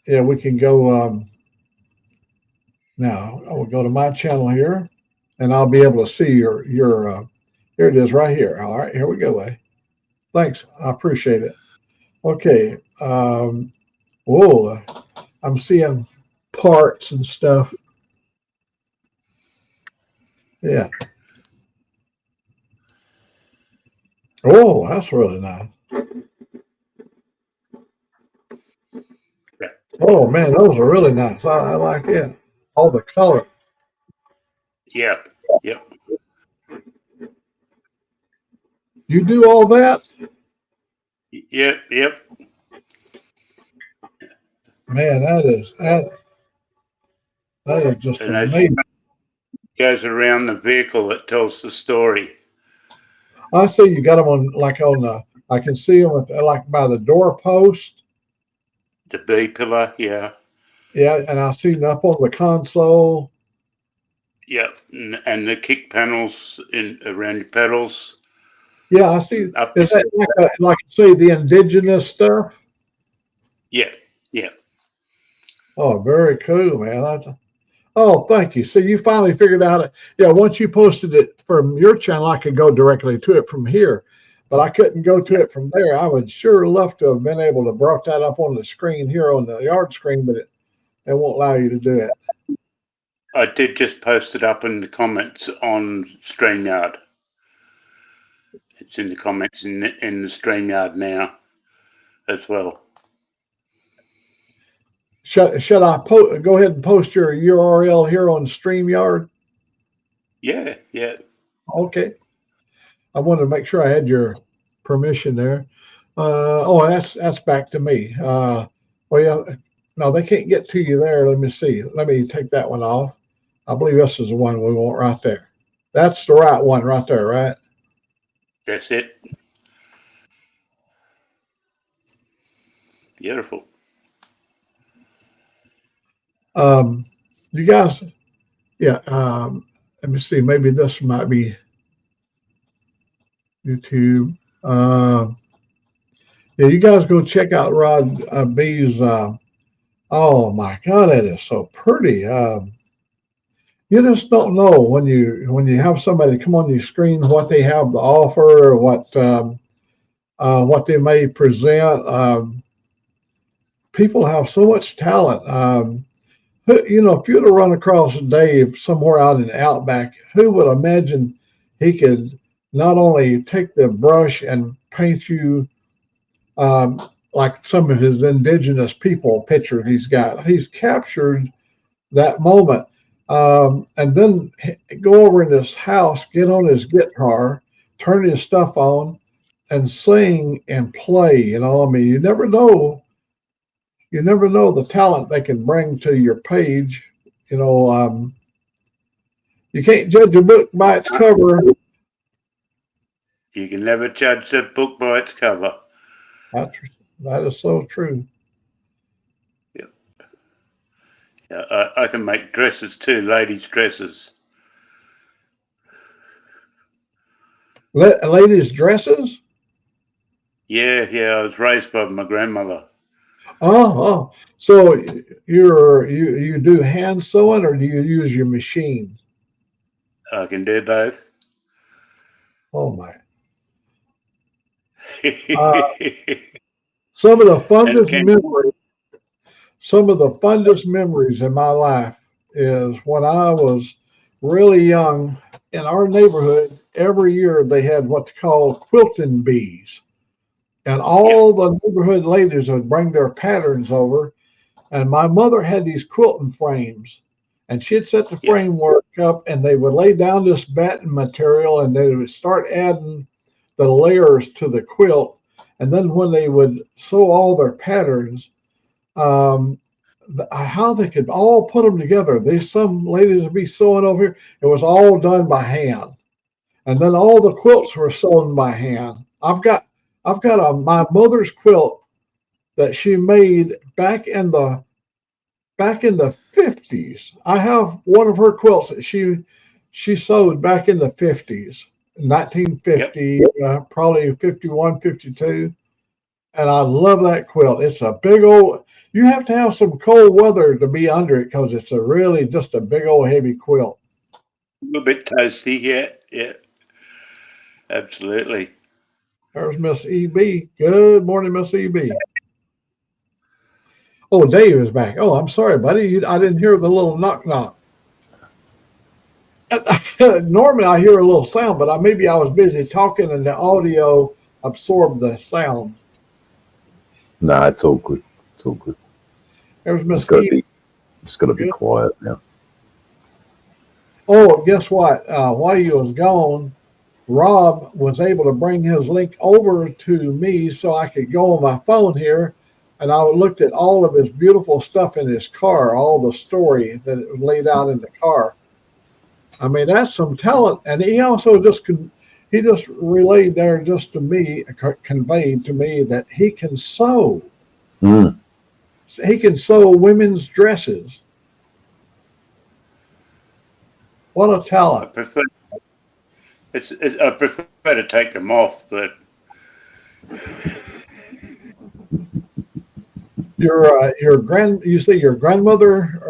Yeah, we can go now. I will go to my channel here and I'll be able to see your here it is right here. All right, here we go, buddy. Thanks. I appreciate it. Okay. Whoa, I'm seeing parts and stuff. Yeah. Oh, that's really nice. Oh man, those are really nice. I like it. All the color. Yep. You do all that? Yep. Man, that is just and amazing. Goes around the vehicle that tells the story. I see you got them on the. I can see them like by the doorpost. The B pillar, yeah. Yeah, and I see them up on the console. Yep, and the kick panels around your pedals. Yeah, I see. Is that like say the indigenous stuff? Yeah. Oh, very cool, man. Oh, thank you. So you finally figured out it. Yeah, once you posted it from your channel, I could go directly to it from here, but I couldn't go to it from there. I would sure love to have been able to brought that up on the screen here on the yard screen, but it won't allow you to do it. I did just post it up in the comments on StreamYard. It's in the comments in the StreamYard now as well. Should I go ahead and post your URL here on StreamYard? Yeah. Okay. I wanted to make sure I had your permission there. That's back to me. Well, yeah, no, they can't get to you there. Let me see. Let me take that one off. I believe this is the one we want right there. That's the right one right there, right? That's it. Beautiful. You guys, yeah. Let me see. Maybe this might be YouTube. Yeah, you guys go check out Rod B's. Oh my God, that is so pretty. You just don't know when you have somebody come on your screen what they have to offer, or what they may present. People have so much talent. If you'd have run across Dave somewhere out in the outback, who would imagine he could not only take the brush and paint you like some of his indigenous people picture he's got. He's captured that moment. And then go over in his house, get on his guitar, turn his stuff on, and sing and play. You never know the talent they can bring to your page. You can't judge a book by its cover. You can never judge a book by its cover. That is so true. Yeah, I can make dresses too, ladies' dresses. Ladies' dresses? Yeah, I was raised by my grandmother. Oh, so you do hand sewing, or do you use your machine? I can do both. Oh my! Some of the fondest memories in my life is when I was really young. In our neighborhood, every year they had what they call quilting bees, and all the neighborhood ladies would bring their patterns over. And my mother had these quilting frames, and she'd set the framework up, and they would lay down this batten material, and they would start adding the layers to the quilt. And then when they would sew all their patterns, how they could all put them together. Some ladies would be sewing over here. It was all done by hand, and then all the quilts were sewn by hand. I've got my mother's quilt that she made back in the 50s. I have one of her quilts that she sewed back in the 50s, 1950, probably 51, 52. And I love that quilt. It's a big old, you have to have some cold weather to be under it because it's just a big old heavy quilt. A little bit toasty, yeah. Absolutely. There's Miss E.B. Good morning, Miss E.B. Oh, Dave is back. Oh, I'm sorry, buddy. I didn't hear the little knock knock. Normally I hear a little sound, but maybe I was busy talking and the audio absorbed the sound. Nah, it's all good. It's all good. There's Miss E. It's got to be quiet now. Oh, guess what? While you was gone, Rob was able to bring his link over to me so I could go on my phone here, and I looked at all of his beautiful stuff in his car, all the story that was laid out in the car. I mean, that's some talent. And he also just relayed there just to me, conveyed to me that he can sew. He can sew women's dresses. What a talent. I prefer to take them off, but you say your grandmother,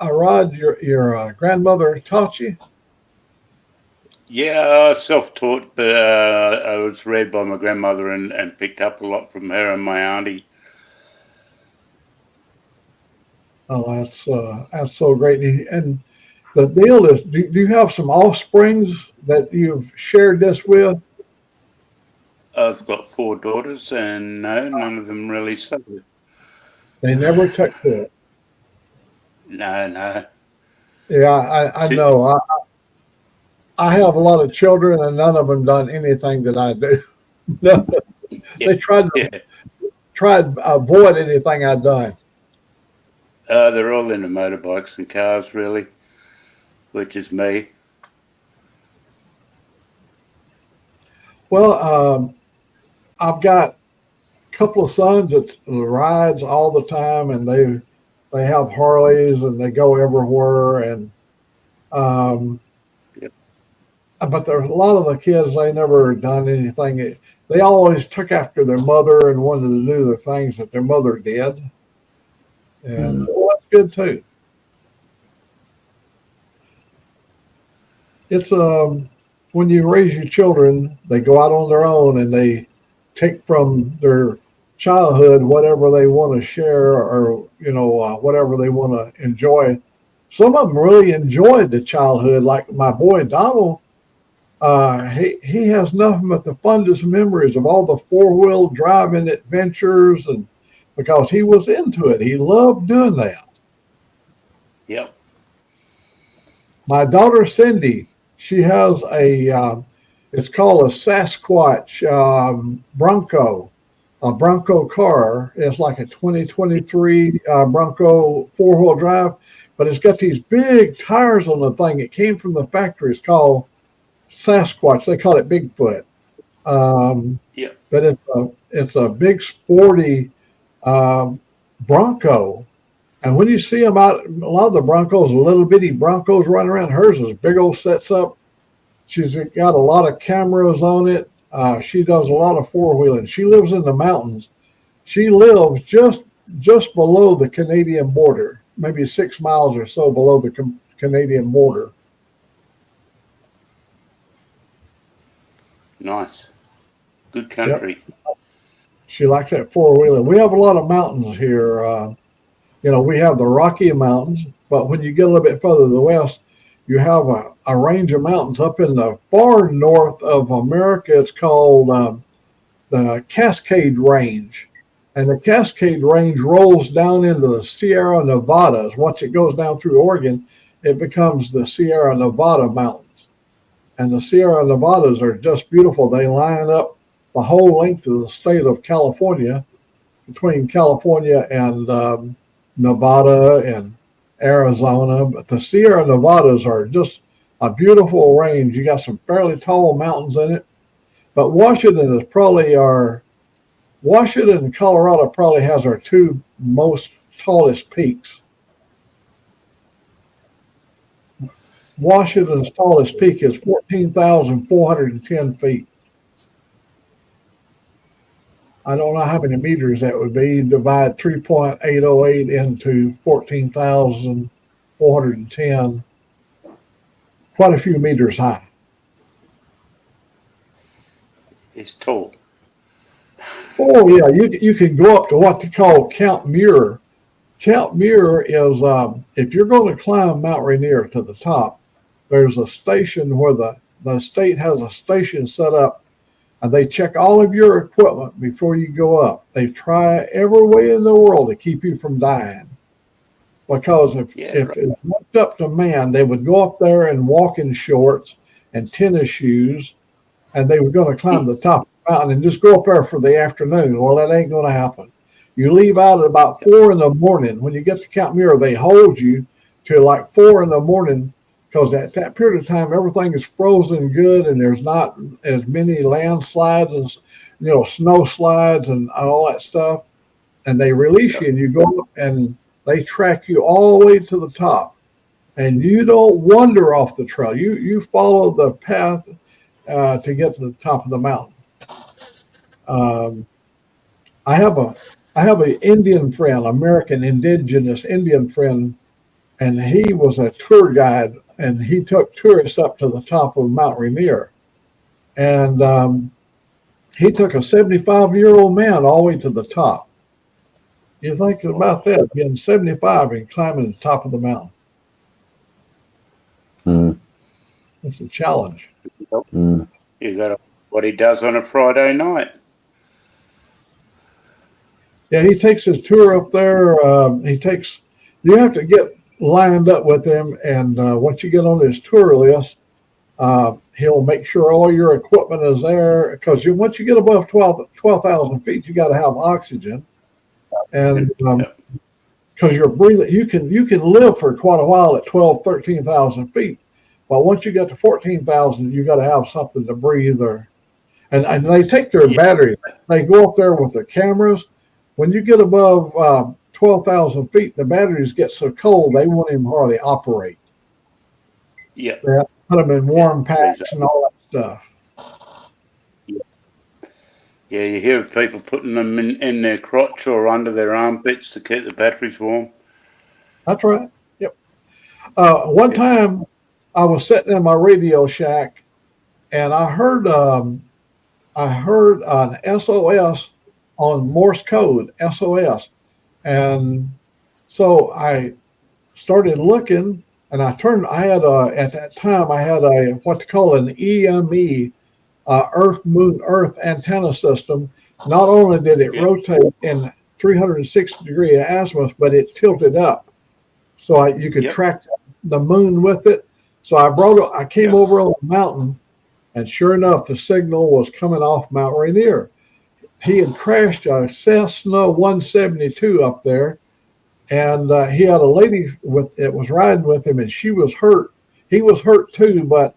Rod, your grandmother taught you? Yeah, self-taught, but I was reared by my grandmother and picked up a lot from her and my auntie. Oh, that's so great. And the deal is, do you have some offsprings that you've shared this with? I've got 4 daughters, and no, none of them really suffered. They never took to it. No. Yeah, I know. I have a lot of children, and none of them done anything that I do. No, they tried to avoid anything I'd done. They're all into motorbikes and cars, really, which is me. Well, I've got a couple of sons that rides all the time, and they have Harleys and they go everywhere. And Yep. but there's a lot of the kids, they never done anything. They always took after their mother and wanted to do the things that their mother did, and well, that's good too. It's when you raise your children, they go out on their own and they take from their childhood whatever they want to share, or whatever they want to enjoy. Some of them really enjoyed the childhood, like my boy Donald. He has nothing but the fondest memories of all the 4-wheel driving adventures, and because he was into it, he loved doing that. Yep. My daughter Cindy, she has it's called a Sasquatch Bronco, a Bronco car. It's like a 2023 Bronco 4-wheel drive, but it's got these big tires on the thing. It came from the factory. It's called Sasquatch. They call it Bigfoot. Yep. But it's a big sporty Bronco. And when you see them out, a lot of the Broncos, little bitty Broncos running around. Hers is big old sets up. She's got a lot of cameras on it. She does a lot of 4-wheeling. She lives in the mountains. She lives just below the Canadian border, maybe 6 miles or so below the Canadian border. Nice. Good country. Yep. She likes that 4-wheeling. We have a lot of mountains here. We have the Rocky Mountains, but when you get a little bit further to the west, you have a range of mountains up in the far north of America. It's called the Cascade Range. And the Cascade Range rolls down into the Sierra Nevadas. Once it goes down through Oregon, it becomes the Sierra Nevada Mountains. And the Sierra Nevadas are just beautiful. They line up the whole length of the state of California, between California and Nevada and Arizona. But the Sierra Nevadas are just a beautiful range. You got some fairly tall mountains in it. But Washington and Colorado probably has our 2 most tallest peaks. Washington's tallest peak is 14,410 feet. I don't know how many meters that would be. Divide 3.808 into 14,410. Quite a few meters high. It's tall. Oh yeah, you can go up to what they call Camp Muir. Camp Muir is if you're going to climb Mount Rainier to the top, there's a station where the state has a station set up, and they check all of your equipment before you go up. They try every way in the world to keep you from dying. Because if it's left up to man, they would go up there and walk in shorts and tennis shoes, and they were going to climb the top of the mountain and just go up there for the afternoon. Well, that ain't going to happen. You leave out at about 4 in the morning. When you get to Camp Muir, they hold you till like 4 in the morning, because at that period of time, everything is frozen good, and there's not as many landslides and snow slides and all that stuff. And they release you, and you go up, and they track you all the way to the top. And you don't wander off the trail. You follow the path to get to the top of the mountain. I have an Indian friend, American indigenous Indian friend, and he was a tour guide, and he took tourists up to the top of Mount Rainier. And he took a 75-year-old man all the way to the top. You think about that, being 75 and climbing the top of the mountain. It's a challenge. You got what he does on a Friday night. Yeah, he takes his tour up there. You have to get lined up with him, and once you get on his tour list, he'll make sure all your equipment is there. Because once you get above 12,000 feet, you got to have oxygen, and because you're breathing, you can live for quite a while at 12, 13,000 feet. But once you get to 14,000, you got to have something to breathe. And they take their batteries. They go up there with their cameras. When you get above 12,000 feet, the batteries get so cold they won't even hardly operate. Yeah. They have to put them in warm packs and all that stuff. Yeah, you hear of people putting them in their crotch or under their armpits to keep the batteries warm. That's right. Yep. One time I was sitting in my radio shack and I heard an SOS on Morse code, SOS. And so I started looking and at that time I had what they call an EME, Earth, Moon, Earth antenna system. Not only did it rotate in 360-degree azimuth, but it tilted up. So you could track the moon with it. So I came over on the mountain, and sure enough, the signal was coming off Mount Rainier. He had crashed a Cessna 172 up there, and he had a lady that was riding with him, and she was hurt. He was hurt too, but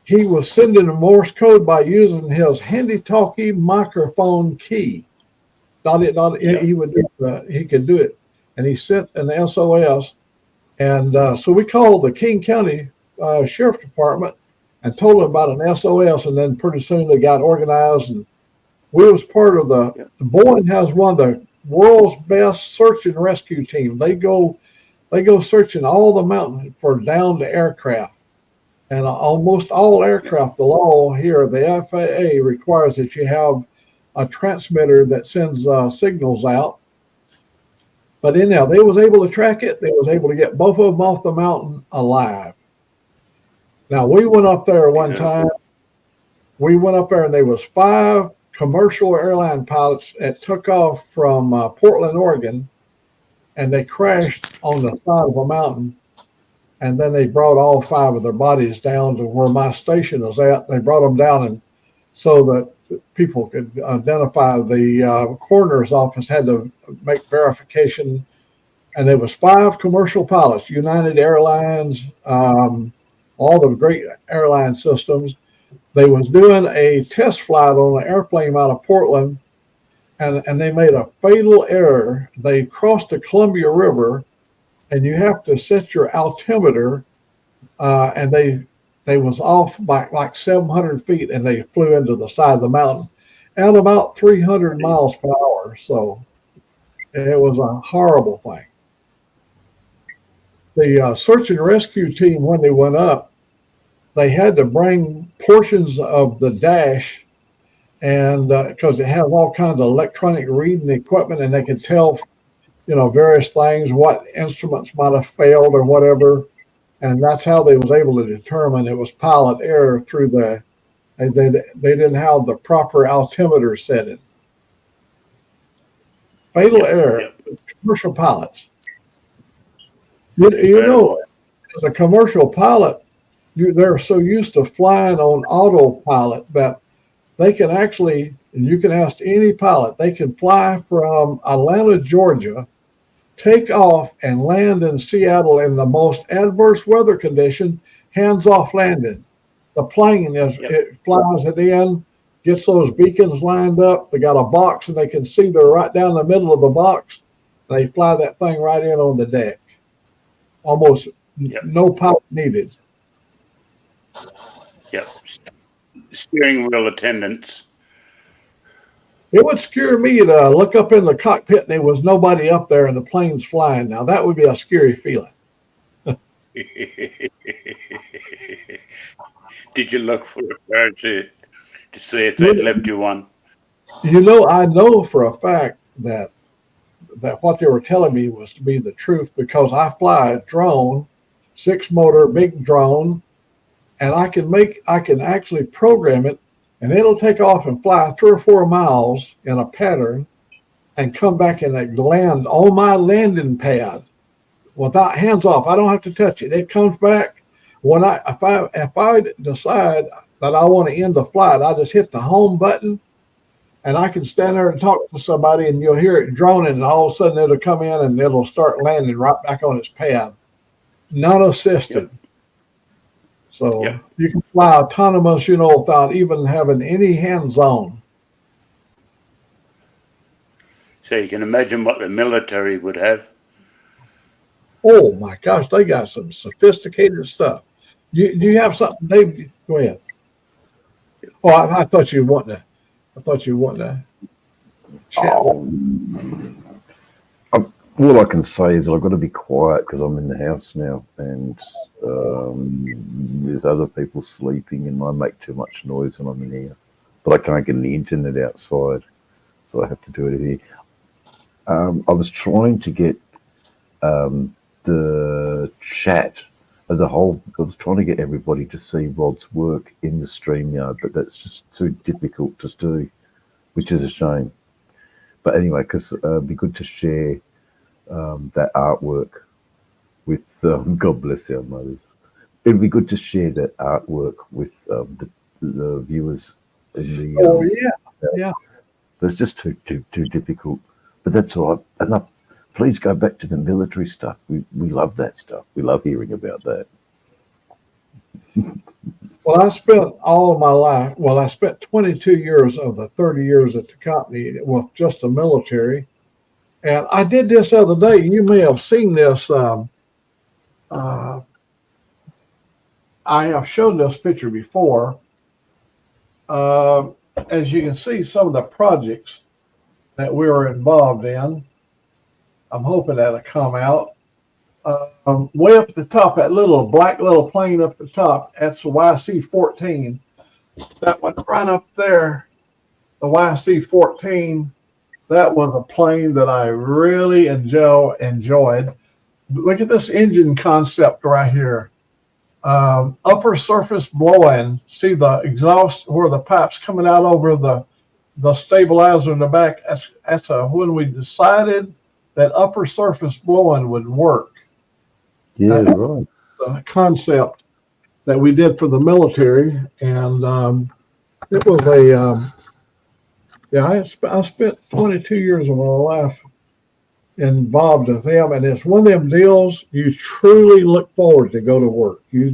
he was sending a Morse code by using his handy-talkie microphone key. He could do it, and he sent an SOS. And so we called the King County Sheriff Department and told them about an SOS, and then pretty soon they got organized, and we was part of the Boeing has one of the world's best search and rescue team. They go searching all the mountains for downed aircraft, and almost all aircraft, the law here, the FAA requires that you have a transmitter that sends signals out. But anyhow, they was able to track it. They was able to get both of them off the mountain alive. Now, we went up there one time. We went up there and there was 5 commercial airline pilots that took off from Portland, Oregon, and they crashed on the side of a mountain. And then they brought all 5 of their bodies down to where my station was at. They brought them down, and so that people could identify. The coroner's office had to make verification, and there was 5 commercial pilots, United Airlines, all the great airline systems. They was doing a test flight on an airplane out of Portland, and they made a fatal error. They crossed the Columbia River, and you have to set your altimeter, and they was off by like 700 feet, and they flew into the side of the mountain at about 300 miles per hour. So it was a horrible thing. The search and rescue team, when they went up, they had to bring portions of the dash, and because it has all kinds of electronic reading equipment, and they could tell, various things, what instruments might have failed or whatever. And that's how they was able to determine it was pilot error through they didn't have the proper altimeter setting. Fatal error, commercial pilots. As a commercial pilot, they're so used to flying on autopilot that they can actually, and you can ask any pilot, they can fly from Atlanta, Georgia, take off and land in Seattle in the most adverse weather condition, hands-off landing. The plane it flies it in, gets those beacons lined up. They got a box, and they can see they're right down the middle of the box. They fly that thing right in on the deck. Almost no pilot needed. Yep. Steering wheel attendants. It would scare me to look up in the cockpit and there was nobody up there and the plane's flying. Now that would be a scary feeling. Did you look for a parachute to see if they'd left you one? I know for a fact that what they were telling me was to be the truth, because I fly a drone, 6-motor big drone, and I can actually program it, and it'll take off and fly 3 or 4 miles in a pattern, and come back and land on my landing pad without hands off. I don't have to touch it. It comes back when if I decide that I want to end the flight, I just hit the home button, and I can stand there and talk to somebody, and you'll hear it droning, and all of a sudden it'll come in and it'll start landing right back on its pad, non-assisted. Yep. So Yep. you can fly autonomous, without even having any hands-on. So you can imagine what the military would have. Oh my gosh, they got some sophisticated stuff. Do you have something, Dave? Go ahead. Oh, I thought you wanted to. I thought you wanted to chat. All I can say is that I've got to be quiet because I'm in the house now, and there's other people sleeping, and I make too much noise when I'm in here. But I can't get the internet outside, so I have to do it here. I was trying to get the chat as a whole. I was trying to get everybody to see Rod's work in the StreamYard, but that's just too difficult to do, which is a shame. But anyway, because it'd be good to share that artwork with God bless our mothers. It'd be good to share that artwork with the viewers in the. Oh yeah. But it's just too difficult. But that's all right. Enough. Please go back to the military stuff. We love that stuff. We love hearing about that. Well, I spent all of my life. Well, I spent 22 years of the 30 years at the company with just the military. And I did this other day. You may have seen this. I have shown this picture before. As you can see, some of the projects that we were involved in. I'm hoping that'll come out. Way up at the top, that little black little plane up at the top, that's the YC-14. That one right up there, the YC-14. That was a plane that I really enjoyed. Look at this engine concept right here. Upper surface blow-in. See the exhaust where the pipe's coming out over the stabilizer in the back. That's when we decided that upper surface blow-in would work. Yeah, right. The concept that we did for the military, and it was I spent 22 years of my life involved with them, and it's one of them deals you truly look forward to go to work. You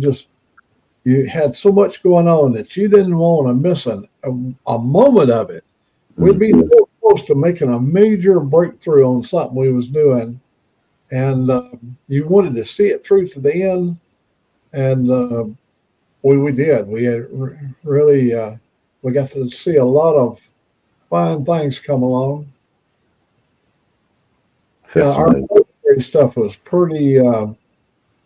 had so much going on that you didn't want to miss a moment of it. We'd be so close to making a major breakthrough on something we was doing, and you wanted to see it through to the end, and we did. We had really we got to see a lot of fine things come along. Our military stuff was pretty,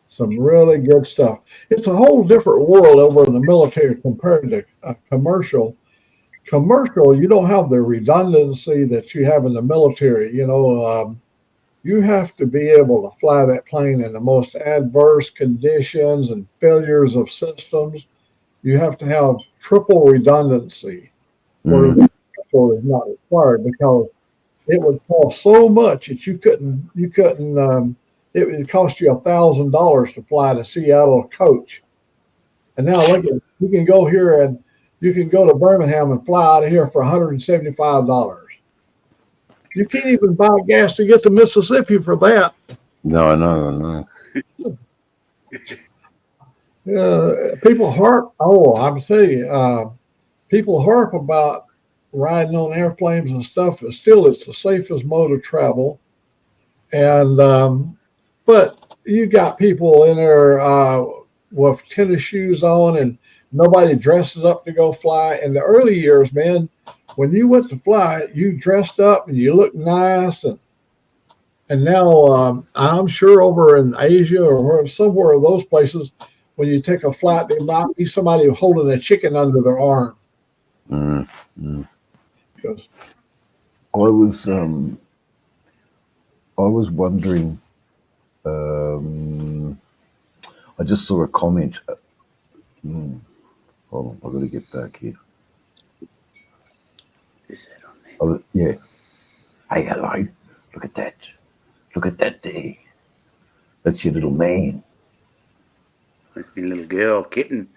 some really good stuff. It's a whole different world over in the military compared to commercial. Commercial, you don't have the redundancy that you have in the military. You have to be able to fly that plane in the most adverse conditions and failures of systems. You have to have triple redundancy, where the commercial is not required, because it would cost so much that you couldn't. It would cost you $1,000 to fly to Seattle coach. And now look at, you can go here and you can go to Birmingham and fly out of here for $175. You can't even buy gas to get to Mississippi for that. No. People harp. Oh, I'm telling you, people harp about riding on airplanes and stuff, but still, it's the safest mode of travel. And but you got people in there with tennis shoes on, and nobody dresses up to go fly. In the early years, man, when you went to fly, you dressed up and you looked nice, and now I'm sure over in Asia or somewhere of those places, when you take a flight, there might be somebody holding a chicken under their arm. Because I was wondering. I just saw a comment Hold on, I've got to get back here. Is that on there? Oh, yeah. Hey, hello. Look at that. Look at that there. That's your little man. That's my little girl, kitten.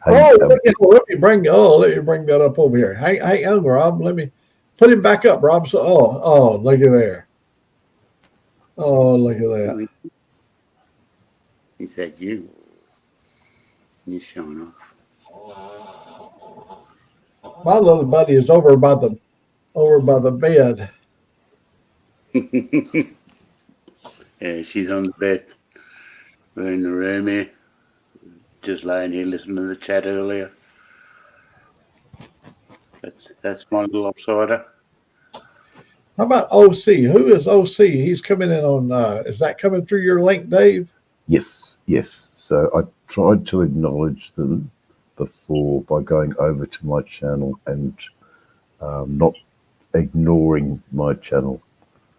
Hey, Let me bring that up over here. Hey, Rob, let me put him back up, Rob. So, look at there. Oh, look at that. Is that you? You're showing off. My little buddy is over by the bed. Yeah, she's on the bed. We're in the room here. Just laying here listening to the chat earlier. That's my little offsider. How about OC? Who is OC? He's coming in on. Is that coming through your link, Dave? Yes. So I tried to acknowledge them before by going over to my channel and not ignoring my channel.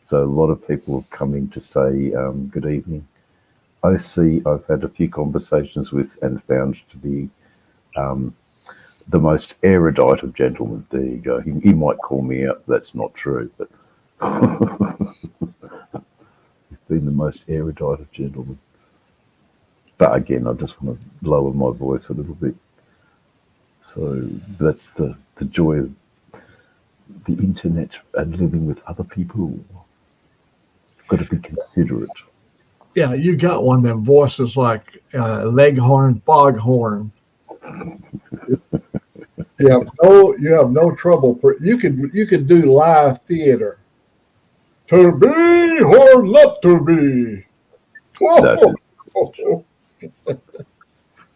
So a lot of people have come in to say good evening. OC, I've had a few conversations with and found to be the most erudite of gentlemen. There you go. He might call me out. That's not true, but he's been the most erudite of gentlemen. But again, I just want to lower my voice a little bit. So that's the joy of the internet and living with other people. Got to be considerate. Yeah, you got one of them voices like Leghorn, Foghorn. You have no trouble. You could do live theater. To be or not to be.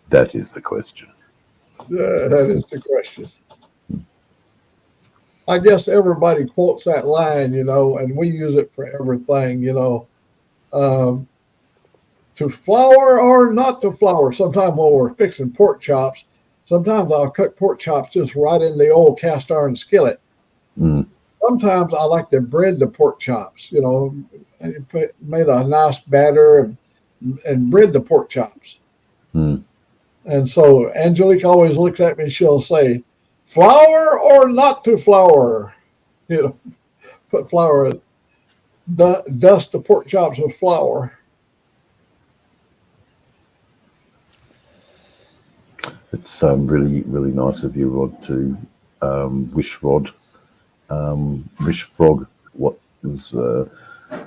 That is the question. That is the question. I guess everybody quotes that line, and we use it for everything, to flour or not to flour. Sometimes when we're fixing pork chops, sometimes I'll cook pork chops just right in the old cast iron skillet. Sometimes I like to bread the pork chops, and made a nice batter and bread the pork chops. And so Angelique always looks at me and she'll say, flour or not to flour? Put flour, dust the pork chops with flour. It's really, really nice of you, Rod, to wish Frog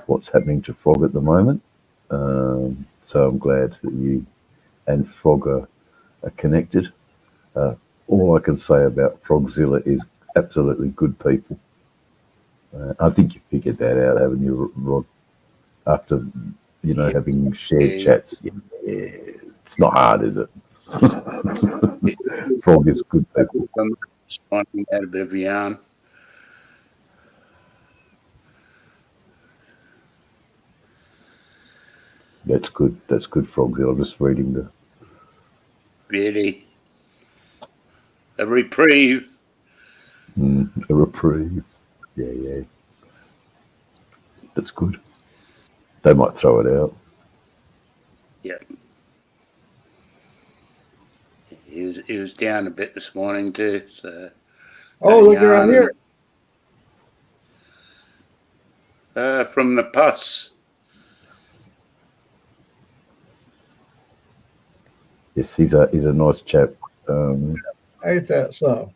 what's happening to Frog at the moment. So I'm glad that you and Frog are connected. All I can say about Frogzilla is absolutely good people. I think you figured that out, haven't you, Rod? After having shared chats, it's not hard, is it? Frog is good people. Just finding out a bit of yarn. That's good, Frogzilla. I'm just reading the. Really? A reprieve. A reprieve. Yeah. That's good. They might throw it out. Yeah. He was down a bit this morning too. So. Look around here. From the pus. Yes, he's a nice chap. Ain't that so?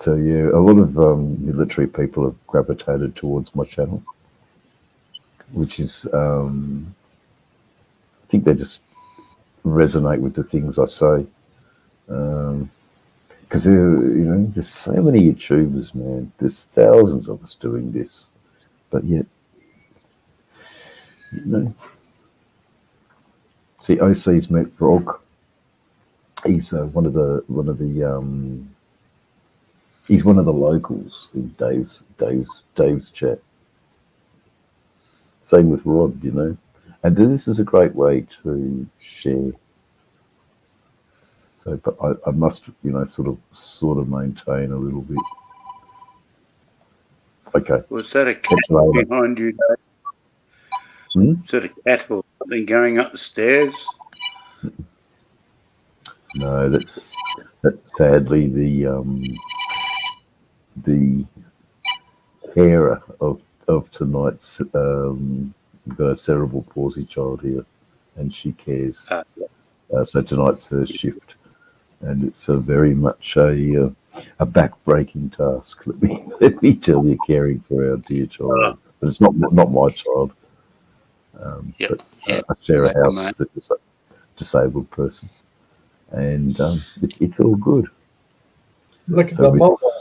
So yeah, a lot of military people have gravitated towards my channel, which is I think they just resonate with the things I say. Because there's so many YouTubers, man. There's thousands of us doing this, but yet, See, OC's met Frog. He's one of the he's one of the locals in Dave's chat. Same with Rod, and this is a great way to share. So, but I must, sort of maintain a little bit. Okay. Was that a cat behind you, Dave? Is that a cat or something going up the stairs? No, that's sadly the carer of tonight's got a cerebral palsy child here, and she cares. So tonight's her shift, and it's a very much a back-breaking task. Let me tell you, caring for our dear child, but it's not my child. But I share a house with a disabled person, and it's all good. Look at the Moto.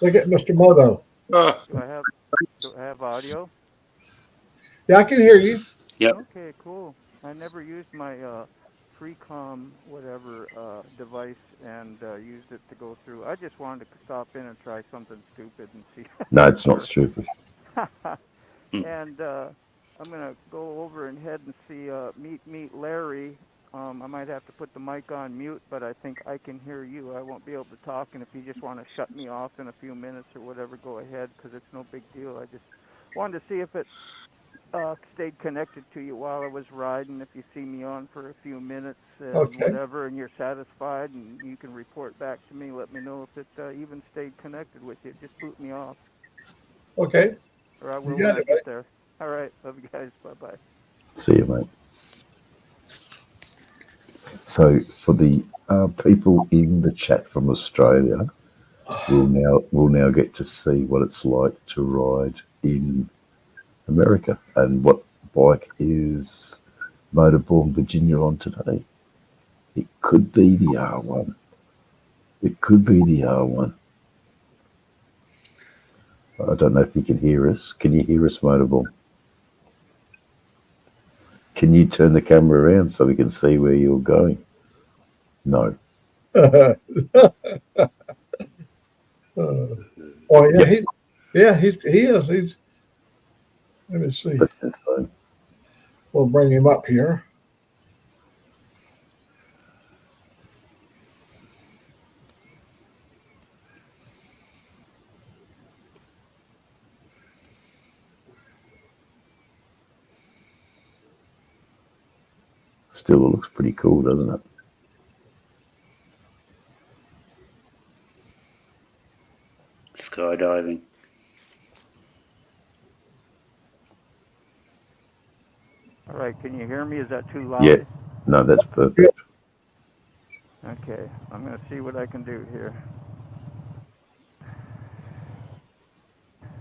Look at Mr. Moto. Do I have audio? Yeah, I can hear you. Yep. Okay, cool. I never used my Freecom whatever device and used it to go through. I just wanted to stop in and try something stupid and see. No, it's not stupid. And I'm gonna go over and head and see meet Larry. I might have to put the mic on mute, but I think I can hear you. I won't be able to talk, and if you just want to shut me off in a few minutes or whatever, go ahead, because it's no big deal. I just wanted to see if it stayed connected to you while I was riding. If you see me on for a few minutes and whatever, and you're satisfied, and you can report back to me, let me know if it even stayed connected with you. Just boot me off. Okay. Or I will when I get there. All right. Love you guys. Bye-bye. See you, mate. So for the people in the chat from Australia, we'll now get to see what it's like to ride in America and what bike is Motorborn Virginia on today. It could be the R1. It could be the R1. I don't know if you can hear us. Can you hear us, Motorborn? Can you turn the camera around so we can see where you're going? No. Oh yeah, he is. He's. Let me see. We'll bring him up here. Still looks pretty cool, doesn't it? Skydiving. All right, can you hear me? Is that too loud? Yeah, no, that's perfect. Okay, I'm going to see what I can do here.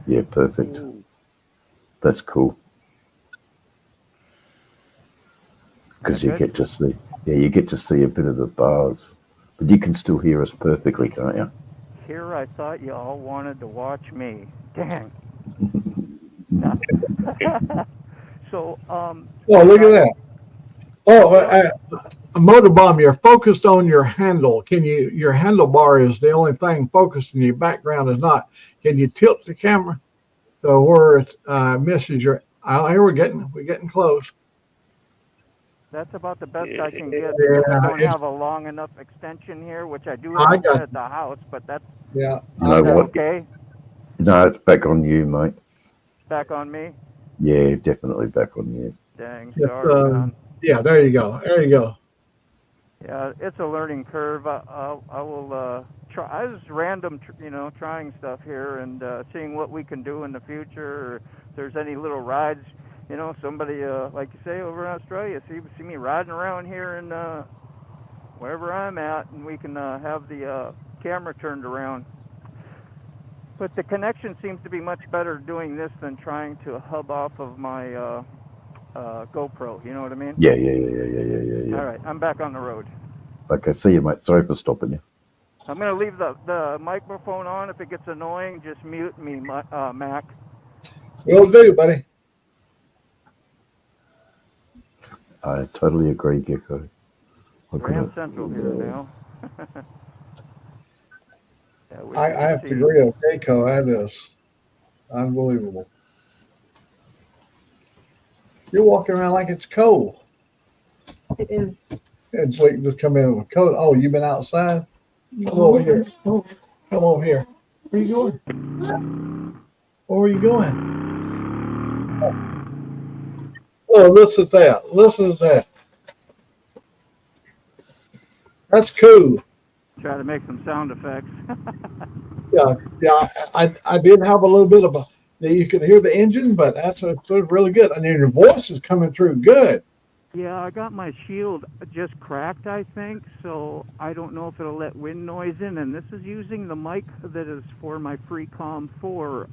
Yeah, perfect. That's cool. Because you get to see, you get to see a bit of the bars, but you can still hear us perfectly, can't you? Here, I thought you all wanted to watch me. Dang. So, oh, look at that. Oh, Motorbomb, you're focused on your handle. Your handlebar is the only thing focused and your background is not. Can you tilt the camera to where it misses your, here we're getting close. That's about the best I can get because I don't have a long enough extension here, which I do have at the house, but that's you know what? Okay. No, it's back on you, mate. Back on me? Yeah, definitely back on you. Dang, sorry, man. Yeah, there you go. There you go. Yeah, it's a learning curve. I will try. I was random, trying stuff here and seeing what we can do in the future. Or if there's any little rides, somebody like you say over in Australia, see me riding around here and wherever I'm at, and we can have the camera turned around. But the connection seems to be much better doing this than trying to hub off of my GoPro. You know what I mean? Yeah. All right, I'm back on the road. Okay, see you, mate. Sorry for stopping you. I'm going to leave the microphone on. If it gets annoying, just mute me, Mac. Will do, buddy. I totally agree, Gecko. Grand Central here now. I have to agree with Gecko. That is unbelievable. You're walking around like it's cold. It is. And so you can just come in with a coat. Oh, you've been outside? Come over here. Come over here. Where you going? Where are you going? Oh, listen to that. Listen to that. That's cool. Try to make some sound effects. Yeah. I did have a little bit of a. You can hear the engine, but that's really good. And your voice is coming through good. Yeah, I got my shield just cracked, I think, so I don't know if it'll let wind noise in. And this is using the mic that is for my Freecom 4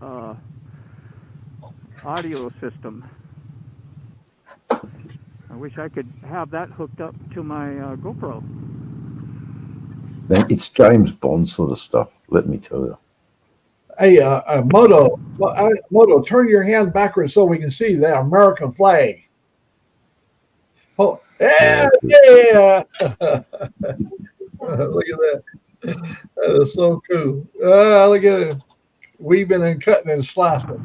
audio system. I wish I could have that hooked up to my GoPro. Man, it's James Bond sort of stuff, let me tell you. Hey, Moto, turn your hand backwards so we can see the American flag. Oh, yeah. Look at that. That is so cool. Look at it. Weaving and cutting and slicing.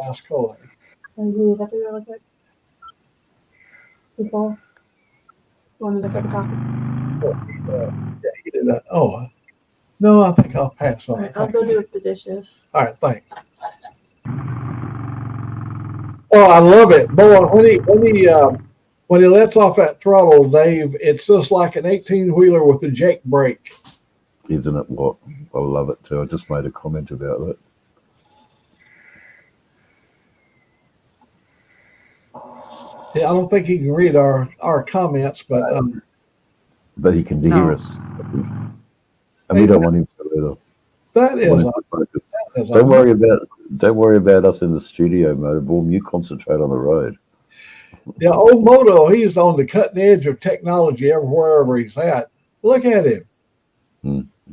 That's cool. Can you read that really quick? Before? Want to cup of coffee? Yeah, you did that. Oh, no, I think I'll pass on All it. right, I'll go do the dishes. All right, thanks. Oh, I love it, boy. When he lets off that throttle, Dave, it's just like an 18-wheeler with a Jake brake. Isn't it what? I love it too. I just made a comment about that. Yeah, I don't think he can read our comments, but he can hear us. And we don't want him to either. that is. Don't worry about us in the studio, Motorboom. You concentrate on the road. Yeah, old Moto, he's on the cutting edge of technology wherever he's at. Look at him.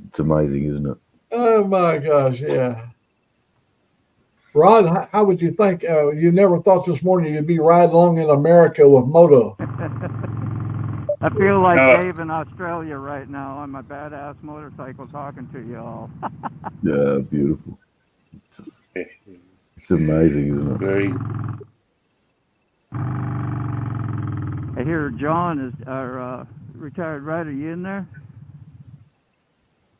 It's amazing, isn't it? Oh my gosh, yeah. Rod, how would you think? You never thought this morning you'd be riding along in America with Moto. I feel like Dave in Australia right now on my badass motorcycle talking to you all. Yeah, beautiful. It's amazing, isn't it? Very. I hear John is our retired rider. You in there?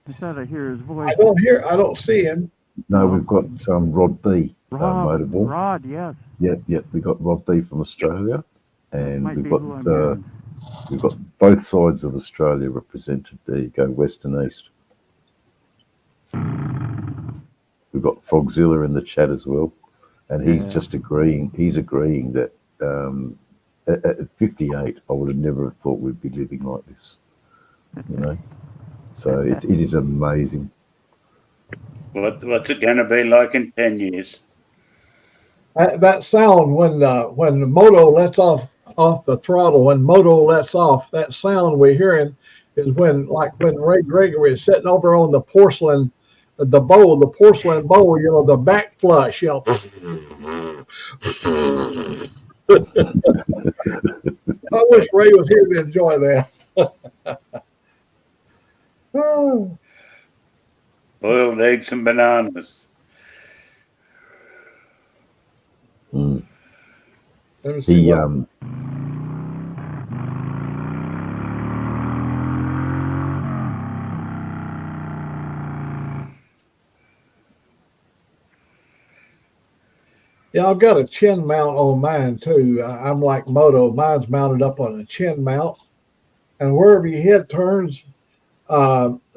I thought I hear his voice. I don't see him. No, we've got Rod B. Motorboom. Rod, yes. Yep. We got Rod B from Australia, and we've got hearing. we've got both sides of Australia represented. There you go, west and east. We've got Frogzilla in the chat as well, and he's just agreeing. He's agreeing that at 58, I would have never thought we'd be living like this. You know, so it is amazing. What's it going to be like in 10 years? That sound when the Moto lets off the throttle, when Moto lets off, that sound we're hearing is when Ray Gregory is sitting over on the porcelain bowl, you know, the back flush, you know. I wish Ray was here to enjoy that. Oh. Boiled eggs and bananas. Let me see. Yeah, I've got a chin mount on mine too. I'm like Moto. Mine's mounted up on a chin mount, and wherever your head turns,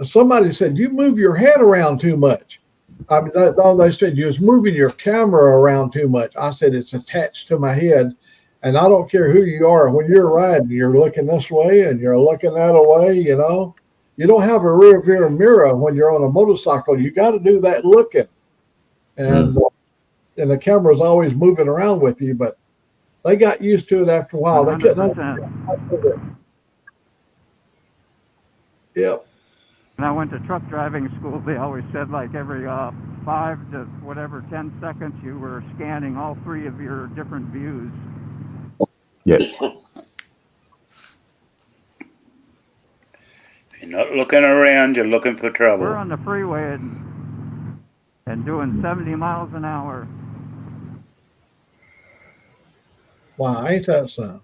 somebody said you move your head around too much. I mean, they said you was moving your camera around too much. I said it's attached to my head, and I don't care who you are. When you're riding, you're looking this way and you're looking that way. You know, you don't have a rear view mirror when you're on a motorcycle. You got to do that looking, and the camera's always moving around with you. But they got used to it after a while. 100%. They couldn't. Yep. When I went to truck driving school, they always said like every 5 to 10 seconds, you were scanning all 3 of your different views. Yes. If you're not looking around, you're looking for trouble. We're on the freeway and doing 70 miles an hour. Wow, ain't that something?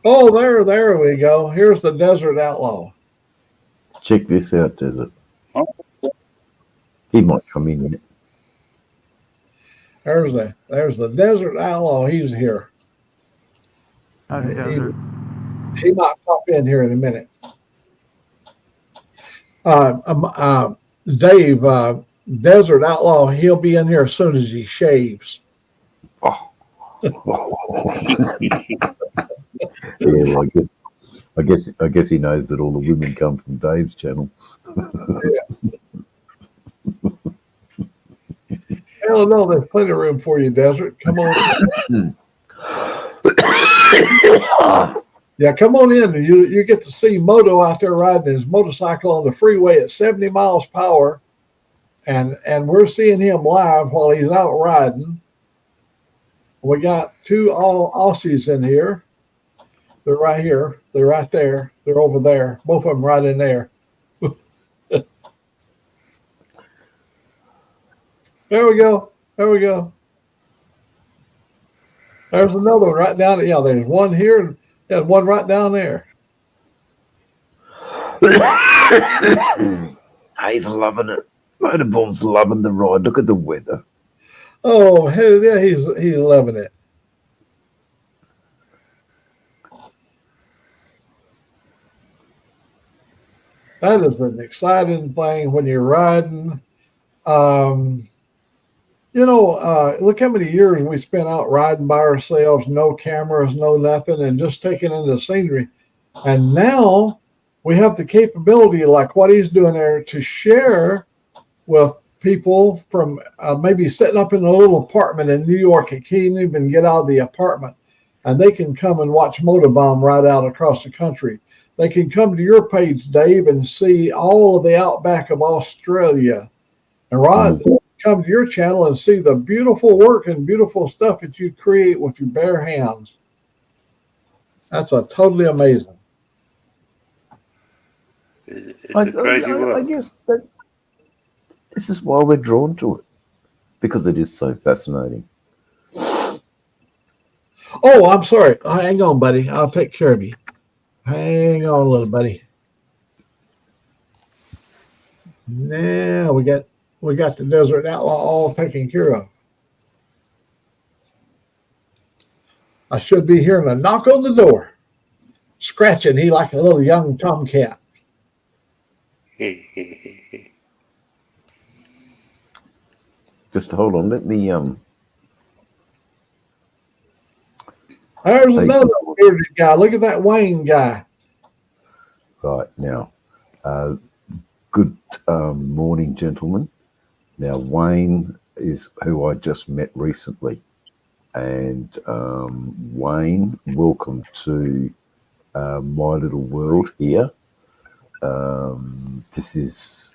Oh, there we go. Here's the Desert Outlaw. Check this out, Desert. He might come in yet. There's the Desert Outlaw. He's here. Howdy, He, Desert. he might pop in here in a minute. Dave, Desert Outlaw, he'll be in here as soon as he shaves. Oh. Yeah, well, I guess he knows that all the women come from Dave's channel. Hell no, there's plenty of room for you, Desert. Come on. Yeah, come on in. And you get to see Moto out there riding his motorcycle on the freeway at 70 miles per hour. And we're seeing him live while he's out riding. We got two Aussies in here. They're right here. They're right there. They're over there. Both of them right in there. There we go. There we go. There's another one right down. Yeah, there's one here and one right down there. He's loving it. Motorbomb's loving the ride. Look at the weather. Oh, hell yeah, he's loving it. That is an exciting thing when you're riding. Look how many years we spent out riding by ourselves, no cameras, no nothing, and just taking in the scenery. And now we have the capability, like what he's doing there, to share with people from maybe sitting up in a little apartment in New York. He can't even get out of the apartment, and they can come and watch Motorbomb ride out across the country. They can come to your page, Dave, and see all of the outback of Australia. And Rod, come to your channel and see the beautiful work and beautiful stuff that you create with your bare hands. That's totally amazing. It's a crazy world. I guess that this is why we're drawn to it, because it is so fascinating. Oh, I'm sorry. Hang on, buddy. I'll take care of you. Hang on, little buddy. Now we got the Desert Outlaw all taken care of. I should be hearing a knock on the door, scratching. He like a little young tomcat. Just hold on. Let me There's another bearded guy. Look at that Wayne guy. Right now, good morning, gentlemen. Now, Wayne is who I just met recently, and Wayne, welcome to my little world here. This is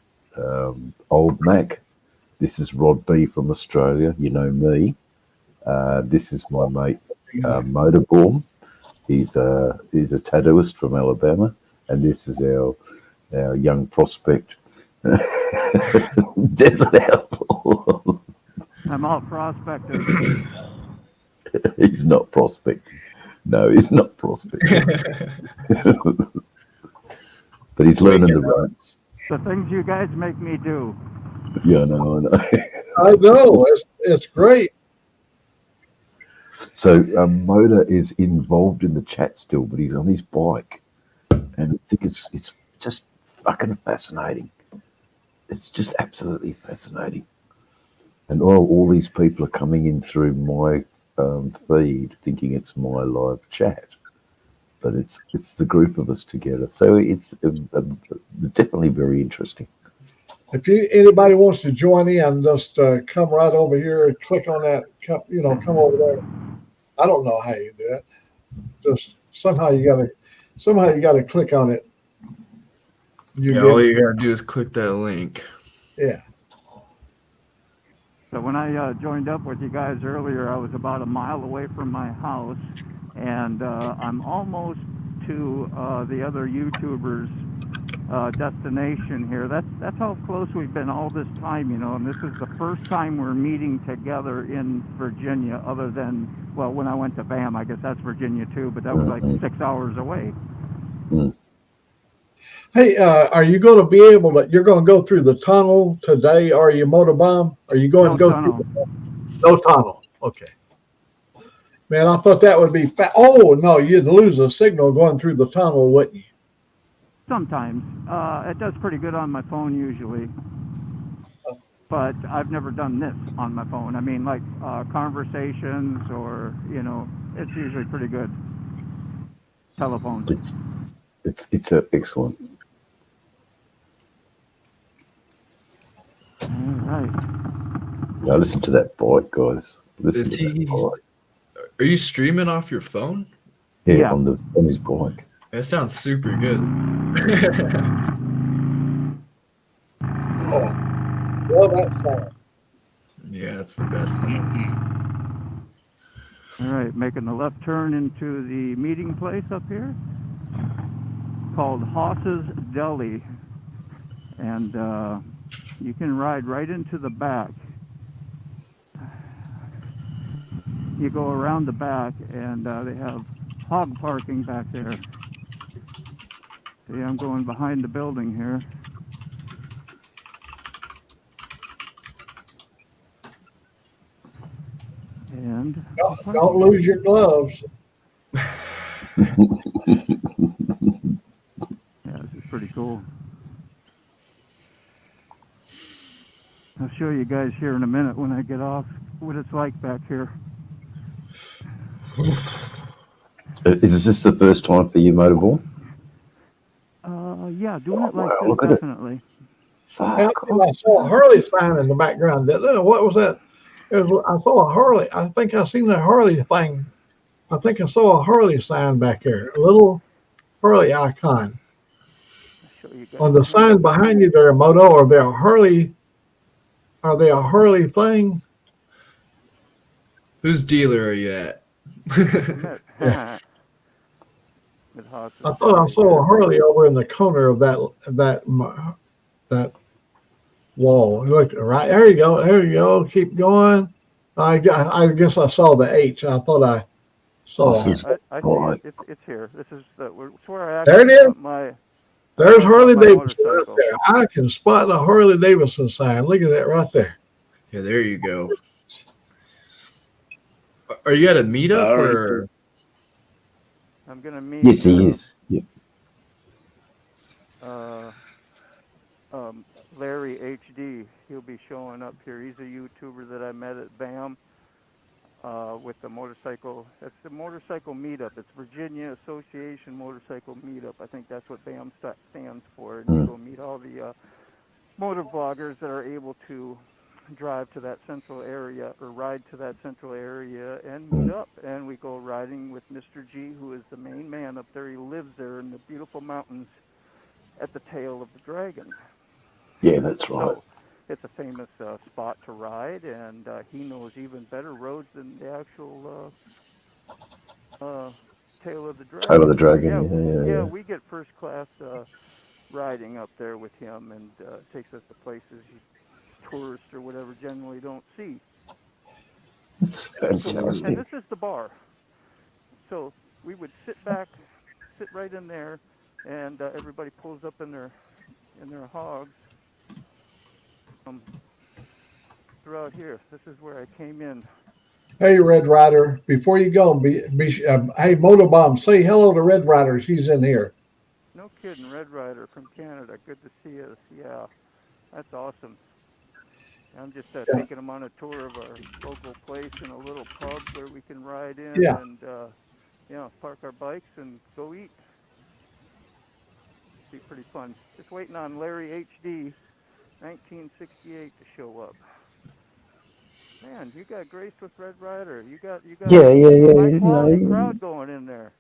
Old Mack. This is Rod B from Australia. You know me. This is my mate Motorborn. He's a tattooist from Alabama, and this is our young prospect, Desert Outlaw. I'm all prospecting. He's not prospecting. No, he's not prospecting. But he's learning the ropes. The things you guys make me do. Yeah, no, I know. I know. It's great. So Moda is involved in the chat still, but he's on his bike, and I think it's just fucking fascinating. It's just absolutely fascinating, and all these people are coming in through my feed, thinking it's my live chat, but it's the group of us together. So it's definitely very interesting. If anybody wants to join in, just come right over here and click on that. Come over there. I don't know how you do it. Just somehow you gotta click on it. All you gotta do is click that link. Yeah. So when I joined up with you guys earlier, I was about a mile away from my house, and I'm almost to the other YouTubers' destination here. That's how close we've been all this time, and this is the first time we're meeting together in Virginia, other than, well, when I went to BAM, I guess that's Virginia too, but that was like 6 hours away. Hey, are you going to be able to, you're going to go through the tunnel today? Are you Motorbomb? Are you going to go through no tunnel? Okay. Man, I thought that would be oh no, you'd lose a signal going through the tunnel, wouldn't you? Sometimes. It does pretty good on my phone usually. But I've never done this on my phone. I mean, like conversations or, it's usually pretty good. Telephone. It's excellent. All right. Now listen to that bike, guys. Listen Is to that he? bike. Are you streaming off your phone? Yeah. On his bike. That sounds super good. Oh, well, that's Yeah, that's the best. All right, making the left turn into the meeting place up here called Hoss's Deli. And you can ride right into the back. You go around the back and they have hog parking back there. See, I'm going behind the building here. And don't lose your gloves. Yeah, this is pretty cool. I'll show you guys here in a minute when I get off what it's like back here. Is this the first time for you, Motorborn? Yeah, doing it like look this, at it. definitely. I saw a Harley sign in the background. What was that? I saw a Harley. I think I seen a Harley thing. I think I saw a Harley sign back there, a little Harley icon. On the sign behind you there, Moto, are they a Harley? Are they a Harley thing? Whose dealer are you at? Yeah. I thought I saw a Harley over in the corner of that wall. Look, right there you go. There you go. Keep going. I guess I saw the H. I thought I saw. I see it. It's here. This is it's where I There it is. got my. There's Harley Davidson right there. I can spot a Harley Davidson sign. Look at that right there. Yeah, there you go. Are you at a meetup or? I'm gonna meet. Yes, he is. Yep. Larry HD. He'll be showing up here. He's a YouTuber that I met at BAM with the motorcycle. It's the motorcycle meetup. It's Virginia Association Motorcycle Meetup. I think that's what BAM stands for. And you go meet all the motor bloggers that are able to drive to that central area or ride to that central area and meet up. And we go riding with Mr. G, who is the main man up there. He lives there in the beautiful mountains at the tail of the dragon. Yeah, that's right. So it's a famous spot to ride, and he knows even better roads than the actual tail of the dragon. Tail of the dragon, yeah. We get first class riding up there with him, and takes us to places tourists or whatever generally don't see. And this is the bar. So we would sit right in there, and everybody pulls up in their hogs. Throughout here, this is where I came in. Hey, Red Rider, before you go, hey, Motobomb, say hello to Red Rider. She's in here. No kidding, Red Rider from Canada. Good to see us. Yeah, that's awesome. I'm just taking them on a tour of our local place in a little pub where we can ride in and park our bikes and go eat. Be pretty fun. Just waiting on Larry HD, 1968 to show up. Man, you got graced with Red Rider. You got high quality crowd going in there.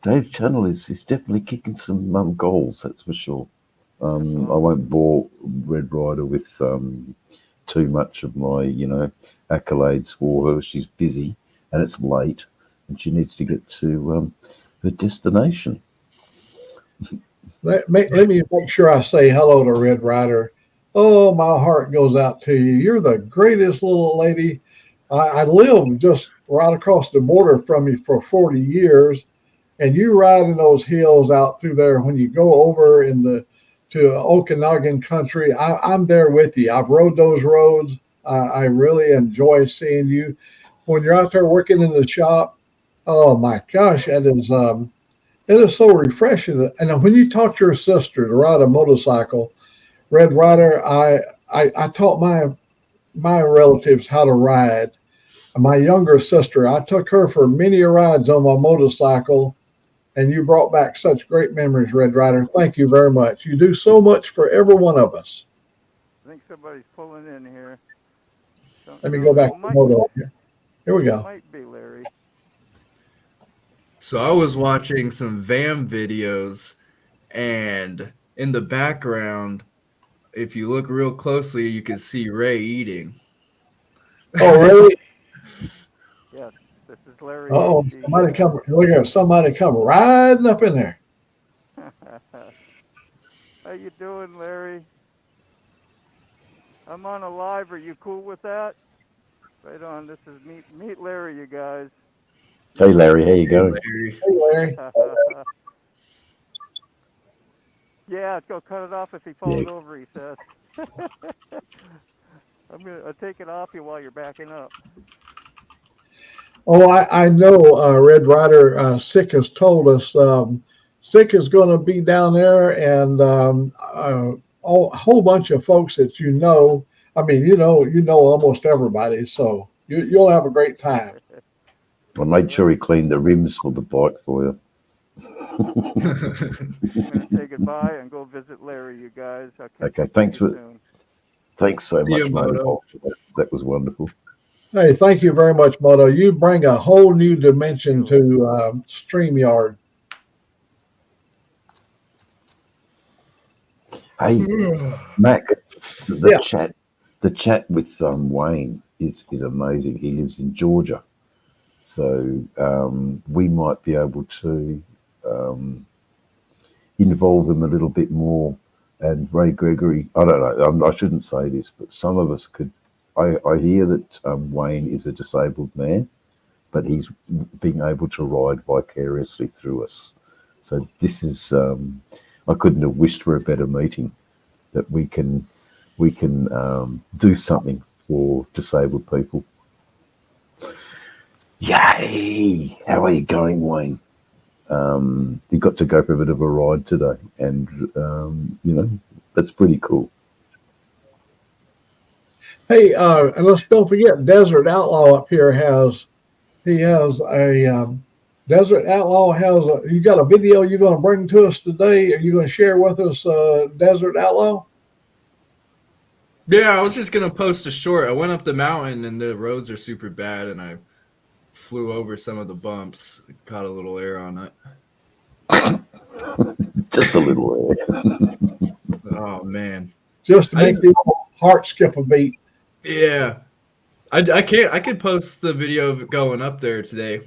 Dave Channel is definitely kicking some goals, that's for sure. I won't bore Red Rider with too much of my, accolades for her. She's busy and it's late, and she needs to get to her destination. Let me make sure I say hello to Red Rider. Oh, my heart goes out to you. You're the greatest little lady. I lived just right across the border from you for 40 years, and you ride in those hills out through there. When you go over to Okanagan country, I'm there with you. I've rode those roads. I really enjoy seeing you. when you're out there working in the shop, oh my gosh, it is so refreshing. And when you taught your sister to ride a motorcycle, Red Rider, I taught my relatives how to ride. My younger sister, I took her for many rides on my motorcycle, and you brought back such great memories, Red Rider. Thank you very much. You do so much for every one of us. I think somebody's pulling in here. Let me go back to Moto here. Here we go. Might be Larry. So I was watching some VAM videos, and in the background, if you look real closely, you can see Ray eating. Oh, really? Yes, this is Larry. Oh, somebody come! Look at somebody come riding up in there. How you doing, Larry? I'm on a live. Are you cool with that? Right on. This is meet Larry, you guys. Hey, Larry, how you going? Hey, Larry. Yeah, go cut it off if he falls over, he says. I'll take it off you while you're backing up. Oh, I know. Red Rider Sick has told us. Sick is going to be down there, and a whole bunch of folks that you know. I mean, you know almost everybody, so you'll have a great time. I made sure he cleaned the rims for the bike for you. I'm going to say goodbye and go visit Larry, you guys. Okay, thanks so See you, much, Moto. mate. That was wonderful. Hey, thank you very much, Moto. You bring a whole new dimension to StreamYard. Hey, Mac, the chat with Wayne is amazing. He lives in Georgia, so we might be able to involve him a little bit more. And Ray Gregory, I don't know, I shouldn't say this, but some of us could. I hear that Wayne is a disabled man, but he's being able to ride vicariously through us. So this is, I couldn't have wished for a better meeting, that we can do something for disabled people. Yay! How are you going, Wayne? You got to go for a bit of a ride today, and that's pretty cool. Hey, and let's don't forget, Desert Outlaw up here has a Desert Outlaw has you got a video you're going to bring to us today? Are you going to share with us, Desert Outlaw? Yeah, I was just gonna post a short. I went up the mountain and the roads are super bad, and I flew over some of the bumps. Caught a little air on it. Just a little air. Oh man! Just to make the heart skip a beat. Yeah, I can't. I could post the video of it going up there today.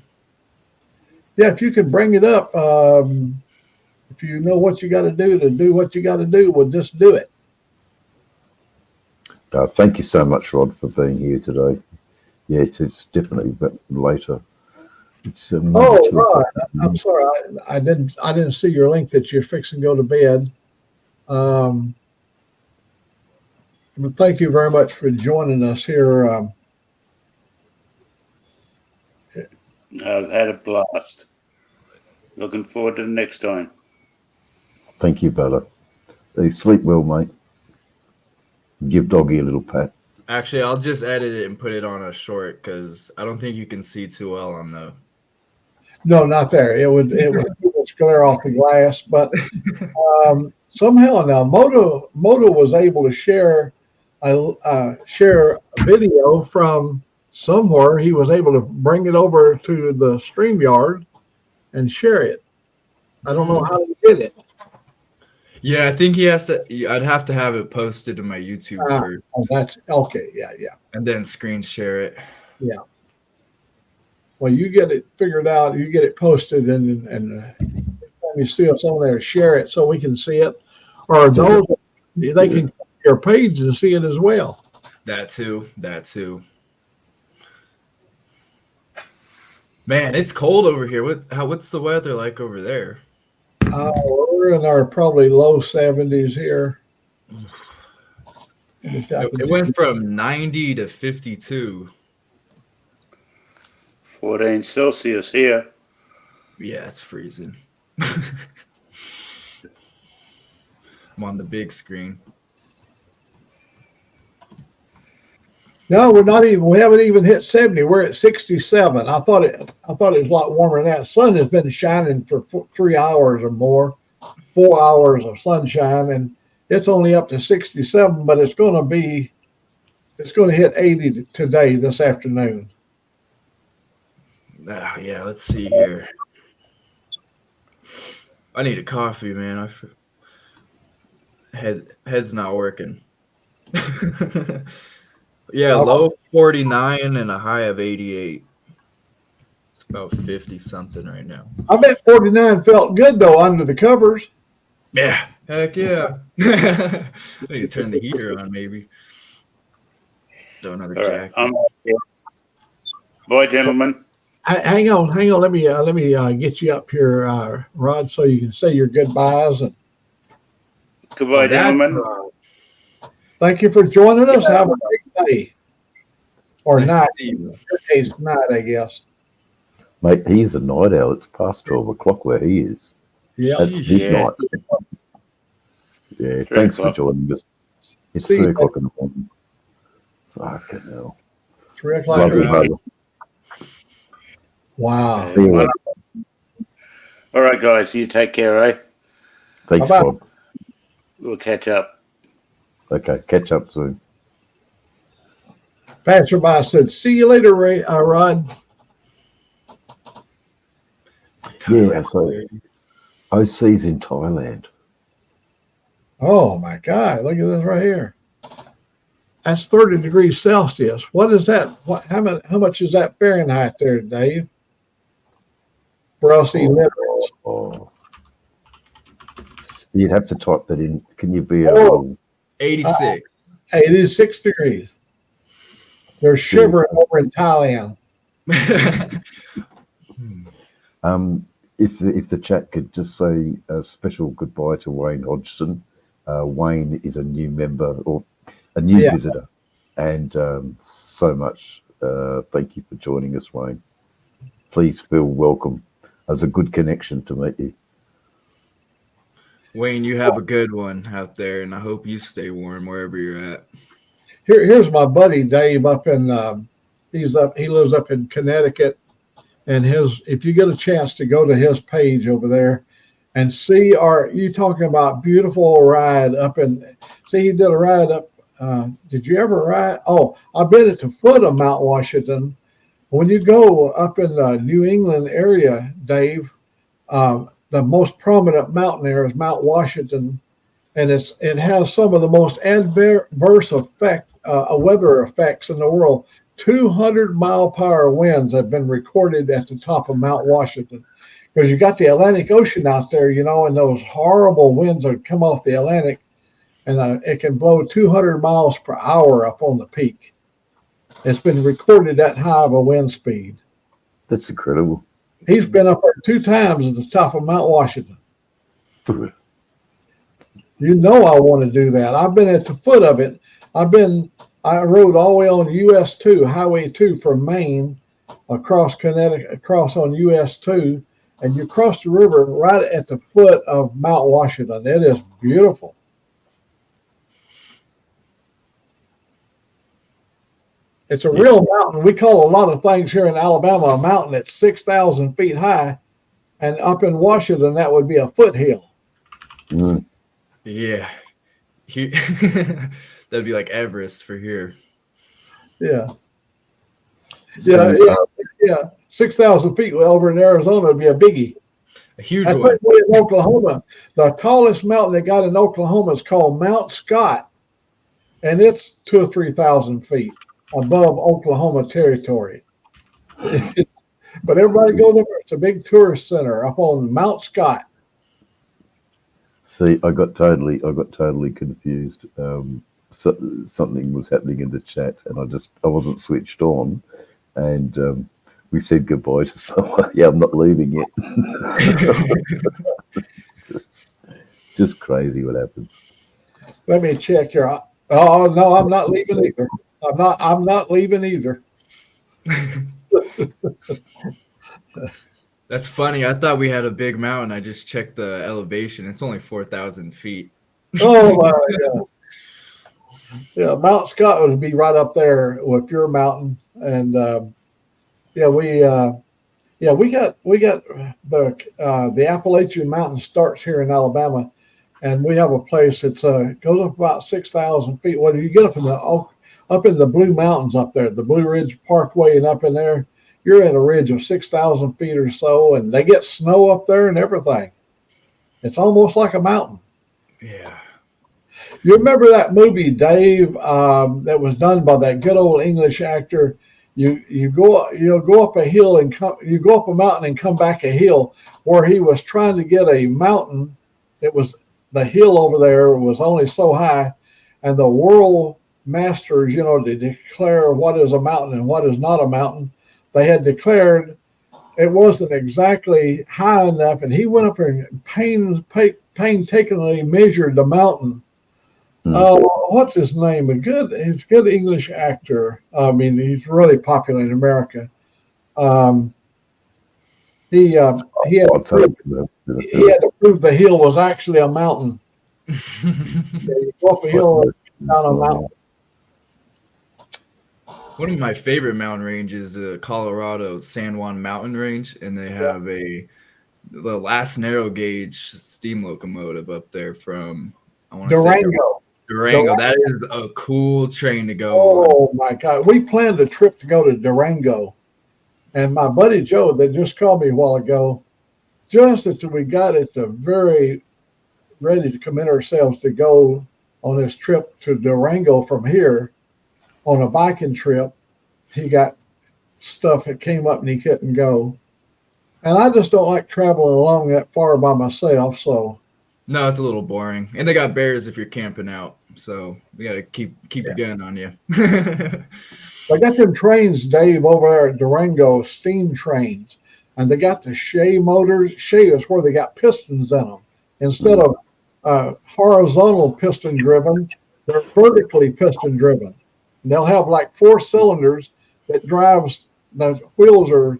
Yeah, if you can bring it up, if you know what you got to do what you got to do, we'll just do it. Thank you so much, Rod, for being here today. Yeah, it's definitely later. It's Rod, I'm sorry, I didn't see your link that you're fixing to go to bed. But thank you very much for joining us here. I've had a blast. Looking forward to the next time. Thank you, Bella. Sleep well, mate. Give Doggy a little pat. Actually, I'll just edit it and put it on a short because I don't think you can see too well on the. No, not there. It would glare off the glass. But somehow now, Moto was able to share a video from somewhere. He was able to bring it over to the StreamYard and share it. I don't know how he did it. Yeah, I think he has to. I'd have to have it posted to my YouTube first. Oh, that's okay. Yeah. And then screen share it. Yeah. Well, you get it figured out. You get it posted, and you see us on there, share it so we can see it, or those they can come to your page and see it as well. That too. Man, it's cold over here. What's the weather like over there? We're in our probably low 70s here. It went from 90 to 52. 14 Celsius here. Yeah, it's freezing. I'm on the big screen. No, we're not even. We haven't even hit 70. We're at 67. I thought it was a lot warmer than that. Sun has been shining for 3 hours or more, 4 hours of sunshine, and it's only up to 67. But it's going to hit 80 today, this afternoon. Yeah, let's see here. I need a coffee, man. Head's not working. Yeah, low 49 and a high of 88. It's about 50 something right now. I bet 49 felt good though under the covers. Yeah, heck yeah. I need to turn the heater on, maybe. Throw another jacket. Bye, gentlemen. Hang on. Let me get you up here, Rod, so you can say your goodbyes. And goodbye, gentlemen. Thank you for joining us. Have a great day or Nice night. to see you. Today's night, I guess. Mate, he's a night owl. It's past 12 o'clock where he is. Yeah. It's midnight. Yeah, thanks for joining us. It's 3 o'clock in the morning. Fucking hell. 3 o'clock. Love you, brother. Wow. All right, guys. You take care, eh? Thanks, Bob. We'll catch up. Okay, catch up soon. Passerby said, "See you later, Rod." Yeah, so OC's in Thailand. Oh my God! Look at this right here. That's 30 degrees Celsius. What is that? How much is that Fahrenheit there, Dave? For us illiterates. Oh. You'd have to type that in. Can you be 86. 86 degrees. They're shivering over in Thailand. If the chat could just say a special goodbye to Wayne Hodgson. Wayne is a new member or a new visitor, and so much. Thank you for joining us, Wayne. Please feel welcome. It was a good connection to meet you. Wayne, you have a good one out there, and I hope you stay warm wherever you're at. Here's my buddy Dave up in. He lives up in Connecticut, and if you get a chance to go to his page over there, and see you talking about beautiful ride up in. See, he did a ride up. Did you ever ride? Oh, I've been at the foot of Mount Washington. When you go up in the New England area, Dave, the most prominent mountain there is Mount Washington, and it has some of the most adverse weather effects in the world. 200-mile-per-hour winds have been recorded at the top of Mount Washington, because you got the Atlantic Ocean out there, and those horrible winds that come off the Atlantic, and it can blow 200 miles per hour up on the peak. It's been recorded that high of a wind speed. That's incredible. He's been up there 2 times at the top of Mount Washington. I want to do that. I've been at the foot of it. I rode all the way on US 2, Highway 2 from Maine, across Connecticut, across on US 2, and you cross the river right at the foot of Mount Washington. It is beautiful. It's a real mountain. We call a lot of things here in Alabama a mountain that's 6,000 feet high, and up in Washington, that would be a foothill. Mm. Yeah. That'd be like Everest for here. Yeah. Yeah. 6,000 feet over in Arizona would be a biggie. A huge one. In Oklahoma, the tallest mountain they got in Oklahoma is called Mount Scott, and it's 2,000 or 3,000 feet above Oklahoma territory. But everybody go there. It's a big tourist center up on Mount Scott. See, I got totally confused. Something was happening in the chat, and I wasn't switched on, and we said goodbye to someone. Yeah, I'm not leaving yet. Just crazy what happened. Let me check your. Oh no, I'm not leaving either. I'm not leaving either. That's funny. I thought we had a big mountain. I just checked the elevation. It's only 4,000 feet. Oh my God. Yeah, Mount Scott would be right up there with your mountain. And yeah, we got the Appalachian Mountain starts here in Alabama, and we have a place that's goes up about 6,000 feet. Whether you get up in the Blue Mountains up there, the Blue Ridge Parkway, and up in there, you're at a ridge of 6,000 feet or so, and they get snow up there and everything. It's almost like a mountain. Yeah. You remember that movie, Dave, that was done by that good old English actor? You go up a hill and you go up a mountain and come back a hill, where he was trying to get a mountain. It was the hill over there was only so high, and the world masters, to declare what is a mountain and what is not a mountain, they had declared it wasn't exactly high enough, and he went up there and painstakingly measured the mountain. What's his name? He's a good English actor. I mean, he's really popular in America. He had to prove the hill was actually a mountain. You go up a hill, down a mountain. One of my favorite mountain ranges is Colorado San Juan Mountain Range, and they have the last narrow gauge steam locomotive up there from, I want to say Durango. That is a cool train to go on. Oh my God. We planned a trip to go to Durango, and my buddy Joe, they just called me a while ago, just as we got it very ready to commit ourselves to go on this trip to Durango from here on a biking trip. He got stuff that came up and he couldn't go. And I just don't like traveling along that far by myself, so. No, it's a little boring. And they got bears if you're camping out. So we got to keep a gun on you. They got them trains, Dave, over there at Durango, steam trains. And they got the Shea motors. Shea is where they got pistons in them. Instead of horizontal piston driven, they're vertically piston driven. And they'll have like 4 cylinders that drives, the wheels are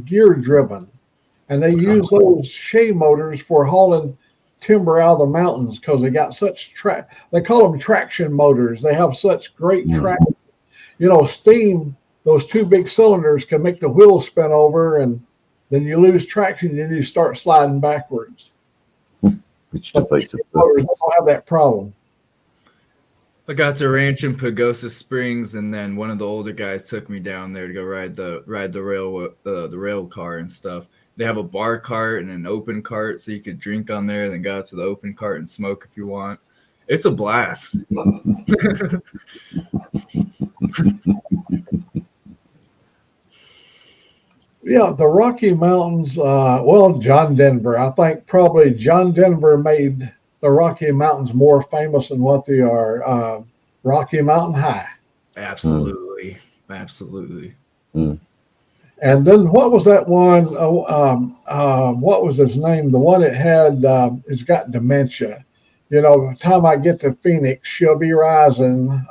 gear driven. And they use those Shea motors for hauling timber out of the mountains because they got such they call them traction motors. They have such great traction. Steam, those 2 big cylinders can make the wheels spin over, and then you lose traction and you start sliding backwards. Which defeats the motors don't have that problem. I got to ranch in Pagosa Springs, and then one of the older guys took me down there to go ride the rail car and stuff. They have a bar cart and an open cart, so you could drink on there, then go out to the open cart and smoke if you want. It's a blast. Yeah, the Rocky Mountains, John Denver. I think probably John Denver made the Rocky Mountains more famous than what they are. Rocky Mountain High. Absolutely. Absolutely. And then what was that one? What was his name? The one that has got dementia. By the time I get to Phoenix, she'll be rising.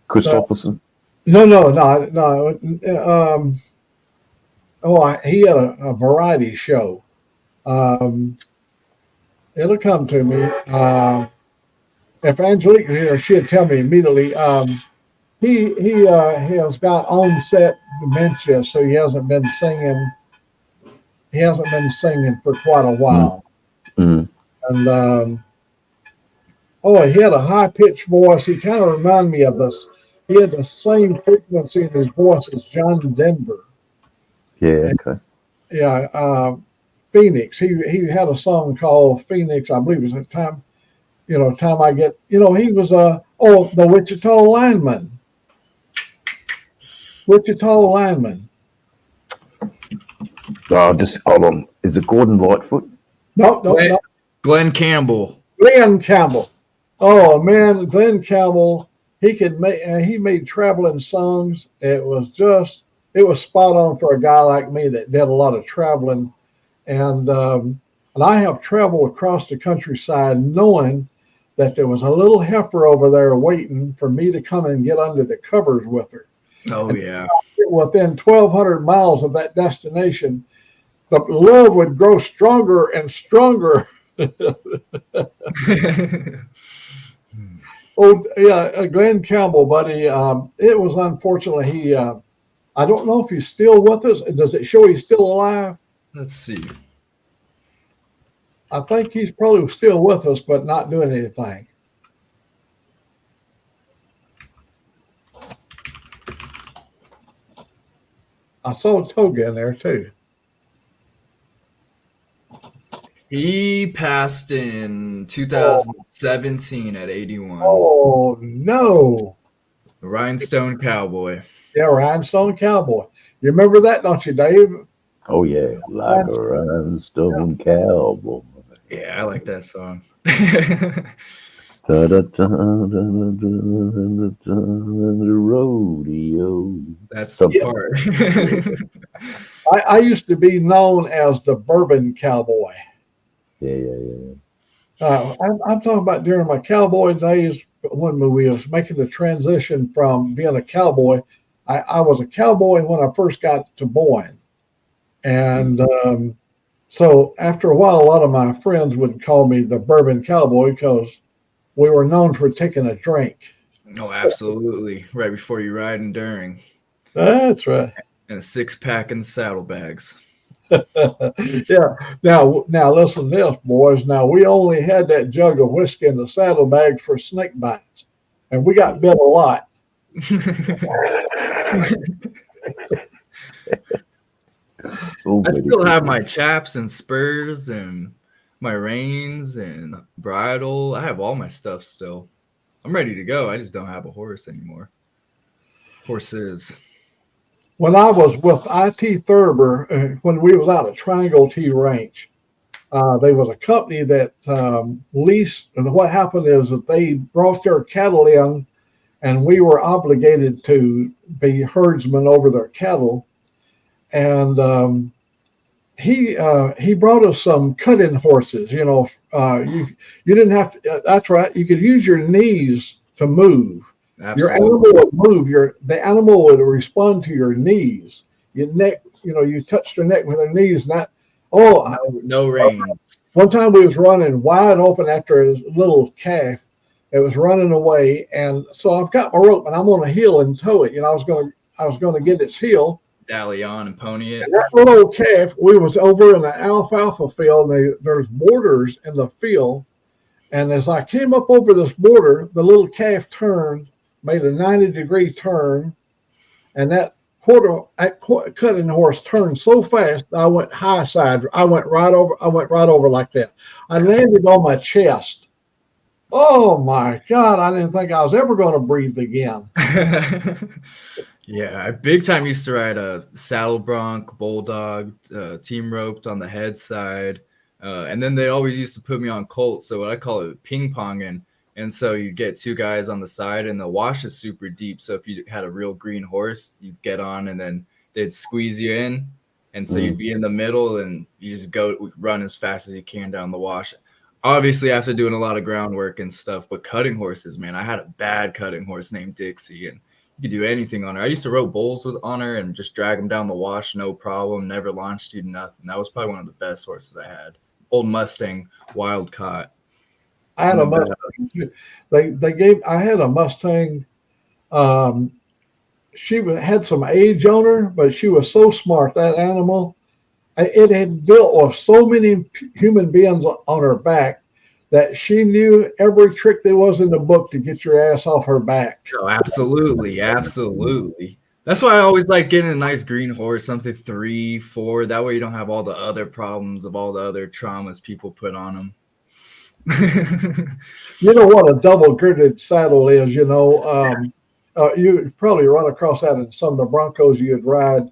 Christopherson? No. He had a variety show. It'll come to me. If Angelique were here, she'd tell me immediately. He has got onset dementia, so he hasn't been singing. He hasn't been singing for quite a while. And he had a high pitched voice. He kind of reminded me of this. He had the same frequency in his voice as John Denver. Yeah. Okay. Yeah. Phoenix. He had a song called Phoenix. I believe it was at the time. Time I get. He was the Wichita lineman. Wichita lineman. Just hold on. Is it Gordon Lightfoot? No. Glenn Campbell. Glenn Campbell. Oh man, Glenn Campbell. He made traveling songs. It was spot on for a guy like me that did a lot of traveling, and I have traveled across the countryside knowing that there was a little heifer over there waiting for me to come and get under the covers with her. Oh And yeah. within 1,200 miles of that destination, the love would grow stronger and stronger. Oh, yeah, Glenn Campbell, buddy. It was unfortunately he. I don't know if he's still with us. Does it show he's still alive? Let's see. I think he's probably still with us, but not doing anything. I saw Toga in there too. He passed in 2017 at 81. Oh no! The Rhinestone Cowboy. Yeah, Rhinestone Cowboy. You remember that, don't you, Dave? Oh yeah, like a rhinestone cowboy. Yeah, I like that song. The rodeo. That's the Yeah. part. I used to be known as the Bourbon Cowboy. Yeah. I'm talking about during my cowboy days when we was making the transition from being a cowboy. I was a cowboy when I first got to Boyne. And so after a while, a lot of my friends would call me the Bourbon Cowboy because we were known for taking a drink. Oh, absolutely. Right before you ride and during. That's right. And a 6-pack in the saddlebags. Yeah. Now listen to this, boys. Now we only had that jug of whiskey in the saddlebags for snake bites, and we got bit a lot. Oh, I still have my chaps and spurs and my reins and bridle. I have all my stuff still. I'm ready to go. I just don't have a horse anymore. Horses. When I was with IT Thurber, when we was out at Triangle T Ranch, there was a company that leased, and what happened is that they brought their cattle in, and we were obligated to be herdsmen over their cattle. And he brought us some cut-in horses. You know, you didn't have to. That's right. You could use your knees to move. Absolutely. Your animal would move. The animal would respond to your knees. Your neck. You know, you touched their neck with their knees. Not. Oh, no reins. One time we was running wide open after a little calf. It was running away, and so I've got my rope, and I'm on a heel and tow it. You know, I was going to get its heel. Dally on and pony it. And that little calf, we was over in the alfalfa field, and there's borders in the field. And as I came up over this border, the little calf turned, made a 90-degree turn, and that cutting horse turned so fast I went high side. I went right over like that. I landed on my chest. Oh my God, I didn't think I was ever going to breathe again. Yeah, I big time used to ride a saddle bronc, bulldog, team roped on the head side. And then they always used to put me on colt. So what I call it ping ponging. And so you get two guys on the side and the wash is super deep. So if you had a real green horse, you'd get on and then they'd squeeze you in. And so you'd be in the middle and you just run as fast as you can down the wash. Obviously after doing a lot of groundwork and stuff, but cutting horses, man, I had a bad cutting horse named Dixie, and you could do anything on her. I used to rope bulls on her and just drag them down the wash, no problem, never launched you, nothing. That was probably one of the best horses I had. Old Mustang, wild caught. I had a Mustang. I had a Mustang. She had some age on her, but she was so smart, that animal. It had dealt with so many human beings on her back that she knew every trick there was in the book to get your ass off her back. Oh, absolutely. Absolutely. That's why I always like getting a nice green horse, something 3, 4. That way you don't have all the other problems of all the other traumas people put on them. You know what a double girded saddle is, you know. You probably run across that in some of the Broncos you'd ride.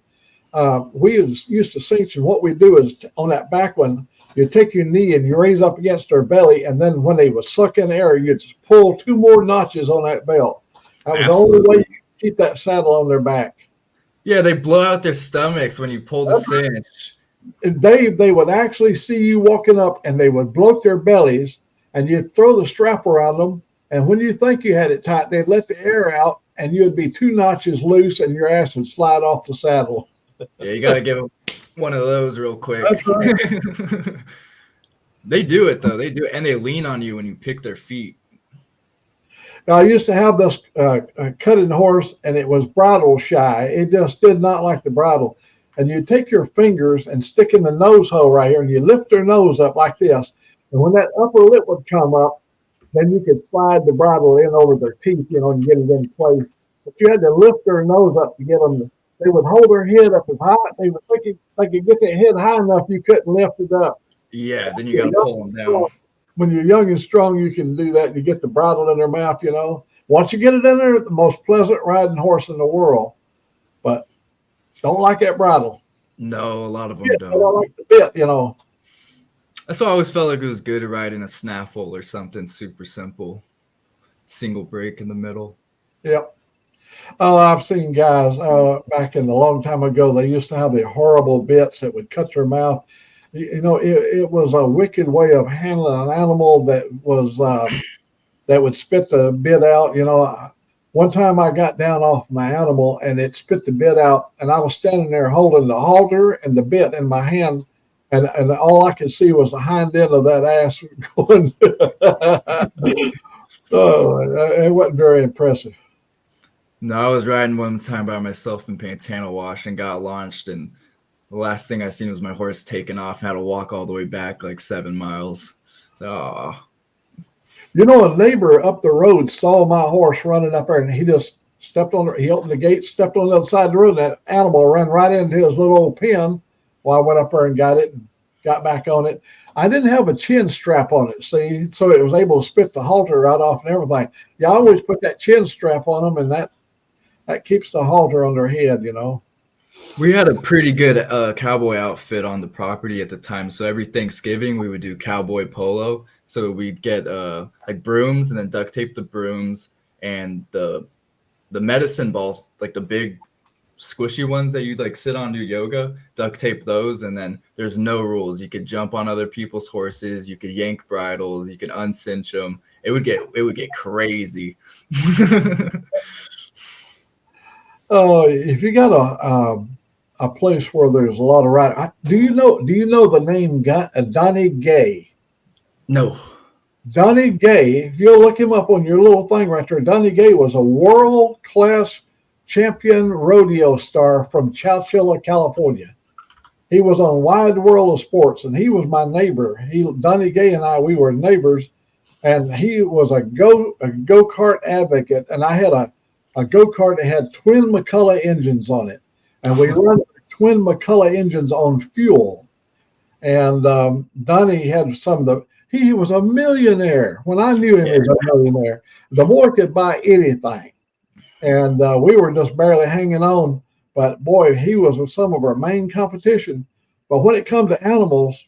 We used to cinch, and what we do is on that back one, you take your knee and you raise up against their belly, and then when they would suck in air, you just pull 2 more notches on that belt. That was Absolutely. the only way you could keep that saddle on their back. Yeah, they blow out their stomachs when you pull the cinch. They would actually see you walking up, and they would bloat their bellies, and you'd throw the strap around them. And when you think you had it tight, they'd let the air out, and you'd be 2 notches loose, and your ass would slide off the saddle. Yeah, you got to give them one of those real quick. That's right. They do it though. They do it, and they lean on you when you pick their feet. Now, I used to have this cutting horse, and it was bridle shy. It just did not like the bridle. And you take your fingers and stick in the nose hole right here, and you lift their nose up like this. And when that upper lip would come up, then you could slide the bridle in over their teeth, and get it in place. But you had to lift their nose up to get them. They would hold their head up as high. They would think they could get their head high enough, you couldn't lift it up. Yeah, then you got to pull them down. When you're young and strong, you can do that. You get the bridle in their mouth, Once you get it in there, the most pleasant riding horse in the world. But don't like that bridle. No, a lot of them don't. I don't like the bit, That's why I always felt like it was good to ride in a snaffle or something super simple. Single break in the middle. Yep. I've seen guys back in a long time ago, they used to have the horrible bits that would cut their mouth. It was a wicked way of handling an animal that was that would spit the bit out. One time I got down off my animal and it spit the bit out, and I was standing there holding the halter and the bit in my hand, and all I could see was the hind end of that ass going. It wasn't very impressive. No, I was riding one time by myself in Pantana Wash and got launched, and the last thing I seen was my horse taking off and had to walk all the way back like 7 miles. So, a neighbor up the road saw my horse running up there, and he just stepped on. He opened the gate, stepped on the other side of the road, and that animal ran right into his little old pen. Well, I went up there and got it and got back on it. I didn't have a chin strap on it, see, so it was able to spit the halter right off and everything. I always put that chin strap on them, and that keeps the halter on their head, We had a pretty good cowboy outfit on the property at the time. So every Thanksgiving we would do cowboy polo. So we'd get like brooms and then duct tape the brooms, and the medicine balls, like the big squishy ones that you like sit on, do yoga, duct tape those. And then there's no rules. You could jump on other people's horses. You could yank bridles. You could uncinch them. It would get crazy. Oh, if you got a place where there's a lot of riding, do you know the name Donnie Gay? No. Donnie Gay, if you'll look him up on your little thing right there, Donnie Gay was a world-class champion rodeo star from Chowchilla, California. He was on Wide World of Sports, and he was my neighbor. Donnie Gay and we were neighbors, and he was a go-kart advocate, and I had a go-kart that had twin McCulloch engines on it, and we run twin McCulloch engines on fuel. And Donnie had he was a millionaire. When I knew him, he was a millionaire. The boy could buy anything, and we were just barely hanging on. But boy, he was with some of our main competition. But when it comes to animals,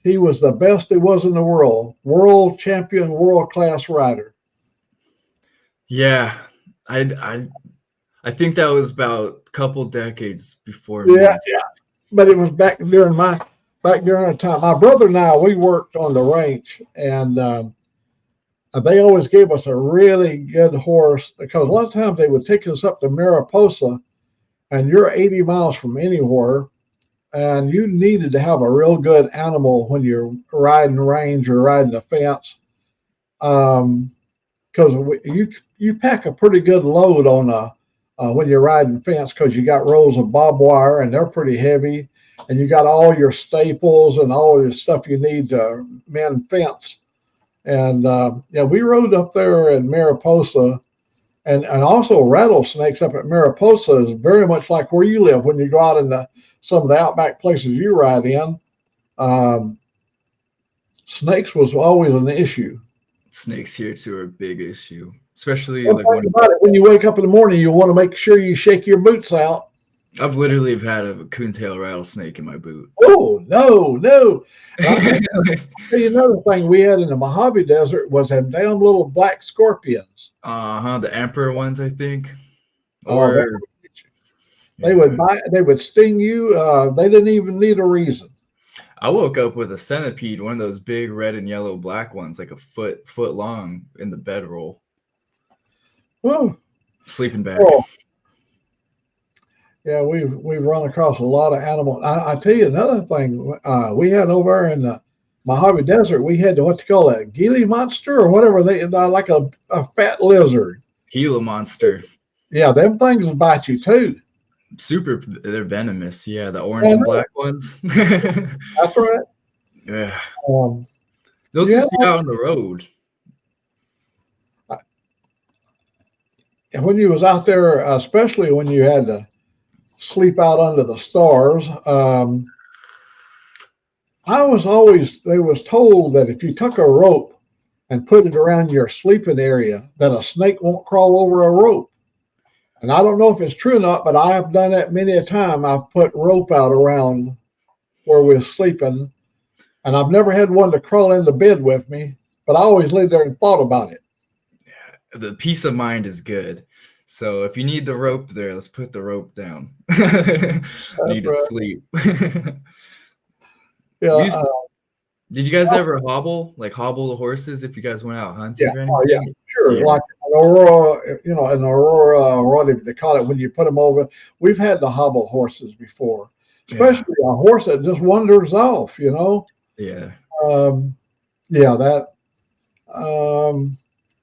he was the best there was in the world. World champion, world-class rider. Yeah. I think that was about a couple decades before me. Yeah. But it was back during our time. My brother and I, we worked on the ranch, and they always gave us a really good horse, because a lot of times they would take us up to Mariposa, and you're 80 miles from anywhere, and you needed to have a real good animal when you're riding range or riding a fence. Because you pack a pretty good load on when you're riding fence, because you got rows of barbed wire, and they're pretty heavy, and you got all your staples and all your stuff you need to mend fence. And we rode up there in Mariposa, and also rattlesnakes up at Mariposa is very much like where you live. When you go out into some of the outback places you ride in, snakes was always an issue. Snakes here too are a big issue, especially like when you wake up in the morning, you want to make sure you shake your boots out. I've literally had a coontail rattlesnake in my boot. Oh no! I'll tell you another thing we had in the Mojave Desert was them damn little black scorpions. The emperor ones, I think. They would sting you. They didn't even need a reason. I woke up with a centipede, one of those big red and yellow black ones, like a foot long in the bedroll. Well, Sleeping bag. well, yeah, we've run across a lot of animals. I tell you another thing. We had over in the Mojave Desert, we had what you call a Gila monster or whatever they like a fat lizard. Gila monster. Yeah, them things will bite you too. They're venomous. Yeah, the orange and black ones. That's right. Yeah. Um, They'll yeah. just be out on the road. When you was out there, especially when you had to sleep out under the stars, they was told that if you took a rope and put it around your sleeping area, that a snake won't crawl over a rope. And I don't know if it's true or not, but I have done that many a time. I've put rope out around where we're sleeping, and I've never had one to crawl into bed with me, but I always laid there and thought about it. Yeah, the peace of mind is good. So if you need the rope there, let's put the rope down. Need to sleep. Yeah. Did you guys ever hobble the horses if you guys went out hunting or anything? Yeah, sure. Yeah. Like an Aurora, whatever they call it, when you put them over. We've had the hobble horses before, especially a horse that just wanders off, Yeah.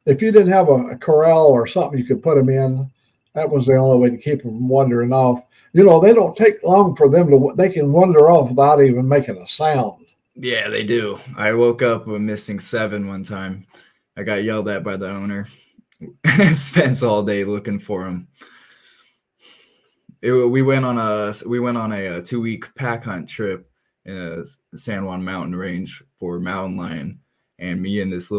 If you didn't have a corral or something you could put them in, that was the only way to keep them from wandering off. They don't take long for them they can wander off without even making a sound. Yeah, they do. I woke up with missing 7 one time. I got yelled at by the owner. Spent all day looking for him. We went on a 2-week pack hunt trip in a San Juan mountain range for mountain lion, and me and this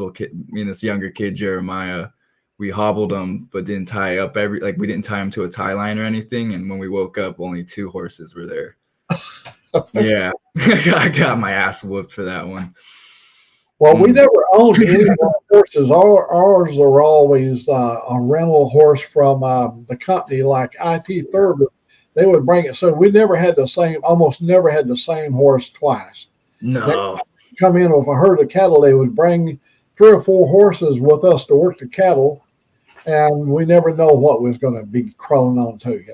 younger kid Jeremiah, we hobbled him but didn't tie up we didn't tie him to a tie line or anything. And when we woke up, only 2 horses were there. Yeah, I got my ass whooped for that one. Well, we never owned any of our horses. Ours are always a rental horse from the company, like IT Thurber. They would bring it. So we almost never had the same horse twice. No. They'd come in with a herd of cattle. They would bring 3 or 4 horses with us to work the cattle, and we never know what was going to be crawling on to,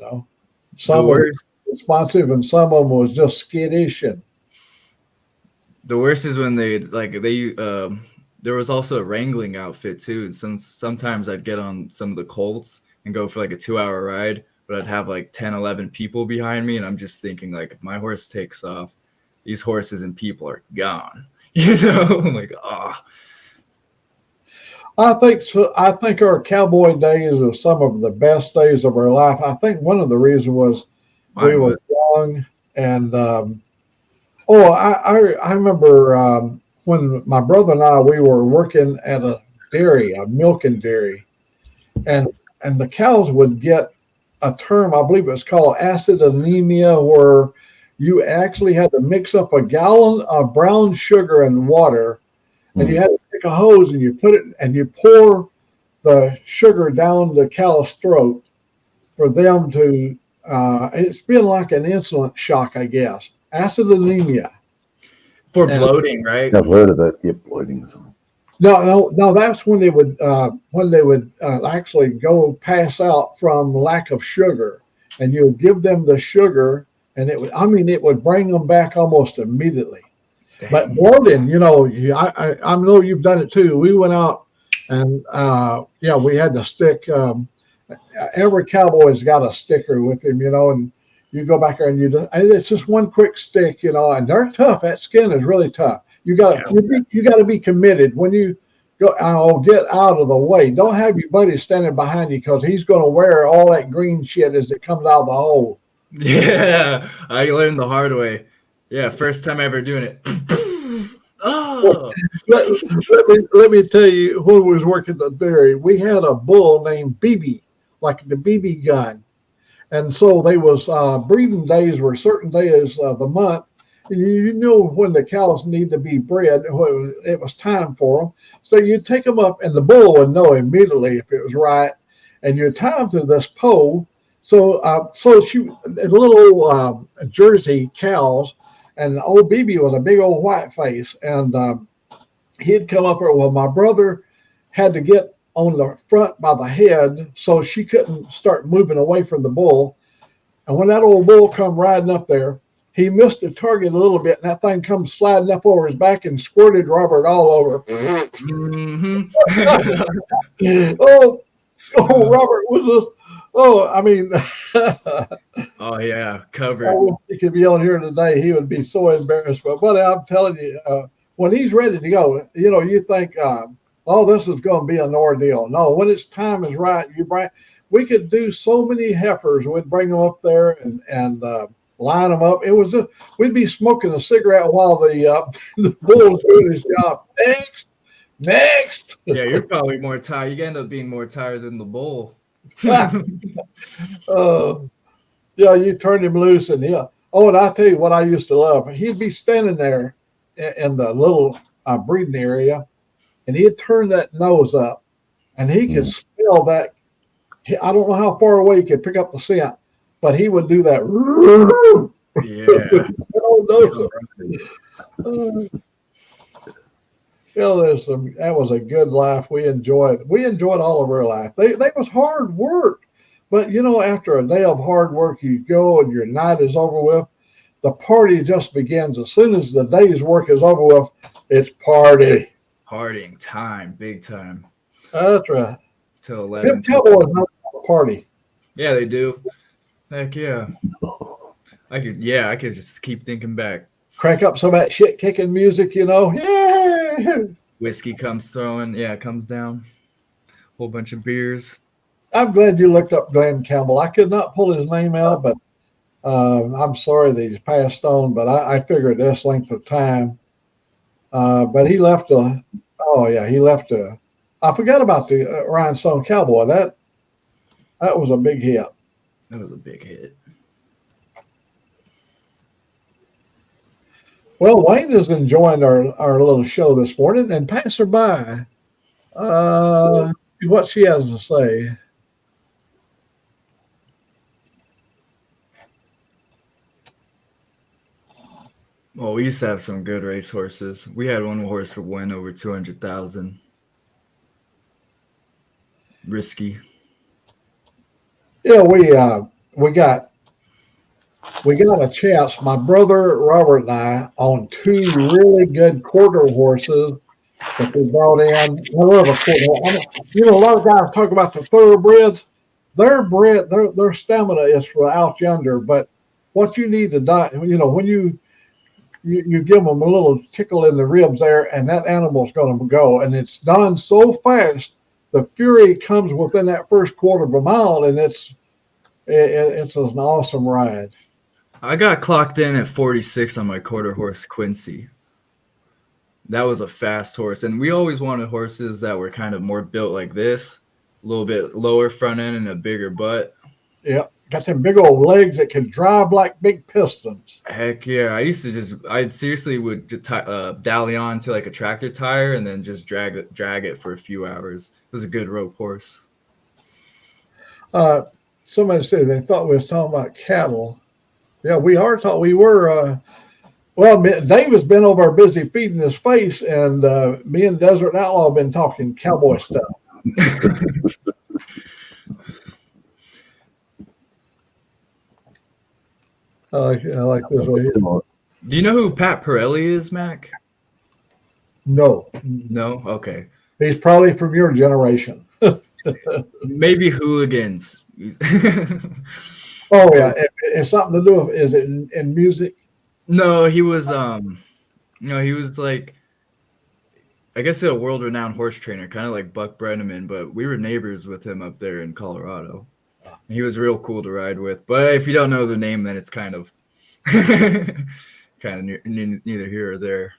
Some were responsive and some of them was just skittish. And the worst is when there was also a wrangling outfit too. And sometimes I'd get on some of the colts and go for like a 2-hour ride, but I'd have like 10, 11 people behind me. And I'm just thinking, like, if my horse takes off, these horses and people are gone, I'm like, I think our cowboy days are some of the best days of our life. I think one of the reasons was we were young, and I remember when my brother and I, we were working at a milking dairy, and the cows would get a term, I believe it was called acid anemia, where you actually had to mix up a gallon of brown sugar and water, and you had to take a hose and you put it and you pour the sugar down the cow's throat for them to. It's been like an insulin shock, I guess. Acid anemia. For bloating, right? I've heard of that. Yeah, bloating. No. That's when they would actually go pass out from lack of sugar, and you would give them the sugar, and it would bring them back almost immediately. Dang. But bloating, I know you've done it too. We went out and we had to stick. Every cowboy's got a sticker with him, and you go back there and it's just one quick stick, and they're tough. That skin is really tough. You got to be committed when you go. Get out of the way. Don't have your buddy standing behind you, because he's going to wear all that green shit as it comes out of the hole. Yeah, I learned the hard way. Yeah, first time ever doing it. Oh. Let me tell you, when we was working the dairy, we had a bull named BB, like the BB gun. And so they was breeding days were certain days of the month. And when the cows need to be bred, it was time for them. So you take them up, and the bull would know immediately if it was right. And you tie them to this pole. So little Jersey cows, and old BB was a big old white face, and he'd come up there. Well, my brother had to get on the front by the head so she couldn't start moving away from the bull. And when that old bull come riding up there, he missed the target a little bit, and that thing comes sliding up over his back and squirted Robert all over. Mhm. Oh, Robert was just, I mean, Oh yeah, covered. oh, he could be on here today. He would be so embarrassed. But I'm telling you, when he's ready to go, you think, oh, this is going to be an ordeal. No, when its time is right, we could do so many heifers. We'd bring them up there and line them up. It was just, we'd be smoking a cigarette while the bull's doing his job. Next. Yeah, you're probably more tired. You end up being more tired than the bull. Yeah, you turned him loose, and yeah. Oh, and I tell you what I used to love. He'd be standing there in the little breeding area, and he'd turn that nose up, and he could smell that. I don't know how far away he could pick up the scent, but he would do that. Yeah. That was a good life. We enjoyed all of our life. They was hard work. But, after a day of hard work, you go and your night is over with. The party just begins. As soon as the day's work is over with, it's party. Partying time, big time. That's right. Till 11. Them Cowboys know how to party. Yeah, they do. Heck yeah. I could just keep thinking back. Crank up some of that shit kicking music, Yeah. Whiskey comes down. Whole bunch of beers. I'm glad you looked up Glenn Campbell. I could not pull his name out, but I'm sorry that he's passed on, but I figured this length of time. But he left I forgot about the Rhinestone Cowboy. That was a big hit. That was a big hit. Well, Wayne is enjoying our little show this morning, and passerby, what she has to say. Well, we used to have some good race horses. We had one horse that win over 200,000. Risky. Yeah, we got a chance. My brother Robert and I on two really good quarter horses that we brought in. I love a quarter. A lot of guys talk about the thoroughbreds. Their stamina is for out yonder. But what you need to die, when you give them a little tickle in the ribs there, and that animal's going to go. And it's done so fast, the fury comes within that first quarter of a mile, and it's an awesome ride. I got clocked in at 46 on my quarter horse, Quincy. That was a fast horse. And we always wanted horses that were kind of more built like this, a little bit lower front end and a bigger butt. Yeah. Got them big old legs that can drive like big pistons. Heck yeah. I seriously would dally on to like a tractor tire and then just drag it for a few hours. It was a good rope horse. Somebody said they thought we was talking about cattle. Yeah, we were. Well, David's been over there busy feeding his face, and me and Desert Outlaw have been talking cowboy stuff. I like this way. Do you know who Pat Pirelli is, Mac? No. No? Okay. He's probably from your generation. Maybe Hooligans. Oh, yeah. It's something to do with, is it in music? No, he was, he was like, I guess a world-renowned horse trainer, kind of like Buck Brenneman, but we were neighbors with him up there in Colorado. He was real cool to ride with. But if you don't know the name, then it's kind of neither here or there.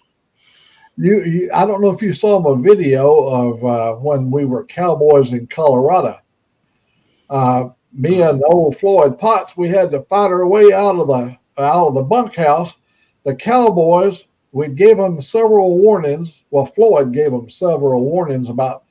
I don't know if you saw a video of when we were cowboys in Colorado. Me and old Floyd Potts, we had to fight our way out of the bunkhouse. The cowboys, we gave them several warnings. Well, Floyd gave them several warnings about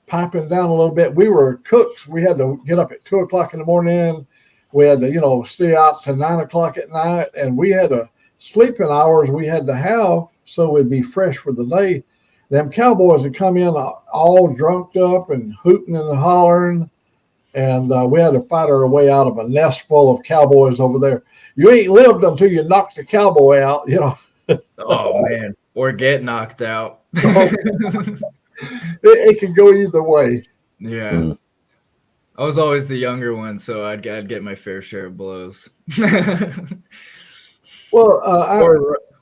piping down a little bit. We were cooks. We had to get up at 2:00 in the morning. We had to, stay out to 9:00 at night, and we had to sleeping hours we had to have so we'd be fresh for the day. Them cowboys would come in all drunked up and hooting and hollering, and we had to fight our way out of a nest full of cowboys over there. You ain't lived until you knocked the cowboy out, you know. Oh man, or get knocked out. It can go either way. Yeah. I was always the younger one, so I'd get my fair share of blows. Well,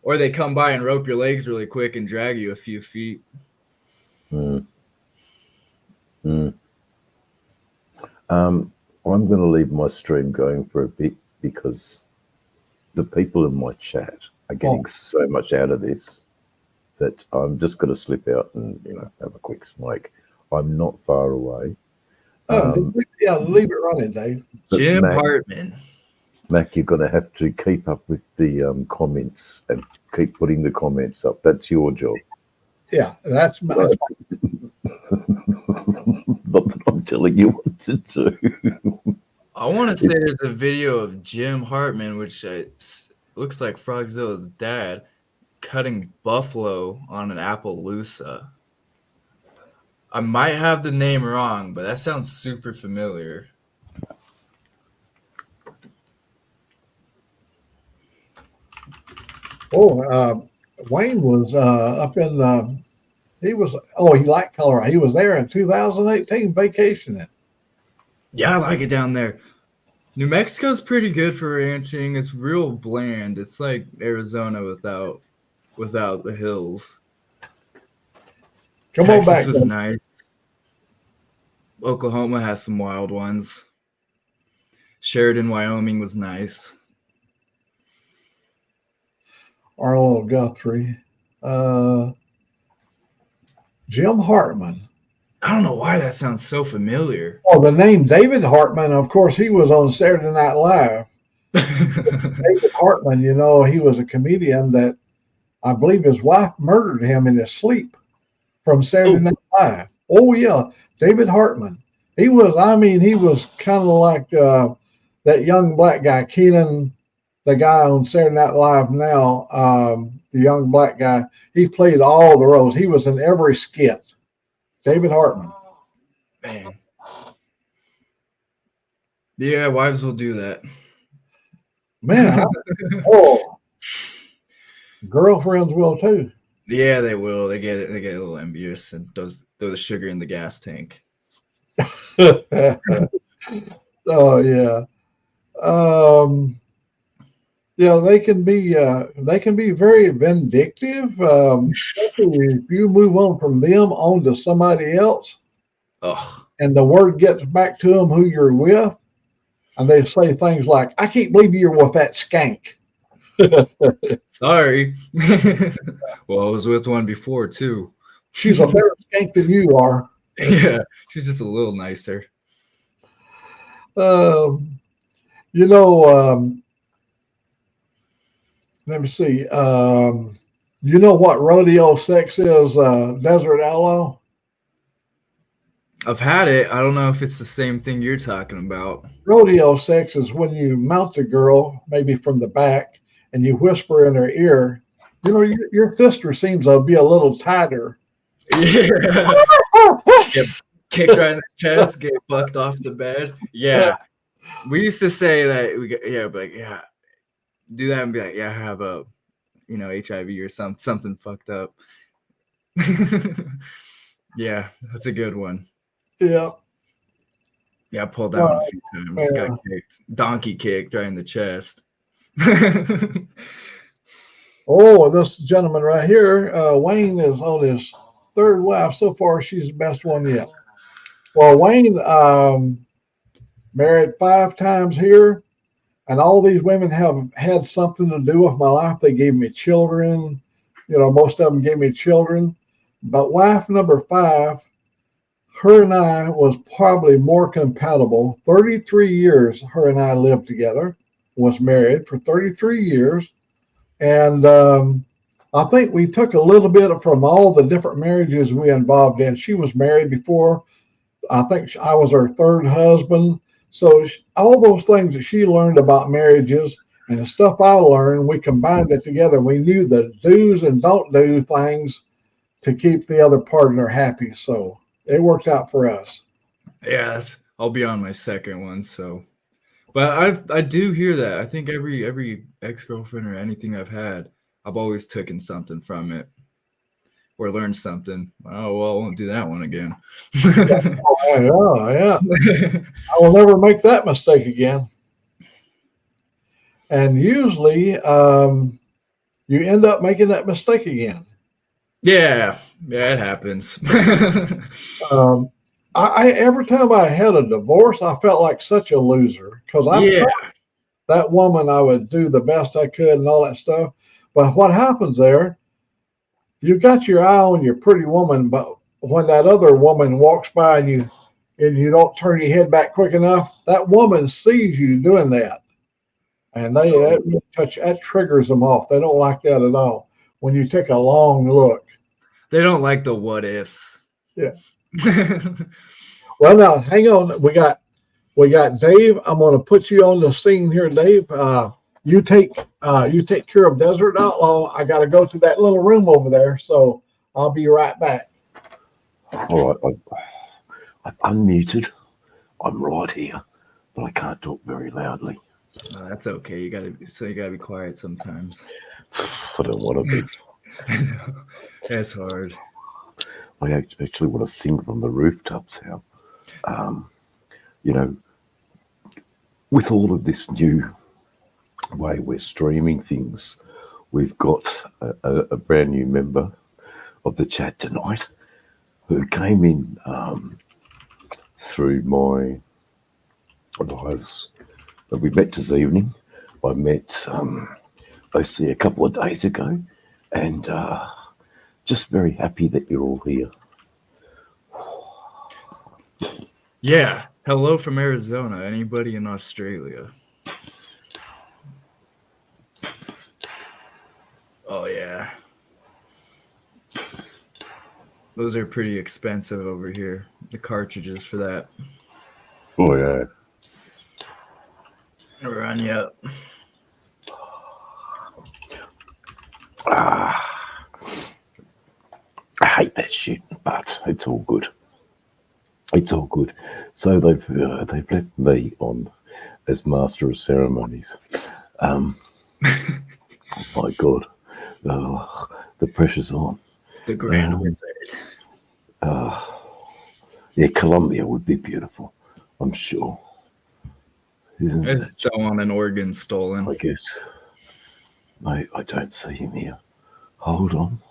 or they come by and rope your legs really quick and drag you a few feet. I'm going to leave my stream going for a bit because the people in my chat are getting so much out of this that I'm just going to slip out and have a quick smoke. I'm not far away. Yeah, leave it running, Dave. Jim Hartman. Mac, you're going to have to keep up with the comments and keep putting the comments up. That's your job. Yeah, that's my. Not that I'm telling you what to do. I want to say there's a video of Jim Hartman, which looks like Frogzilla's dad, cutting buffalo on an Appaloosa. I might have the name wrong, but that sounds super familiar. Wayne was up in. He liked Colorado. He was there in 2018 vacationing. Yeah, I like it down there. New Mexico's pretty good for ranching. It's real bland. It's like Arizona without the hills. Texas was nice. Oklahoma has some wild ones. Sheridan, Wyoming was nice. Arlo Guthrie. Jim Hartman. I don't know why that sounds so familiar. Oh, the name David Hartman, of course, he was on Saturday Night Live. David Hartman, he was a comedian that I believe his wife murdered him in his sleep from Saturday Night Live. Oh, yeah, David Hartman. He was kind of like that young black guy, Keenan, the guy on Saturday Night Live now, the young black guy. He played all the roles. He was in every skit. David Hartman. Man. Yeah, wives will do that. Man, girlfriends will too. Yeah, they will. They get a little envious and throw the sugar in the gas tank. Oh yeah. They can be very vindictive. Especially if you move on from them on to somebody else, and the word gets back to them who you're with, and they say things like, "I can't believe you're with that skank." Sorry. Well, I was with one before too. She's a better skank than you are. Yeah, she's just a little nicer. Let me see. You know what rodeo sex is, Desert Aloe? I've had it. I don't know if it's the same thing you're talking about. Rodeo sex is when you mount a girl, maybe from the back, and you whisper in her ear, your sister seems to be a little tighter. Yeah. Get kicked right in the chest, get bucked off the bed. Yeah. We used to say that do that and be like, I have a, HIV or something fucked up. Yeah, that's a good one. Yeah. Yeah, I pulled that one a few times. Yeah. Got kicked. Donkey kicked right in the chest. This gentleman right here, Wayne is on his third wife. So far, she's the best one yet. Well, Wayne married 5 times here, and all these women have had something to do with my life. They gave me children. Most of them gave me children. But wife number 5, her and I was probably more compatible. 33 years her and I lived together, was married for 33 years. And I think we took a little bit from all the different marriages we involved in. She was married before. I think I was her 3rd husband. So all those things that she learned about marriages And the stuff I learned, we combined it together. We knew the do's and don't do things to keep the other partner happy. So it worked out for us. Yes, I'll be on my second one. So, but I do hear that. I think every ex-girlfriend or anything I've had, I've always taken something from it or learned something. Oh well, I won't do that one again. Yeah. I will never make that mistake again. And usually, you end up making that mistake again. Yeah, it happens. I every time I had a divorce, I felt like such a loser because I Yeah, thought that woman I would do the best I could and all that stuff. But what happens there? You got your eye on your pretty woman, but when that other woman walks by and you don't turn your head back quick enough, that woman sees you doing that, and that triggers them off. They don't like that at all. When you take a long look, they don't like the what ifs. yeah. Well, now hang on. We got Dave. I'm going to put you on the scene here, Dave. You take care of Desert Outlaw. I got to go to that little room over there, so I'll be right back. All right, I've unmuted. I'm right here, but I can't talk very loudly. That's okay. You gotta be quiet sometimes. I don't want to be. I know. That's hard. I actually want to sing from the rooftops now. You know, with all of this new way we're streaming things, we've got a brand new member of the chat tonight who came in through my lives. We met this evening. I met OC a couple of days ago, and just very happy that you're all here. Yeah. Hello from Arizona. Anybody in Australia? Oh yeah. Those are pretty expensive over here. The cartridges for that. Oh yeah. Run you up. I hate that shit, but it's all good. It's all good. So they've left me on as master of ceremonies. Oh my God, the pressure's on. The Grand Wizard. Yeah, Colombia would be beautiful, I'm sure. Isn't I it? just don't want an organ stolen. I guess. I don't see him here. Hold on.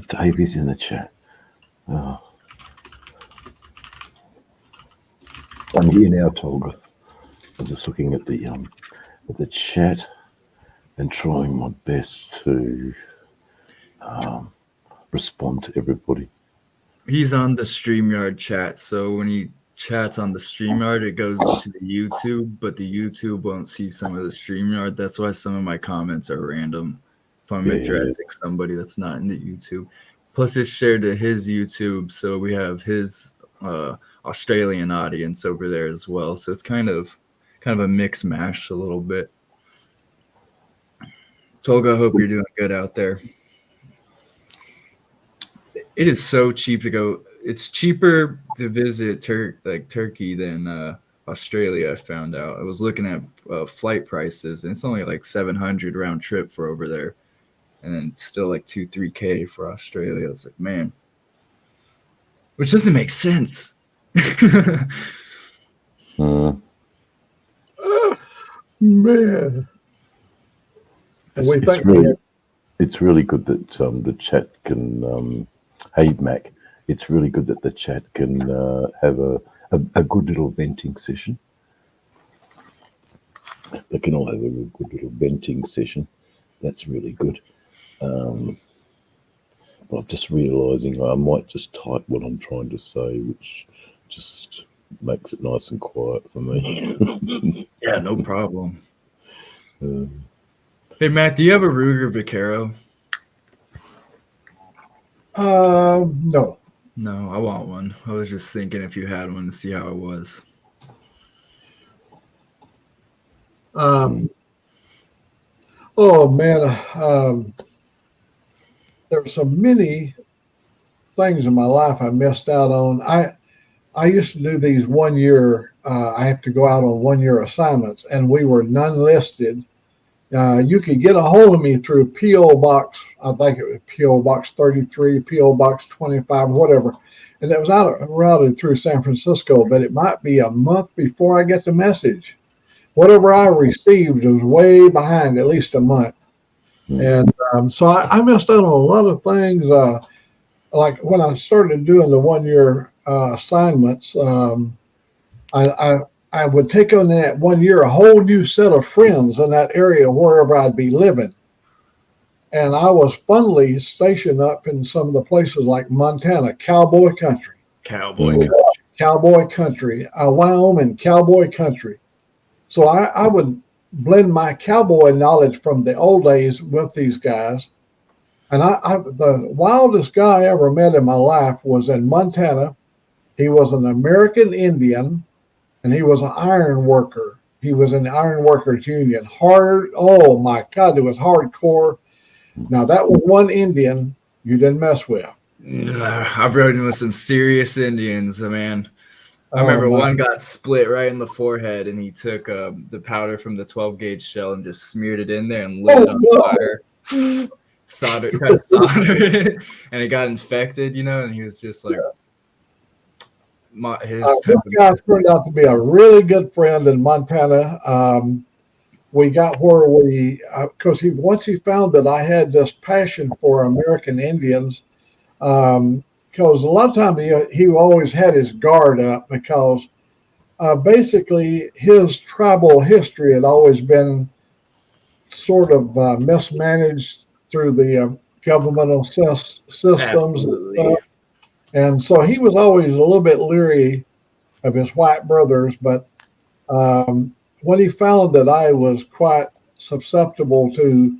Dave is in the chat. I'm here now, Tolga. I'm just looking at the chat and trying my best to respond to everybody. He's on the StreamYard chat, so when he chats on the StreamYard, it goes to the YouTube, but the YouTube won't see some of the StreamYard. That's why some of my comments are random if I'm addressing somebody that's not in the YouTube. Plus, it's shared to his YouTube, so we have his Australian audience over there as well. So it's kind of a mix mash a little bit. Tolga, I hope you're doing good out there. It is so cheap to go. It's cheaper to visit Turkey than Australia. I found out. I was looking at flight prices, and it's only like $700 round trip for over there, and then still like $2-3K for Australia. I was like, man, which doesn't make sense. Man, it's really good that the chat can. Hey Mac, it's really good that the chat can have a good little venting session. They can all have a good little venting session. That's really good. But I'm just realising I might just type what I'm trying to say, which just makes it nice and quiet for me. Yeah, no problem. Hey Mac, do you have a Ruger Vaquero? No. No, I want one. I was just thinking if you had one to see how it was. Oh man, there were so many things in my life I missed out on. I used to do these 1 year. I have to go out on 1 year assignments, and we were none-listed. You could get a hold of me through P.O. Box. I think it was P.O. Box 33, P.O. Box 25, whatever. And it was routed through San Francisco, but it might be a month before I get the message. Whatever I received was way behind, at least a month. And so I missed out on a lot of things. Like when I started doing the 1 year assignments, I would take on that 1 year a whole new set of friends in that area wherever I'd be living. And I was funnily stationed up in some of the places like Montana, cowboy country. Cowboy country, Wyoming, cowboy country. So I would blend my cowboy knowledge from the old days with these guys. And the wildest guy I ever met in my life was in Montana. He was an American Indian, and he was an iron worker. He was in the Iron Workers Union. Oh my God, it was hardcore. Now that was one Indian you didn't mess with. I've rode with some serious Indians, man. I remember one got split right in the forehead, and he took the powder from the 12 gauge shell and just smeared it in there and lit it on fire. Tried to solder it, and it got infected, and he was just like, this guy turned out to be a really good friend in Montana. We got where because once he found that I had this passion for American Indians, because a lot of times he always had his guard up because basically his tribal history had always been sort of mismanaged through the governmental systems and stuff. And so he was always a little bit leery of his white brothers. But when he found that I was quite susceptible to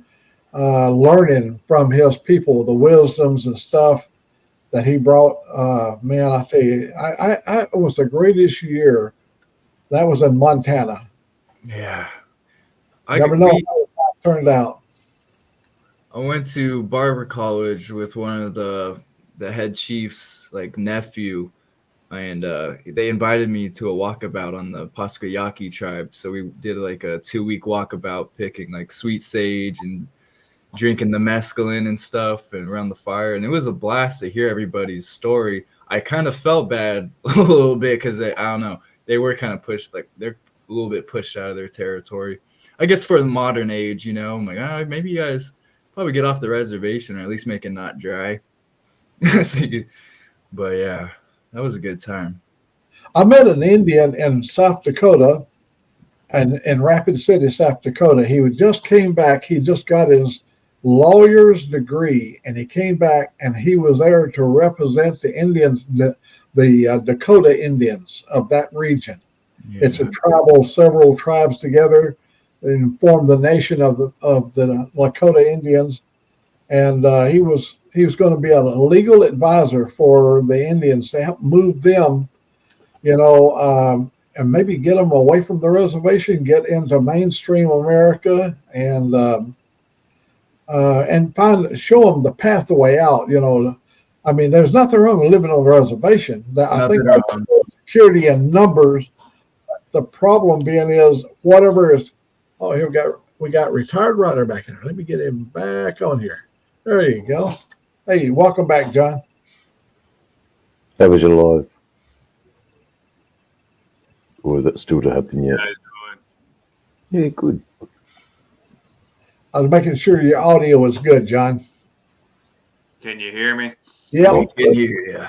learning from his people, the wisdoms and stuff that he brought, man, I tell you, it was the greatest year. That was in Montana. Yeah. Never know how it turned out. I went to barber college with one of the head chief's nephew, and they invited me to a walkabout on the Pasquayaki tribe. So we did a 2-week walkabout, picking sweet sage and drinking the mescaline and stuff and around the fire. And it was a blast to hear everybody's story. I kind of felt bad a little bit because I don't know, they were kind of pushed, they're a little bit pushed out of their territory. I guess for the modern age, I'm like, maybe you guys probably get off the reservation or at least make it not dry. But yeah, that was a good time. I met an Indian in South Dakota, and in Rapid City, South Dakota. He just came back. He just got his lawyer's degree, and he came back, and he was there to represent the Indians, the Dakota Indians of that region. Yeah. It's a tribal, several tribes together and formed the nation of the Lakota Indians, and he was going to be a legal advisor for the Indians to help move them, and maybe get them away from the reservation, get into mainstream America, and show them the pathway out. I mean, there's nothing wrong with living on the reservation. I think security and numbers. The problem being is whatever is. Oh, here we got retired rider back in here. Let me get him back on here. There you go. Hey, welcome back, John. How was your live? Or is that still to happen yet? Yeah, good. I was making sure your audio was good, John. Can you hear me? Yeah. We can hear you.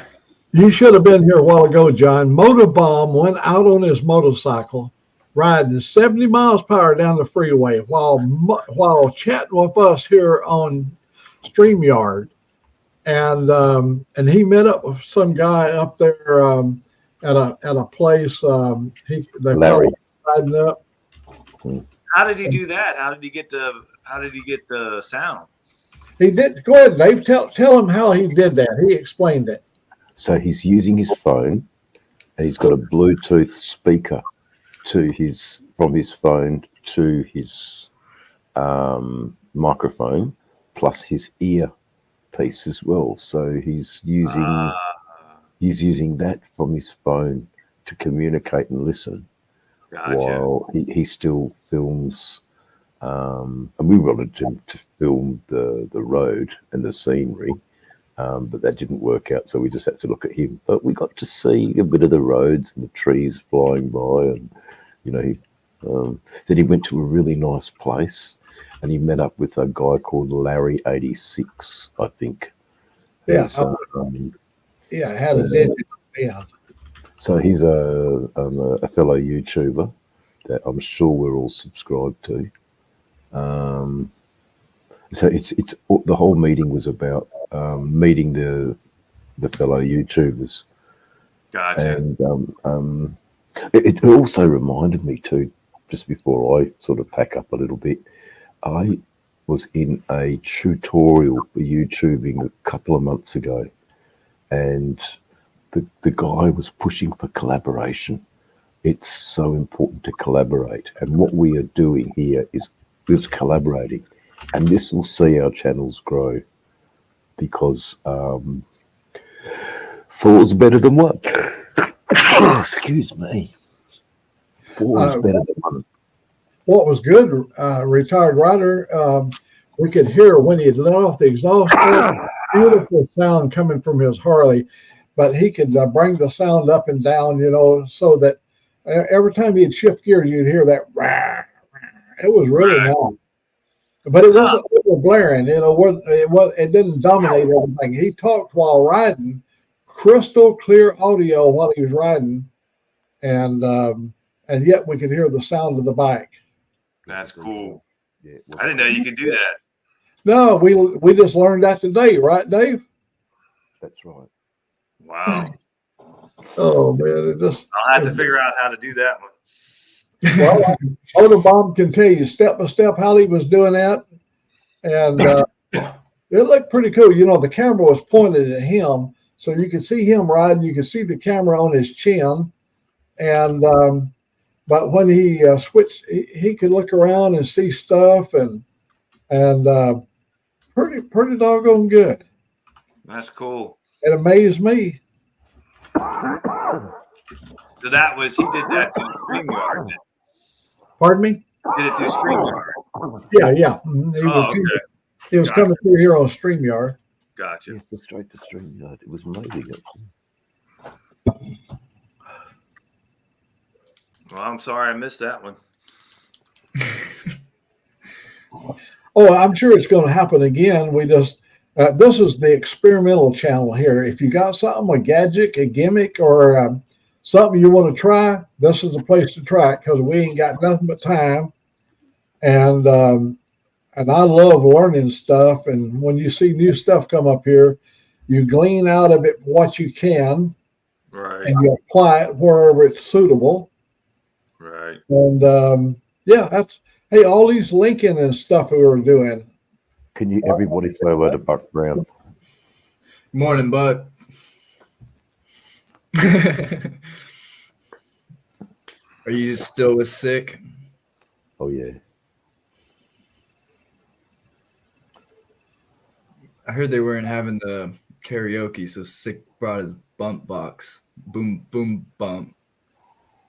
You should have been here a while ago, John. Motorbomb went out on his motorcycle, riding 70 miles per hour down the freeway while chatting with us here on StreamYard. And he met up with some guy up there at a place. Larry. Riding up. How did he do that? How did he get the sound? He did. Go ahead, Dave. Tell him how he did that. He explained it. So he's using his phone, and he's got a Bluetooth speaker from his phone to his microphone, plus his earpiece as well. So he's using that from his phone to communicate and listen, while he still films. And we wanted him to film the road and the scenery, but that didn't work out, so we just had to look at him. But we got to see a bit of the roads and the trees flying by, and then he went to a really nice place, and he met up with a guy called Larry 86, I think. Yeah, had a digit. Yeah. So he's a fellow YouTuber that I'm sure we're all subscribed to. So it's the whole meeting was about meeting the fellow YouTubers. Gotcha. And it also reminded me too, just before I sort of pack up a little bit, I was in a tutorial for YouTubing a couple of months ago, and the guy was pushing for collaboration. It's so important to collaborate, and what we are doing here is collaborating, and this will see our channels grow, because four's better than one. Excuse me. Four is better than one. What was good, retired rider, we could hear when he let off the exhaust, beautiful sound coming from his Harley, but he could bring the sound up and down, so that every time he'd shift gears, you'd hear that. Rah, rah. It was really nice, but it wasn't blaring. It didn't dominate everything. He talked while riding, crystal clear audio while he was riding, and yet we could hear the sound of the bike. That's cool. I didn't know you could do that. No, we just learned that today, right, Dave? That's right. Wow. Oh man, I'll have to figure out how to do that one. Well, Otterbaum can tell you step by step how he was doing that, and it looked pretty cool. The camera was pointed at him, so you could see him riding. You could see the camera on his chin, and but when he switched, he could look around and see stuff, and pretty doggone good. That's cool. It amazed me. So he did that to StreamYard. Pardon me? Did it through StreamYard? Yeah. He was coming through here on StreamYard. Gotcha. Yes, straight to StreamYard. It was amazing. Well, I'm sorry I missed that one. Oh, I'm sure it's going to happen again. We just this is the experimental channel here. If you got something, a gadget, a gimmick, or something you want to try, this is the place to try it, because we ain't got nothing but time. And I love learning stuff. And when you see new stuff come up here, you glean out of it what you can, right, and you apply it wherever it's suitable. Right. And hey, all these linking and stuff we were doing. Can you everybody say hello to Buck Brown? Morning, Buck. Are you still sick? Oh yeah. I heard they weren't having the karaoke, so Sick brought his bump box. Boom, boom, bump.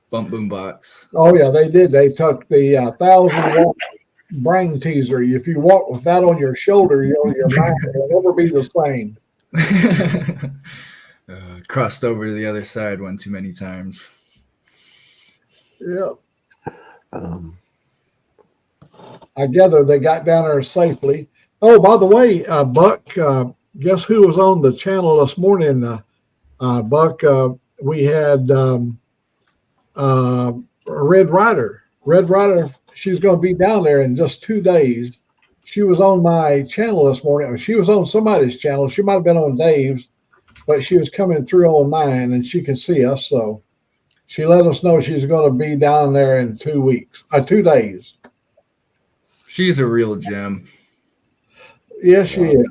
Bump, boom box. Oh, yeah, they did. They took the 1,000-watt brain teaser. If you walk with that on your shoulder, your mind will never be the same. Crossed over to the other side one too many times. Yeah. I gather they got down there safely. Oh, by the way, Buck, guess who was on the channel this morning? Buck, we had Red Rider. Red Rider, she's going to be down there in just 2 days. She was on my channel this morning. She was on somebody's channel. She might have been on Dave's, but she was coming through on mine, and she can see us. So she let us know she's going to be down there in 2 days. She's a real gem. Yes, she is.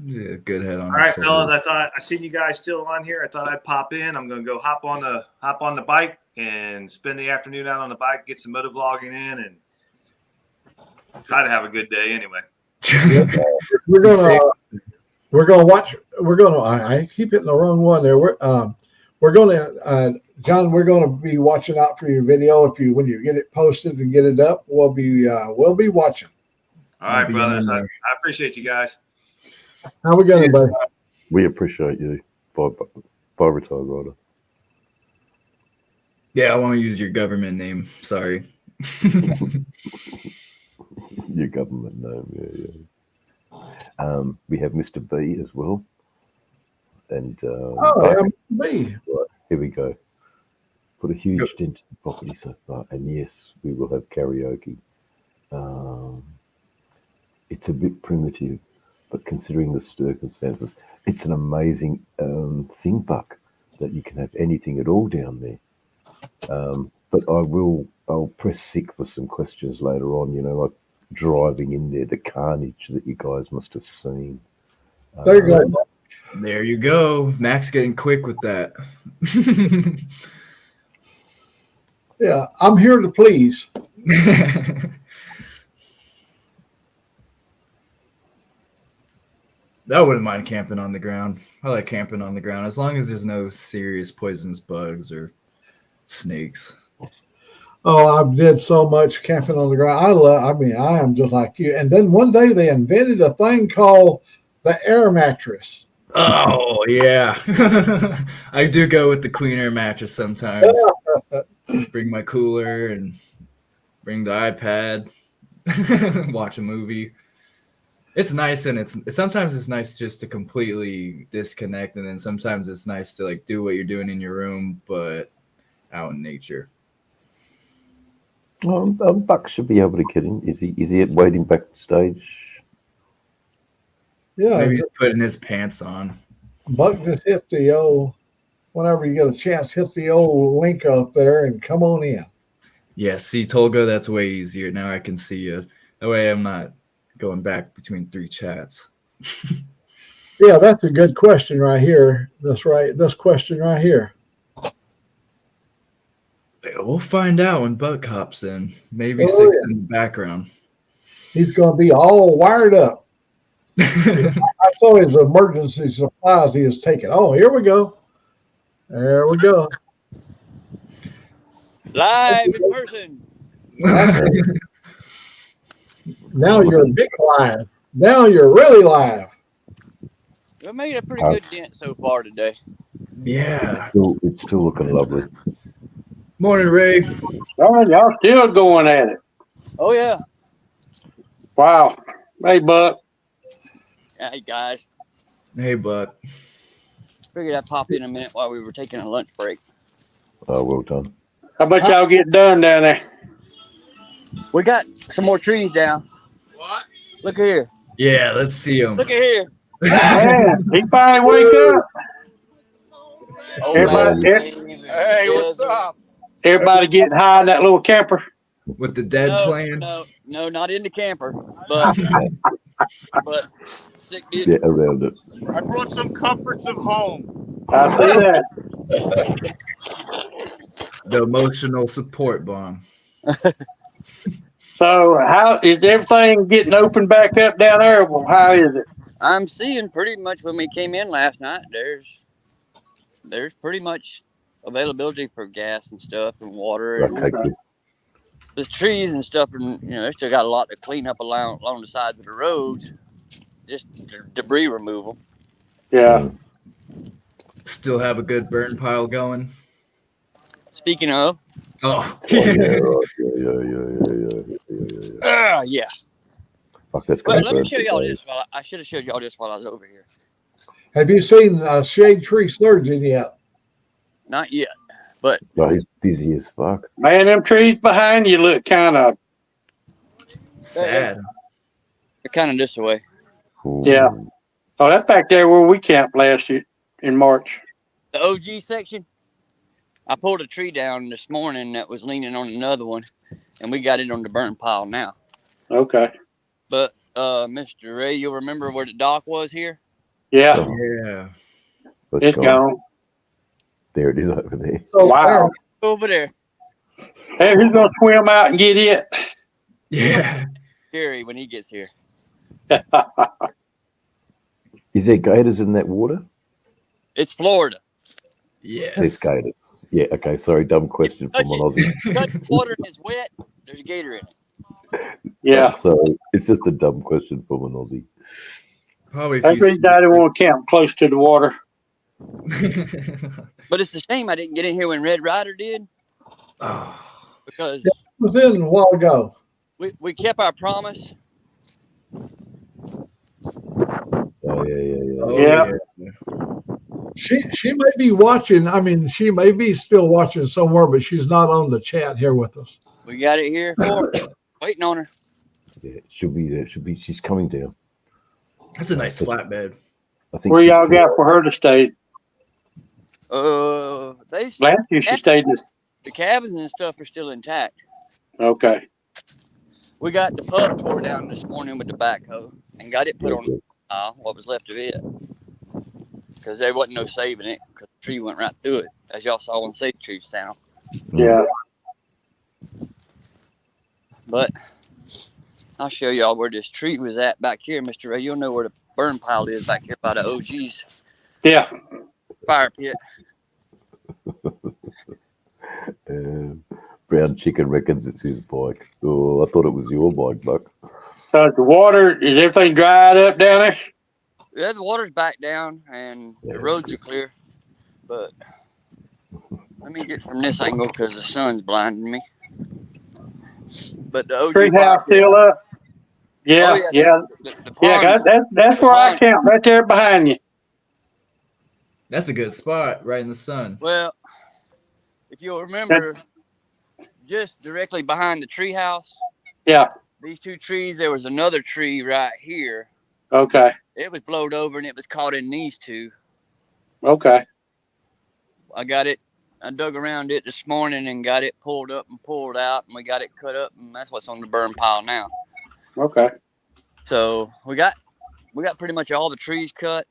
Yeah, good head on. All right, fellas. I thought I seen you guys still on here. I thought I'd pop in. I'm gonna go hop on the bike and spend the afternoon out on the bike, get some motovlogging in, and try to have a good day anyway. We're gonna watch. I keep hitting the wrong one there. We're gonna John. We're gonna be watching out for your video. When you get it posted and get it up, we'll be watching. All right, brothers. I appreciate you guys. How we going, buddy? We appreciate you, Bob Retired Rider. Yeah, I won't use your government name. Sorry. Your government name, yeah. We have Mr. B as well. And Mr. B. Right, here we go. Put a huge dent in the property so far, and yes, we will have karaoke. It's a bit primitive, but considering the circumstances, it's an amazing thing, Buck, that you can have anything at all down there. But I'll press sick for some questions later on, like driving in there, the carnage that you guys must have seen. There you go. There you go. Mac's getting quick with that. Yeah, I'm here to please. I wouldn't mind camping on the ground. I like camping on the ground as long as there's no serious poisonous bugs or snakes. Oh, I did so much camping on the ground. I am just like you. And then one day they invented a thing called the air mattress. Oh, yeah. I do go with the Queen Air mattress sometimes. Bring my cooler and bring the iPad, watch a movie. It's nice, and sometimes it's nice just to completely disconnect, and then sometimes it's nice to like do what you're doing in your room, but out in nature. Buck should be able to get in. Is he waiting backstage? Yeah, maybe he's putting his pants on. Buck just hit the old. Whenever you get a chance, hit the old link up there and come on in. Yeah, see, Tolga, that's way easier. Now I can see you. That way I'm not going back between 3 chats. Yeah, that's a good question right here. That's right. This question right here. We'll find out when Buck hops in. Maybe Six in the background. He's going to be all wired up. I saw his emergency supplies he is taking. Oh, here we go. There we go. Live in person. Now you're big live. Now you're really live. We made a pretty good dent so far today. Yeah. It's still looking lovely. Morning, Ray. Oh, y'all still going at it. Oh, yeah. Wow. Hey, Buck. Hey, guys. Hey, Buck. Figured I'd pop in a minute while we were taking a lunch break. Well done. How much y'all get done down there? We got some more trees down. What? Look here. Yeah, let's see him. Look at here. Man, he finally wake up. Oh, Hey, what's up? Everybody getting high in that little camper? With the dead playing? No, not in the camper. But sick dude. Get around it. I brought some comforts of home. I see that. The emotional support bomb. So, how is everything getting opened back up down there? Well, how is it? I'm seeing pretty much when we came in last night, there's pretty much availability for gas and stuff and water and the trees and stuff, and they still got a lot to clean up along the sides of the roads, just debris removal. Yeah. Still have a good burn pile going. Speaking of, yeah. Fuck, that's Well, let me show y'all this. I should have showed y'all this while I was over here. Have you seen Shade Tree Surgeon yet? Not yet, but he's busy as fuck. Man, them trees behind you look kind of sad. They're kind of this way. Yeah. Oh, that's back there where we camped last year in March. The OG section. I pulled a tree down this morning that was leaning on another one, and we got it on the burn pile now. Okay. But Mr. Ray, you'll remember where the dock was here? Yeah, Oh, Yeah. it's gone. There it is over there. So Wow. Over there. Hey, who's gonna swim out and get it? Yeah. Gary, when he gets here. Is there gators in that water? It's Florida. Yes. There's gators. Yeah, okay, sorry, dumb question from an Aussie. Touch the water and it's wet, there's a gator in it. Yeah. So it's just a dumb question from an Aussie. Probably if That's you the reason I didn't want to camp close to the water. But it's a shame I didn't get in here when Red Ryder did. Because it was in a while ago. we kept our promise. Oh yeah. Oh, Yeah. She may be watching. I mean, she may be still watching somewhere, but she's not on the chat here with us. We got it here for her. Waiting on her. Yeah, she'll be there. She's coming down. That's a nice flatbed. I think Where she y'all flew got out. for her to stay? They Last year she stayed in. the cabins and stuff are still intact. Okay. We got the pub tore down this morning with the backhoe and got it put on what was left of it. Because there wasn't no saving it because the tree went right through it, as y'all saw on Safe Tree Sound. Yeah. But I'll show y'all where this tree was at back here, Mr. Ray. You'll know where the burn pile is back here by the OG's Yeah. fire pit. Brown Chicken reckons it's his bike. Oh, I thought it was your bike, Buck. So the water, is everything dried up down there? Yeah, the water's back down and the roads are clear. But let me get from this angle because the sun's blinding me. But the OG Tree fire house pit, still up? Yeah, Oh, yeah. the Yeah, pond, that's the where I pond. camp, right there behind you. That's a good spot, right in the sun. Well, if you'll remember, just directly behind the tree house, Yeah. these two trees, there was another tree right here. Okay. It was blowed over and it was caught in these two. Okay. I got it. I dug around it this morning and got it pulled up and pulled out, and we got it cut up, and that's what's on the burn pile now. Okay. So we got pretty much all the trees cut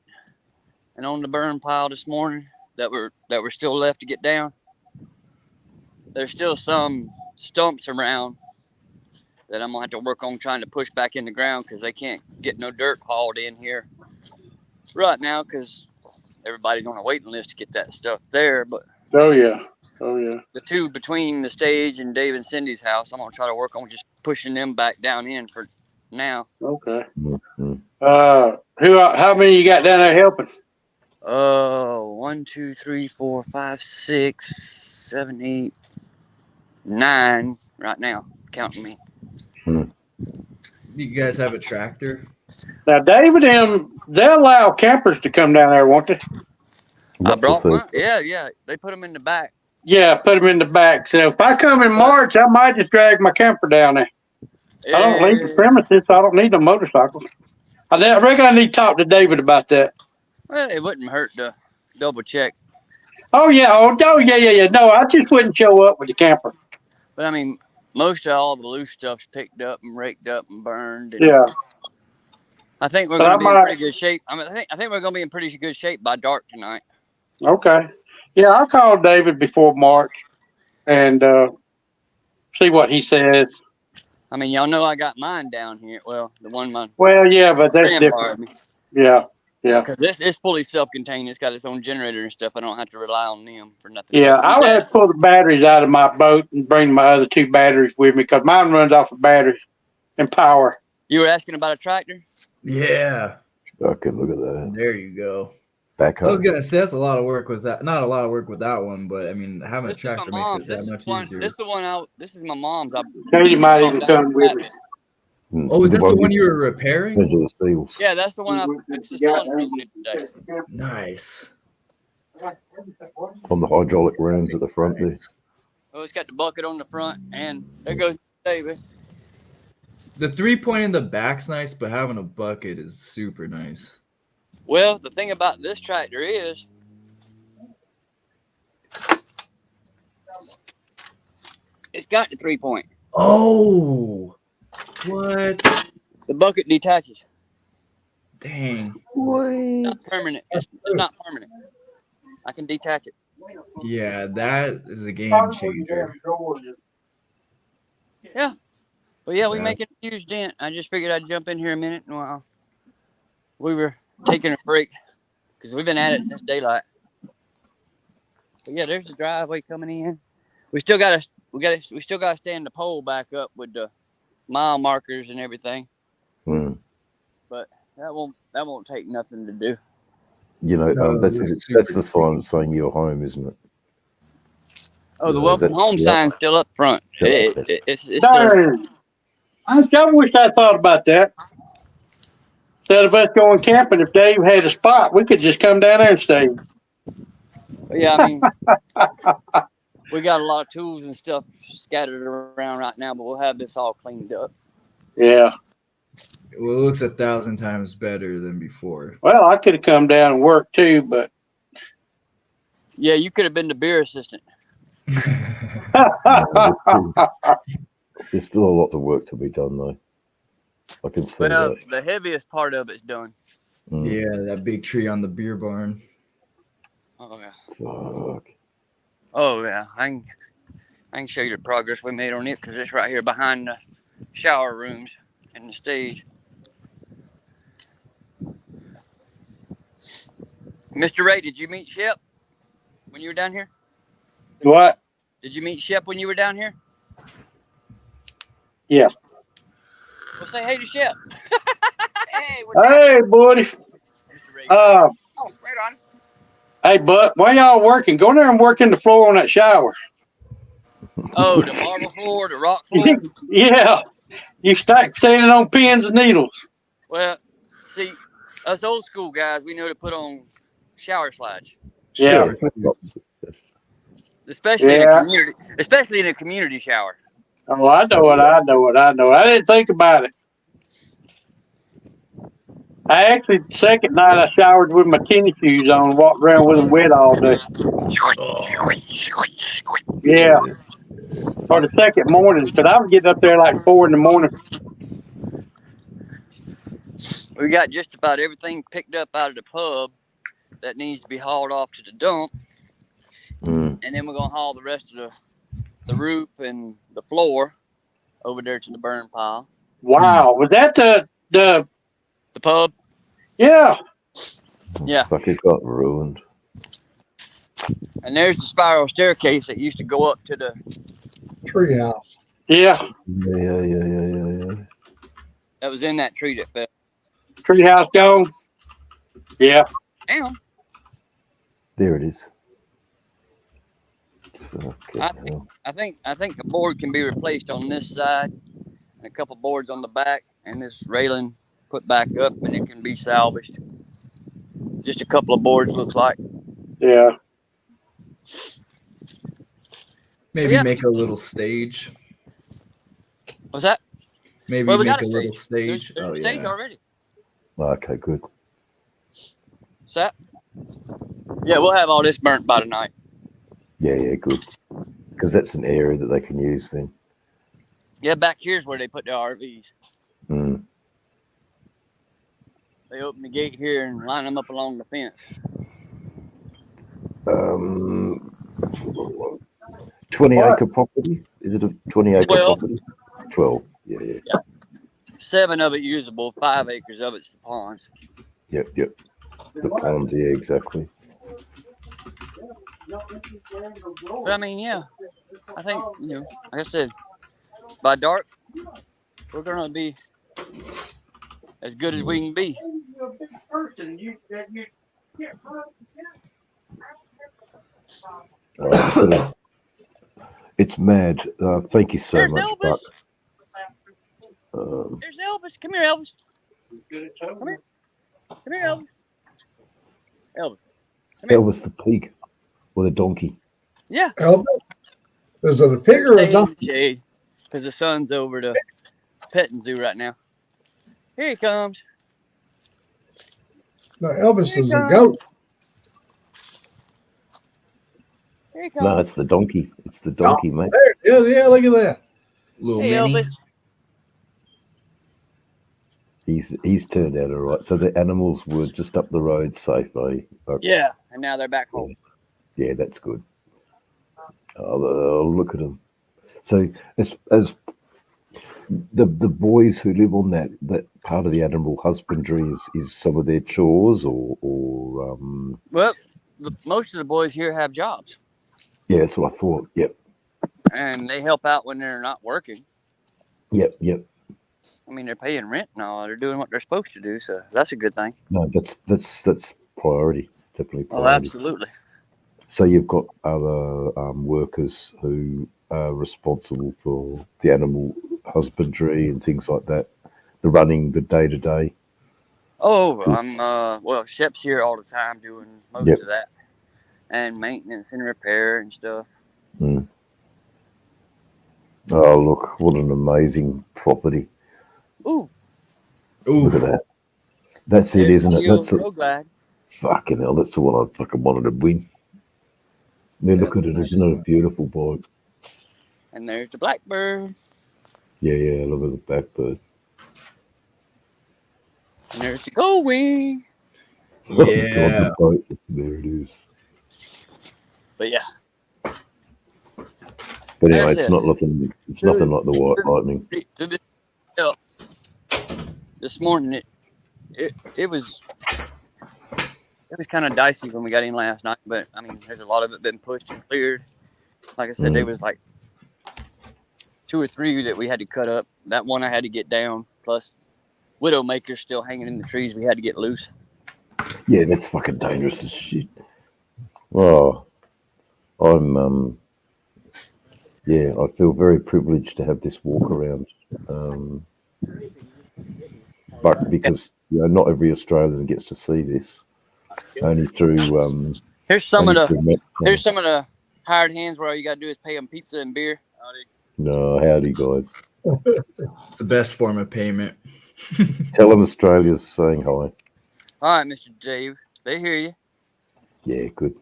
and on the burn pile this morning that were still left to get down. There's still some stumps around that I'm gonna have to work on trying to push back in the ground because they can't get no dirt hauled in here right now because everybody's on a waiting list to get that stuff there. But Oh yeah. Oh yeah. the two between the stage and Dave and Cindy's house, I'm gonna try to work on just pushing them back down in for now. Okay. Mm-hmm. How many you got down there helping? 1, 2, 3, 4, 5, 6, 7, 8, 9 right now, counting me. You guys have a tractor? Now David and they'll allow campers to come down there, won't they? I brought mine. Yeah. They put them in the back. Yeah, put them in the back. So if I come in March, I might just drag my camper down there. I don't leave the premises. So I don't need no motorcycles. I reckon I need to talk to David about that. Well, it wouldn't hurt to double check. Oh yeah. Oh yeah. No, I just wouldn't show up with the camper. But I mean, most of all the loose stuff's picked up and raked up and burned. And Yeah. I think we're going to be in pretty good shape. I think we're going to be in pretty good shape by dark tonight. Okay. Yeah, I'll call David before March and see what he says. I mean, y'all know I got mine down here. Well, the one mine. Well, yeah, but that's different. Yeah. Because this is fully self-contained. It's got its own generator and stuff. I don't have to rely on them for nothing. Yeah, I would have to pull the batteries out of my boat and bring my other two batteries with me because mine runs off of batteries and power. You were asking about a tractor? Yeah. Okay, look at that. There you go. Back I was home. gonna say that's a lot of work with that. Not a lot of work with that one, but I mean, having a tractor makes it that much easier. This is my mom's. Katie might even come with me. Oh, is that the one you were repairing? Yeah, that's the one I fixed the stalling room today. Nice. On the hydraulic rams at the front there. Oh, it's got the bucket on the front, and there goes David. The 3-point in the back's nice, but having a bucket is super nice. Well, the thing about this tractor is it's got the 3-point. Oh, what? The bucket detaches. Dang. Not permanent. It's not permanent. I can detach it. Yeah, that is a game changer. Yeah. Well, yeah, we That- making a huge dent. I just figured I'd jump in here a minute while we were taking a break because we've been at it since daylight. But yeah, there's the driveway coming in. We still got to stand the pole back up with the mile markers and everything. But that won't take nothing to do. You know, No, that's it's the sign saying you're home, isn't it? Oh, the welcome home sign's still up front. It's Darn. I wish I thought about that. Instead of us going camping, if Dave had a spot, we could just come down there and stay. Yeah, I mean, we got a lot of tools and stuff scattered around right now, but we'll have this all cleaned up. Yeah. Well, it looks 1,000 times better than before. Well, I could have come down and worked too, but yeah, you could have been the beer assistant. There's still a lot of work to be done, though. I can see that. The heaviest part of it's done. Yeah, that big tree on the beer barn. Oh yeah. Fuck. Oh yeah. I can show you the progress we made on it because it's right here behind the shower rooms and the stage. Mr. Ray, did you meet Shep when you were down here? What? Did you meet Shep when you were down here? Yeah. Well, say hey to Shep. Hey, hey, buddy. Oh, right on. Hey, Buck, why y'all working? Go in there and work in the floor on that shower. Oh, the marble floor, the rock floor? Yeah. You standing on pins and needles. Well, see, us old school guys, we know to put on shower slides. Yeah. Especially in a community shower. Oh, I know it. I didn't think about it. I actually, the second night I showered with my tennis shoes on and walked around with them wet all day. Yeah. Or the second morning, because I was getting up there like 4 in the morning. We got just about everything picked up out of the pub that needs to be hauled off to the dump. And then we're going to haul the rest of the roof and the floor over there to the burn pile. Wow. Was that the pub? Yeah. Yeah. Fuck, it got ruined. And there's the spiral staircase that used to go up to the treehouse. Yeah. Yeah. That was in that tree that fell. Treehouse gone? Yeah. Damn. There it is. I think the board can be replaced on this side and a couple boards on the back and this railing put back up and it can be salvaged. Just a couple of boards looks like. Yeah. Maybe make a little stage. What's that? Maybe we make got a little stage. There's a stage already. Okay, good. Set? Yeah, we'll have all this burnt by tonight. Yeah, good. Because that's an area that they can use then. Yeah, back here's where they put the RVs. They open the gate here and line them up along the fence. 20-acre property? Is it a 20-acre 12. property? 12. Yeah. 7 of it usable, 5 acres of it's the ponds. Yep. The pond, yeah, exactly. But I mean, yeah, I think, like I said, by dark, we're going to be as good as we can be. It's mad. Thank you so There's much, Elvis. Buck. There's Elvis. Come here, Elvis. Come here. Come here, Elvis. Elvis. Elvis the pig or the donkey. Yeah. Elvis? Is it a pig or a donkey? Because the sun's over the petting zoo right now. Here he comes. No, Elvis is a goat. Here he comes. No, it's the donkey. It's the donkey, mate. There, yeah, look at that. Little hey, mini. Elvis. He's turned out all right. So the animals were just up the road safe, eh? Yeah, and now they're back home. Yeah, that's good. I'll look at them. So as the boys who live on that part of the animal husbandry is some of their chores or Well, most of the boys here have jobs. Yeah, that's what I thought. Yep. And they help out when they're not working. Yep. I mean, they're paying rent and all. They're doing what they're supposed to do, so that's a good thing. No, that's priority. Definitely priority. Oh, absolutely. So you've got other workers who are responsible for the animal husbandry and things like that, the running, the day to day. Oh, I'm Shep's here all the time doing most of that, and maintenance and repair and stuff. Mm. Oh, look, what an amazing property. Ooh. Look at that. That's it, isn't it? That's so glad. Fucking hell, that's the one I fucking wanted to win. Yeah, look at it, isn't it a beautiful boy? And there's the blackbird. Yeah, look at the blackbird. And there's the gold wing. Yeah. There it is. But yeah. But anyway, it's nothing like the white lightning. This morning it was kind of dicey when we got in last night, but I mean, there's a lot of it been pushed and cleared. Like I said, there was like 2 or 3 that we had to cut up. That one I had to get down. Plus, widowmakers still hanging in the trees. We had to get loose. Yeah, that's fucking dangerous as shit. Oh, I feel very privileged to have this walk around. But because not every Australian gets to see this, only through. Here's some of the hired hands where all you gotta do is pay them pizza and beer. No, howdy guys. It's the best form of payment. Tell them Australia's saying hi. All right, Mr. Dave, they hear you. Yeah, good.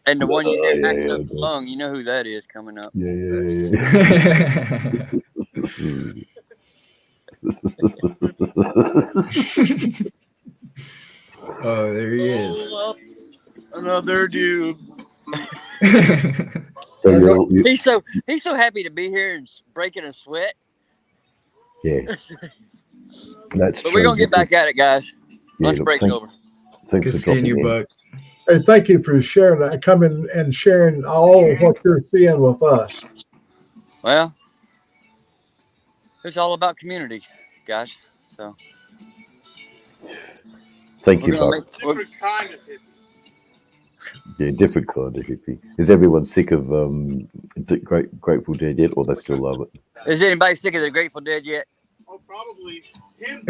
And the one you hear hacking up the lung, you know who that is coming up. Yeah. Oh, there he is. Another dude. He's so happy to be here and breaking a sweat. Yeah. That's but we're gonna get back at it, guys. Lunch break's over. Thanks Good for seeing you, dropping in. Buck. Hey, thank you for sharing that, coming and sharing all of what you're seeing with us. Well, it's all about community, guys. So thank you, Buck. Different kind of hippie. Yeah, different kind of hippie. Is everyone sick of Grateful Dead yet, or they still love it? Is anybody sick of the Grateful Dead yet? Oh, probably him.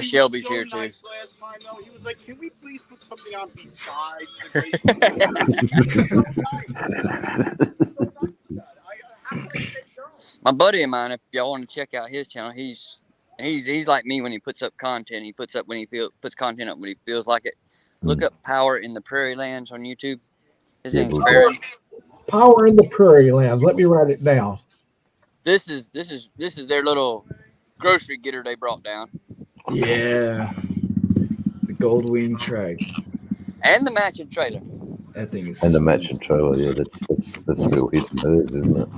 Shelby's here too. Last time, though, he was like, "Can we please put something on besides the My buddy of mine, if y'all want to check out his channel, he's like me when he puts up content. He puts content up when he feels like it. Look up Power in the Prairie Lands on YouTube. His name's Barry. Power in the Prairie Lands. Let me write it down. This is their little grocery getter they brought down. Yeah. The Gold Wing trike. And the matching trailer. That thing is. And the matching trailer, yeah, that's real his and hers, isn't it?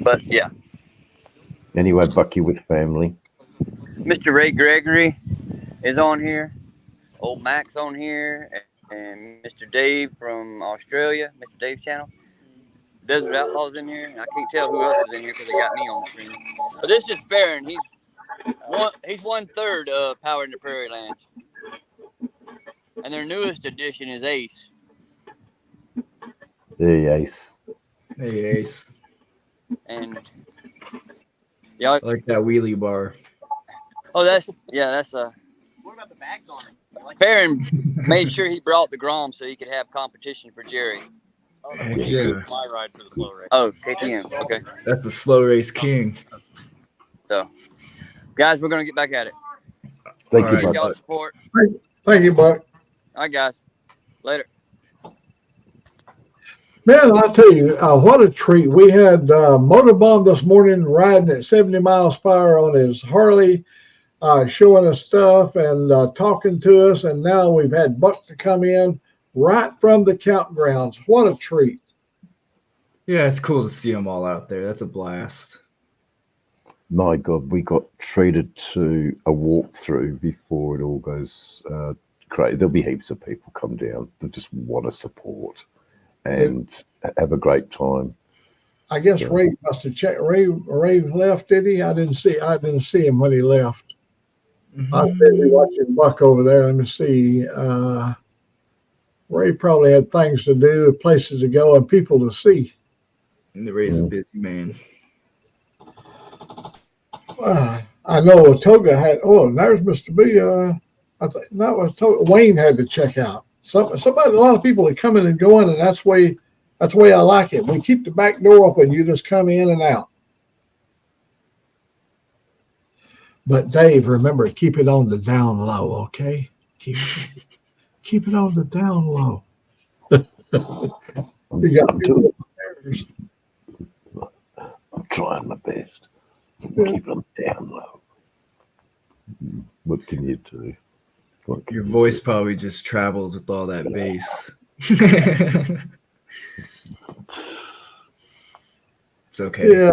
But yeah. Anyway, Bucky with family. Mr. Ray Gregory is on here. Old Mack's on here. And Mr. Dave from Australia, Mr. Dave's channel. Desert Outlaw's in here. I can't tell who else is in here because they got me on the screen. But this is Farron. He's 1/3 of Power in the Prairie Lands. And their newest addition is Ace. Hey, Ace. Hey, Ace. And yeah, I like that wheelie bar. Oh, that's What about the bags on it? Farron made sure he brought the Grom so he could have competition for Jerry. Oh, Heck yeah. my ride for the slow race. Oh, KTM. Okay. That's the slow race king. So, guys, we're gonna get back at it. Thank All you, right, Thank Buck. y'all support. Thank you, Buck. All right, guys. Later. Man, I'll tell you, what a treat. We had Motorbomb this morning riding at 70 miles per hour on his Harley, showing us stuff and talking to us. And now we've had Buck to come in right from the campgrounds. What a treat. Yeah, it's cool to see them all out there. That's a blast. My God, we got treated to a walkthrough before it all goes crazy. There'll be heaps of people come down that just want to support and have a great time. I guess Ray must have checked. Ray left, did he? I didn't see him when he left. I was busy watching Buck over there. Let me see. Ray probably had things to do, places to go, and people to see. And Ray's a busy man. I know Toga had. Oh, there's Mr. B. I think that was Toga. Wayne had to check out. Somebody, a lot of people are coming and going, and that's the way I like it. We keep the back door open. You just come in and out. But Dave, remember, keep it on the down low, okay? Keep it on the down low. You got people upstairs. I'm trying my best. Keep them down low. What can you do? Your voice probably just travels with all that bass. It's okay. Yeah.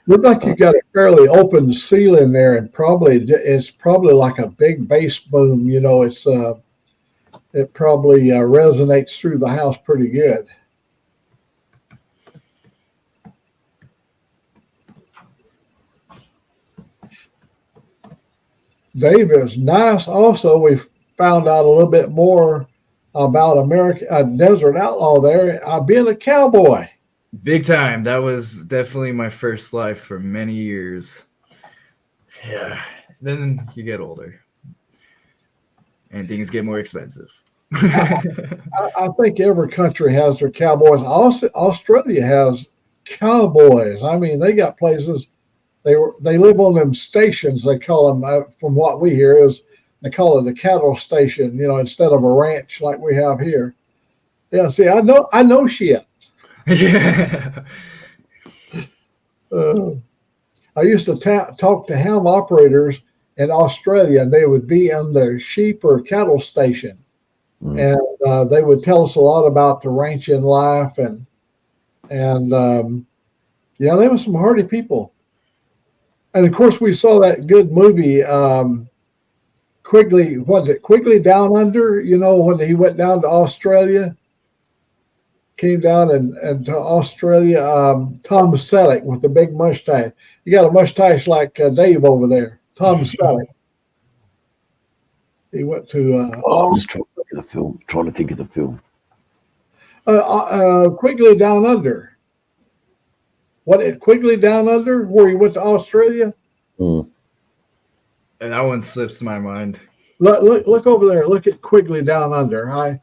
Look like you got a fairly open ceiling there, and it's probably like a big bass boom. You know, it probably resonates through the house pretty good. Dave, it was nice. Also, we found out a little bit more about Desert Outlaw there, being a cowboy. Big time. That was definitely my first life for many years. Yeah. Then you get older. And things get more expensive. I think every country has their cowboys. Also, Australia has cowboys. I mean, they got places. They live on them stations. They call them, from what we hear, is they call it a cattle station. You know, instead of a ranch like we have here. Yeah. See, I know shit. Yeah. I used to talk to ham operators in Australia, and they would be on their sheep or cattle station, and they would tell us a lot about the ranching life, and yeah, they were some hardy people. And of course, we saw that good movie, Quigley Down Under? You know, when he went down to Australia, came down and to Australia. Tom Selleck with the big mustache. You got a mustache like Dave over there. Tom Selleck. He went to. I'm just trying to think of the film. Trying to think of the film. Quigley Down Under. Quigley Down Under, where he went to Australia? And that one slips my mind. Look over there. Look at Quigley Down Under.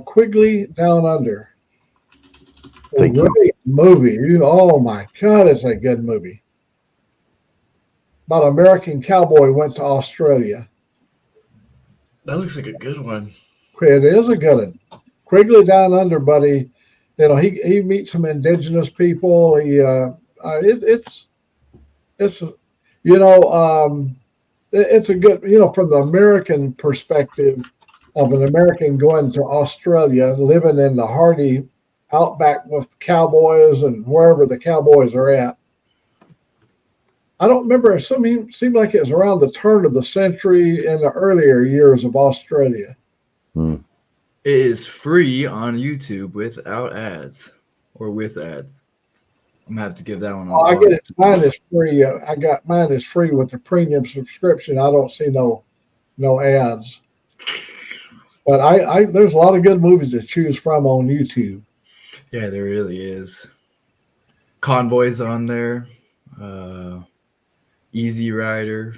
Quigley Down Under. Great movie. Oh my God, it's a good movie. About an American cowboy went to Australia. That looks like a good one. It is a good one. Quigley Down Under, buddy. You know, he meets some indigenous people. It's a good, from the American perspective of an American going to Australia, living in the hardy outback with cowboys and wherever the cowboys are at. I don't remember. It seemed like it was around the turn of the century in the earlier years of Australia. It is free on YouTube without ads or with ads. I'm gonna have to give that one. I get it. Mine is free. Mine is free with the premium subscription. I don't see no ads. But there's a lot of good movies to choose from on YouTube. Yeah, there really is. Convoy's on there. Easy Rider.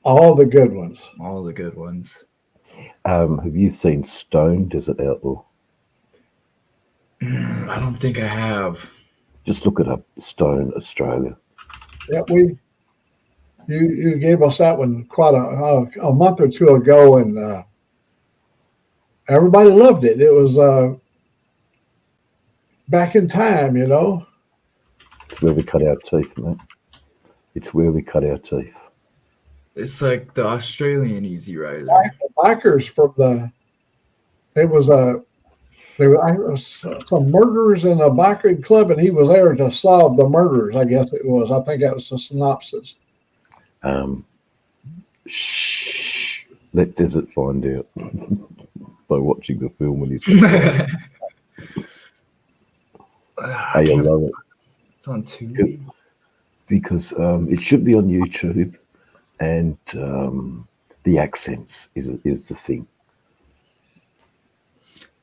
All the good ones. All the good ones. Have you seen Stone Desert Outlaw? I don't think I have. Just look it up, Stone Australia. Yeah, you gave us that one quite a month or two ago, and everybody loved it. It was back in time, you know. It's where we cut our teeth, mate. It's where we cut our teeth. It's like the Australian Easy Rider. The bikers from there was some murders in a biker club, and he was there to solve the murders. I guess it was. I think that was the synopsis. Shh. Let Desert find out by watching the film when he's. I love it. It's on Tubi. Because it should be on YouTube, and the accents is the thing.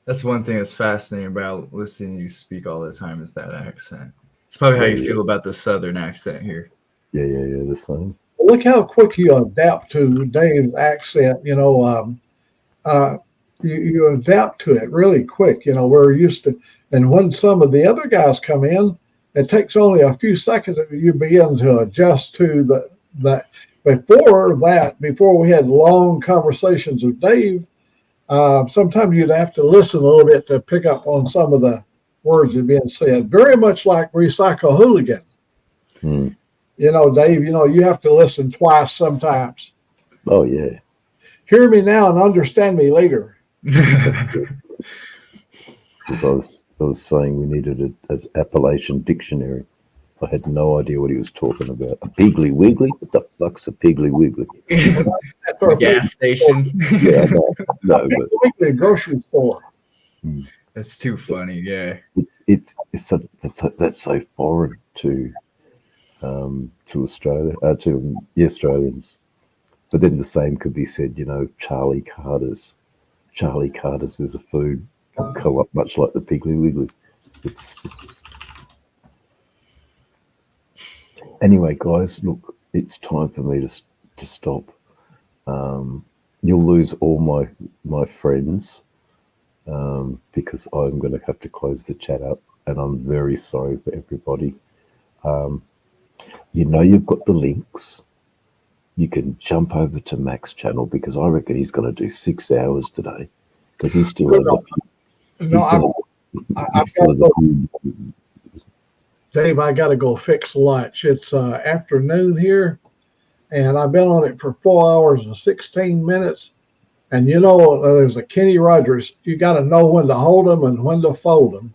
That's one thing that's fascinating about listening to you speak all the time is that accent. It's probably how you feel about the Southern accent here. Yeah, the same. Look how quick you adapt to Dave's accent. You know, you adapt to it really quick. You know, we're used to, and when some of the other guys come in, it takes only a few seconds and you begin to adjust to that. Before we had long conversations with Dave, sometimes you'd have to listen a little bit to pick up on some of the words that are being said. Very much like Recycle Hooligan. You know, Dave, you know, you have to listen twice sometimes. Oh, yeah. Hear me now and understand me later. Because I was saying we needed it as Appalachian dictionary. I had no idea what he was talking about. A Piggly Wiggly? What the fuck's a Piggly Wiggly? The gas station. Yeah, no, but Wiggly grocery store. That's too funny. Yeah, that's so foreign to Australia, to the Australians. But then the same could be said, you know, Charlie Carter's. Charlie Carter's is a food co-op, much like the Piggly Wiggly. Anyway, guys, look, it's time for me to stop. You'll lose all my friends because I'm going to have to close the chat up, and I'm very sorry for everybody. You know, you've got the links. You can jump over to Mac's channel because I reckon he's going to do 6 hours today because he's still Dave, I got to go fix lunch. It's afternoon here, and I've been on it for 4 hours and 16 minutes. And you know, there's a Kenny Rogers. You got to know when to hold them and when to fold them.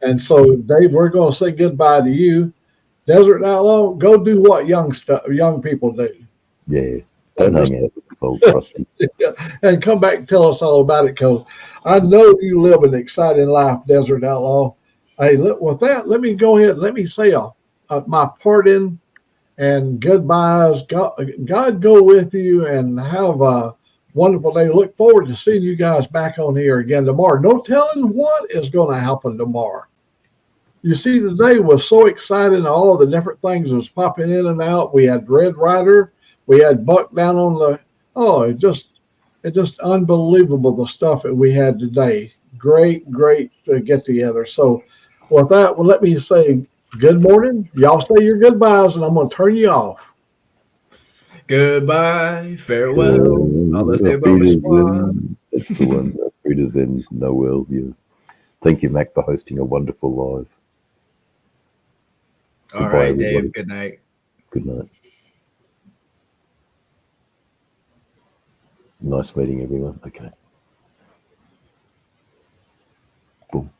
And so, Dave, we're going to say goodbye to you. Desert Outlaw, go do what young people do. Yeah, don't hang out with folks, trust me. And come back and tell us all about it, because I know you live an exciting life, Desert Outlaw. Hey, with that, let me go ahead. Let me say my pardon and goodbyes. God go with you and have a wonderful day. Look forward to seeing you guys back on here again tomorrow. No telling what is going to happen tomorrow. You see, today was so exciting. All of the different things was popping in and out. We had Red Rider. We had Buck down on the. Oh, it just unbelievable the stuff that we had today. Great get together. So, with that, well, let me say good morning. Y'all say your goodbyes, and I'm going to turn you off. Goodbye, farewell. That's the one. Readers in Noel. Yeah. Thank you, Mac, for hosting a wonderful live. All right, Dave. Good night. Good night. Nice meeting everyone. Okay. Boom.